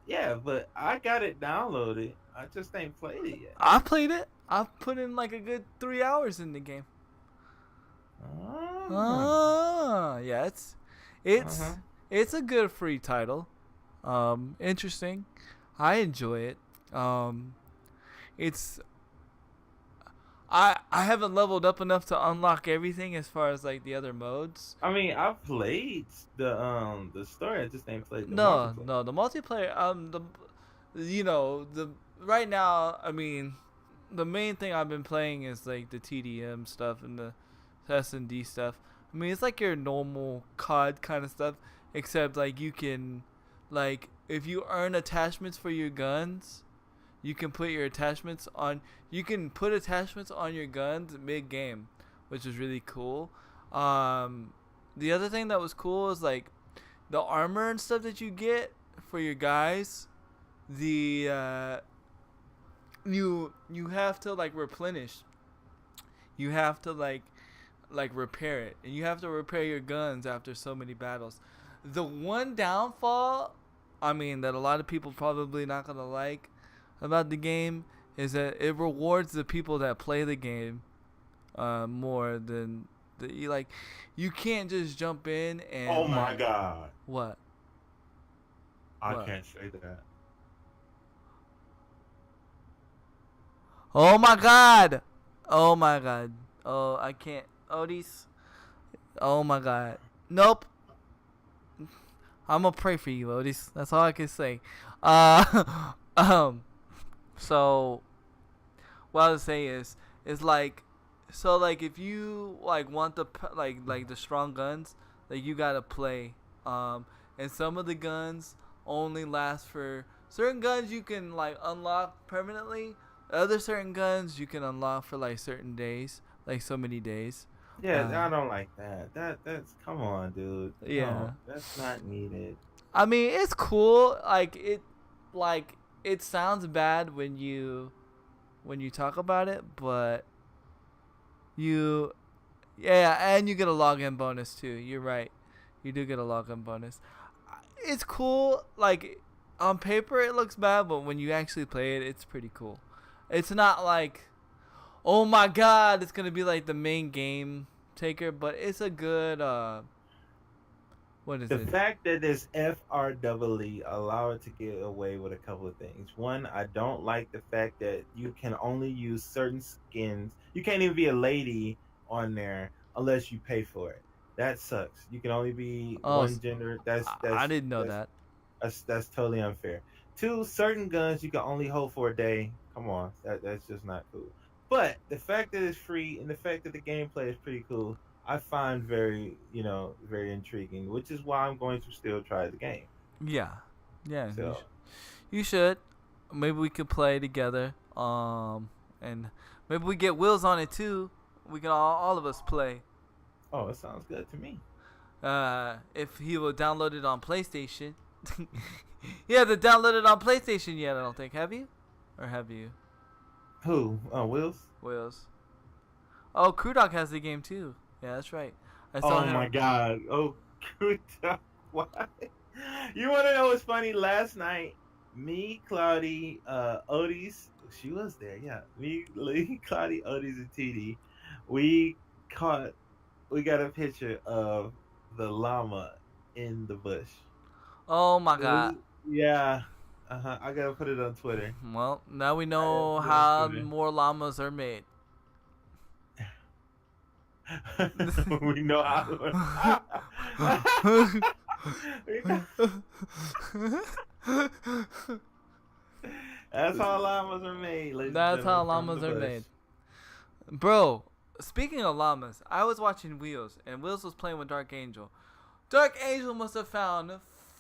Yeah, but I got it downloaded. I just ain't played it yet. I played it. I put in like a good 3 hours in the game. Yeah, it's Uh-huh. it's a good free title. Interesting. I enjoy it. It's I haven't leveled up enough to unlock everything as far as like the other modes. I mean, I played the story. I just ain't played the No, multiplayer. no, the multiplayer. The right now. I mean, the main thing I've been playing is like the TDM stuff and the S&D stuff. I mean, it's like your normal COD kind of stuff, except like you can, like, if you earn attachments for your guns, you can put your attachments on. You can put attachments on your guns mid game, which is really cool. The other thing that was cool is like the armor and stuff that you get for your guys. You have to like replenish. You have to like repair it, and you have to repair your guns after so many battles. The one downfall, I mean, that a lot of people probably not gonna like about the game is that it rewards the people that play the game more than you can't just jump in and Oh my like, god. what I What? can't say that. oh my god oh I can't Odis oh my god nope I'm gonna pray for you, Odis. That's all I can say. So what I was saying is like, so like if you like want the like the strong guns, like you gotta play. And some of the guns only last for certain guns you can like unlock permanently. Other certain guns you can unlock for like certain days, like so many days. Yeah, I don't like that. That's come on, dude. Yeah. No, that's not needed. I mean, it's cool. Like it sounds bad when you talk about it, but and you get a login bonus too. You're right. You do get a login bonus. It's cool. Like on paper it looks bad, but when you actually play it, it's pretty cool. It's not like, oh my god, it's going to be like the main game taker, but it's a good what is The it? fact that it's FREE allow it to get away with a couple of things. One, I don't like the fact that you can only use certain skins. You can't even be a lady on there unless you pay for it. That sucks. You can only be one gender. I didn't know that. That's totally unfair. Two, certain guns you can only hold for a day. Come on, that's just not cool. But the fact that it's free and the fact that the gameplay is pretty cool, I find very, very intriguing, which is why I'm going to still try the game. Yeah, yeah. So, You should. Maybe we could play together. And maybe we get Wills on it too. We can all of us play. oh, it sounds good to me. If he will download it on PlayStation. He hasn't downloaded it on PlayStation yet, I don't think. Have you? Or have you? Who? Wills? Wills. Oh, Crew Dog has the game too. Yeah, that's right. I saw Oh him. my God! Oh, good. What? You want to know what's funny? Last night, me, Cloudy, Otis, she was there. Yeah, me, Cloudy, Otis, and TD. We got a picture of the llama in the bush. Oh my It was- god. Yeah. I gotta put it on Twitter. Well, now we know Yeah, how yeah. more llamas are made. We know how. That's how llamas are made. ladies and That's how gentlemen, from llamas the are bush. made. Bro, speaking of llamas, I was watching Wheels, and Wheels was playing with Dark Angel. Dark Angel must have found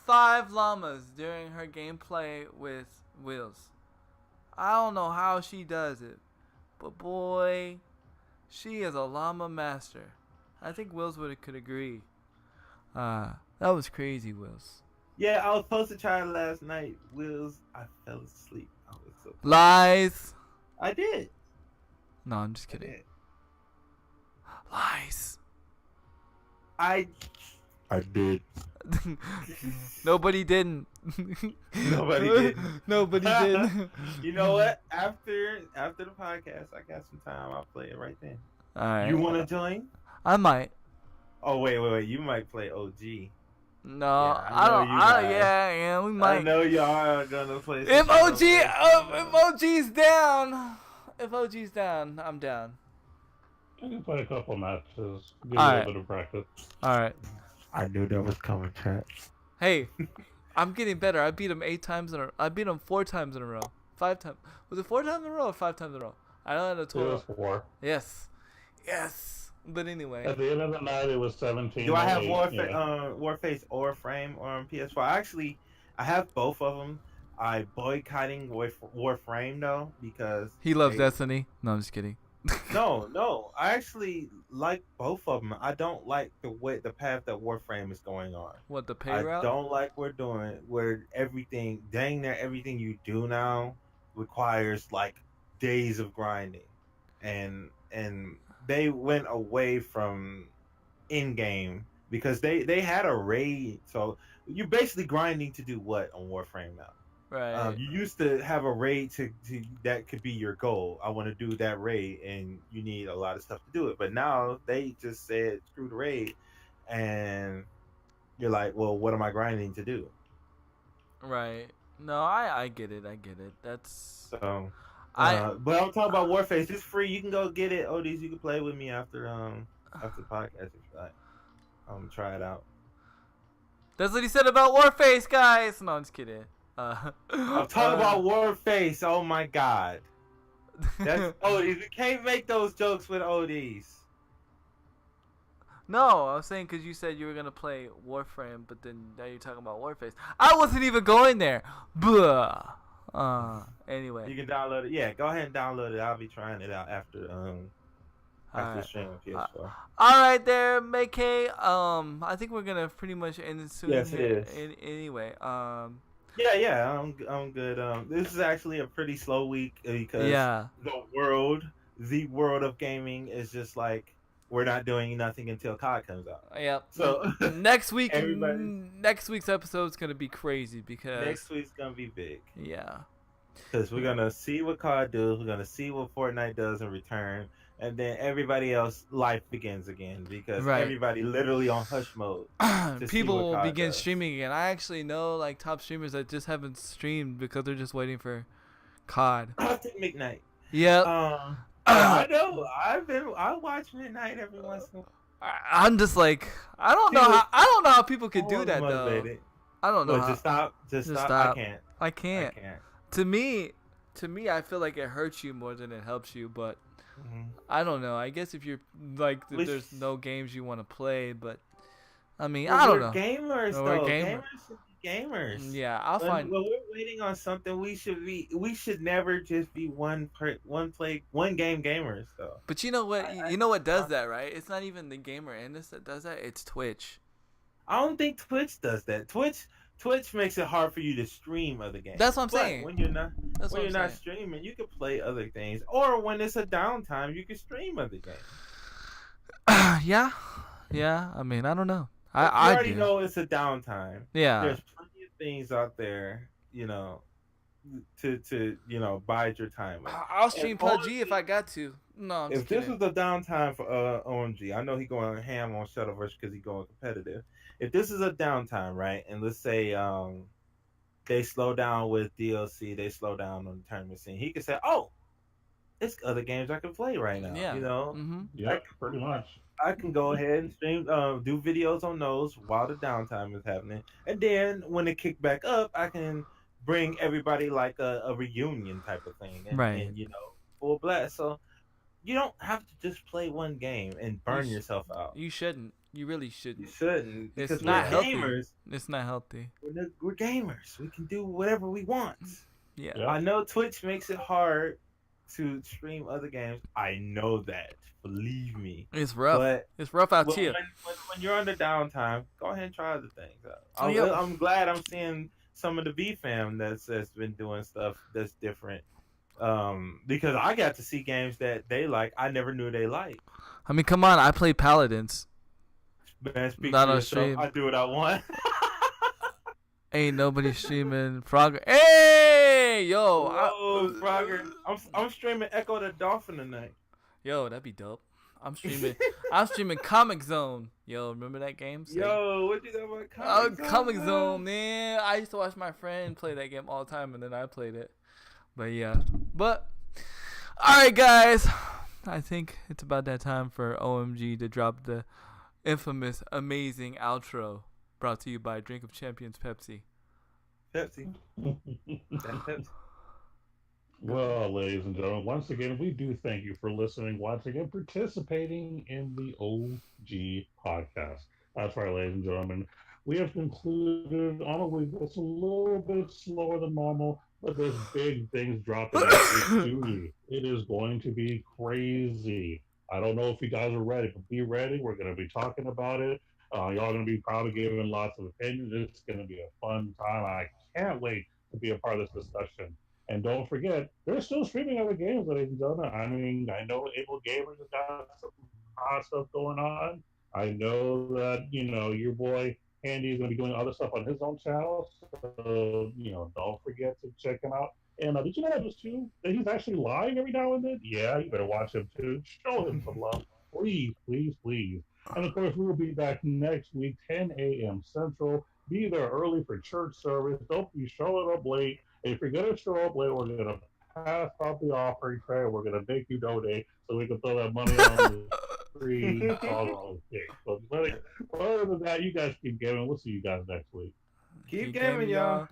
5 llamas during her gameplay with Wheels. I don't know how she does it, but boy, she is a llama master. I think Wills could agree. That was crazy, Wills. Yeah, I was supposed to try it last night. Wills, I fell asleep. I was so. Lies. I did. No, I'm just I kidding. did. Lies. I did. Nobody didn't. Nobody did. Nobody did. You know what? After the podcast, I got some time. I'll play it right then. All right. You want to join? I might. Oh wait. You might play OG. No, Yeah, I I know don't. you guys. Yeah, we I might. know y'all are gonna play. If some OG, stuff. if OG's down, I'm down. I can play a couple matches, get All a right. little bit of practice. All right. I knew that was coming, chat. Hey, I'm getting better. I beat him 4 times in a row. 5 times. Was it 4 times in a row or 5 times in a row? I don't know the It was total. 4. Yes. But anyway. At the end of the night, it was 17. Do I have 8, Warface or Frame on PS4? Actually, I have both of them. I boycotting Warframe though because He loves they- Destiny. No, I'm just kidding. No. I actually like both of them. I don't like the path that Warframe is going on. What, the pay I route? don't like where everything, dang near everything you do now requires like days of grinding, and they went away from in game because they had a raid. So you're basically grinding to do what on Warframe now? Right. You used to have a raid to that could be your goal. I want to do that raid, and you need a lot of stuff to do it. But now they just said screw the raid, and you're like, well, what am I grinding to do? Right. No, I get it. That's So, I but I'm talking about Warface. It's free. You can go get it. Odys, you can play with me after the podcast if you like. Try it out. That's what he said about Warface, guys. No, I'm just kidding. I'm talking about Warface. Oh my god. That's Odys. We can't make those jokes with Odys. No, I was saying because you said you were gonna play Warframe, but then now you're talking about Warface. I wasn't even going there. Blah. Anyway. You can download it. Yeah, go ahead and download it. I'll be trying it out after the Alright. stream on PS4. All right, there, May-K. I think we're gonna pretty much end it soon. Yes, it here. is. Anyway. Yeah, I'm good. This is actually a pretty slow week because Yeah. the world of gaming is just like we're not doing nothing until COD comes out. Yep. So next week's episode is gonna be crazy because next week's gonna be big yeah. because we're gonna see what COD does. We're gonna see what Fortnite does in return, and then everybody else life begins again because Right. everybody literally on hush mode. see People what will COD begin does. streaming again. I actually know like top streamers that just haven't streamed because they're just waiting for COD. Optic McKnight. Yep. I know. I watch Midnight every once in a while. I'm just like I don't know how people could do that though. Motivated. I don't know. Just stop. Just Just stop. stop. I can't. I can't. I can't. To me, to me, I feel like it hurts you more than it helps you. But Mhm. I don't know. I guess if you're like, Which- there's no games you want to play, but I mean, Well, I don't we're know. gamers, No, we're though. gamer. Gamers should be gamers. Yeah, I'll When, find. when we're waiting on something, we should never just be one game gamers though. But you know what? I- You know what does that, right? It's not even the gamer industry that does that. It's Twitch. I don't think Twitch does that. Twitch makes it hard for you to stream other games. That's what I'm But saying. When you're not That's when what you're I'm not saying. streaming, you can play other things. Or when it's a downtime, you can stream other games. Yeah. I mean, I don't know. You I already do. know it's a downtime. Yeah. There's plenty of things out there, to bide your time with. I'll stream And PUBG honestly, if I got to. No, I'm If just this kidding. was a downtime for OMG, I know he going ham on Shuttleverse because he's going competitive. If this is a downtime, right, and let's say they slow down with DLC, they slow down on the tournament scene, he could say, "Oh, it's other games I can play right now." Yeah. Mm-hmm. Yep, pretty much. I can go ahead and stream, do videos on those while the downtime is happening, and then when it kick back up, I can bring everybody like a reunion type of thing, Right. and full blast. So you don't have to just play one game and burn You sh- yourself out. You shouldn't. You really You shouldn't. shouldn't, It's because not we're healthy. gamers. It's not healthy. We're gamers. We can do whatever we want. Yeah. Yeah. I know Twitch makes it hard to stream other games. I know that. Believe me. It's rough. But It's rough out when, here. when you're under downtime, go ahead and try other things out. Oh, yeah. I'm glad I'm seeing some of the B fam that's been doing stuff that's different. Because I got to see games that they like I never knew they liked. I mean, come on. I play Paladins. Man, speak Not for on yourself. stream. I do what I want. Ain't nobody streaming Frogger. Hey, yo. Whoa, Frogger. I'm streaming Echo the Dolphin tonight. Yo, that'd be dope. I'm streaming Comic Zone. Yo, remember that game? Say- Yo, what you know about Comic Zone, man. I used to watch my friend play that game all the time, and then I played it. But yeah. But, alright, guys. I think it's about that time for OMG to drop the infamous, amazing outro brought to you by Drink of Champions Pepsi. Pepsi. That Pepsi. Well, ladies and gentlemen, once again, we do thank you for listening, watching, and participating in the OG podcast. That's right, ladies and gentlemen. We have concluded on a week that's a little bit slower than normal, but there's big things dropping next week too. It is going to be crazy. I don't know if you guys are ready, but be ready. We're going to be talking about it. Y'all going to be probably giving lots of opinions. It's going to be a fun time. I can't wait to be a part of this discussion. And don't forget, they're still streaming other games, ladies and gentlemen. I mean, I know Able Gamers has got some hot stuff going on. I know that, your boy Andy is going to be doing other stuff on his own channel. So, don't forget to check him out. And did you know that he's actually lying every now and then? Yeah, you better watch him too. Show him some love. Please, please, please. And of course, we will be back next week, 10 a.m. Central. Be there early for church service. Don't be showing up late. If you're going to show up late, we're going to pass out the offering tray. We're going to make you donate so we can throw that money on the free all So other than that, you guys keep gaming. We'll see you guys next week. Keep gaming, y'all.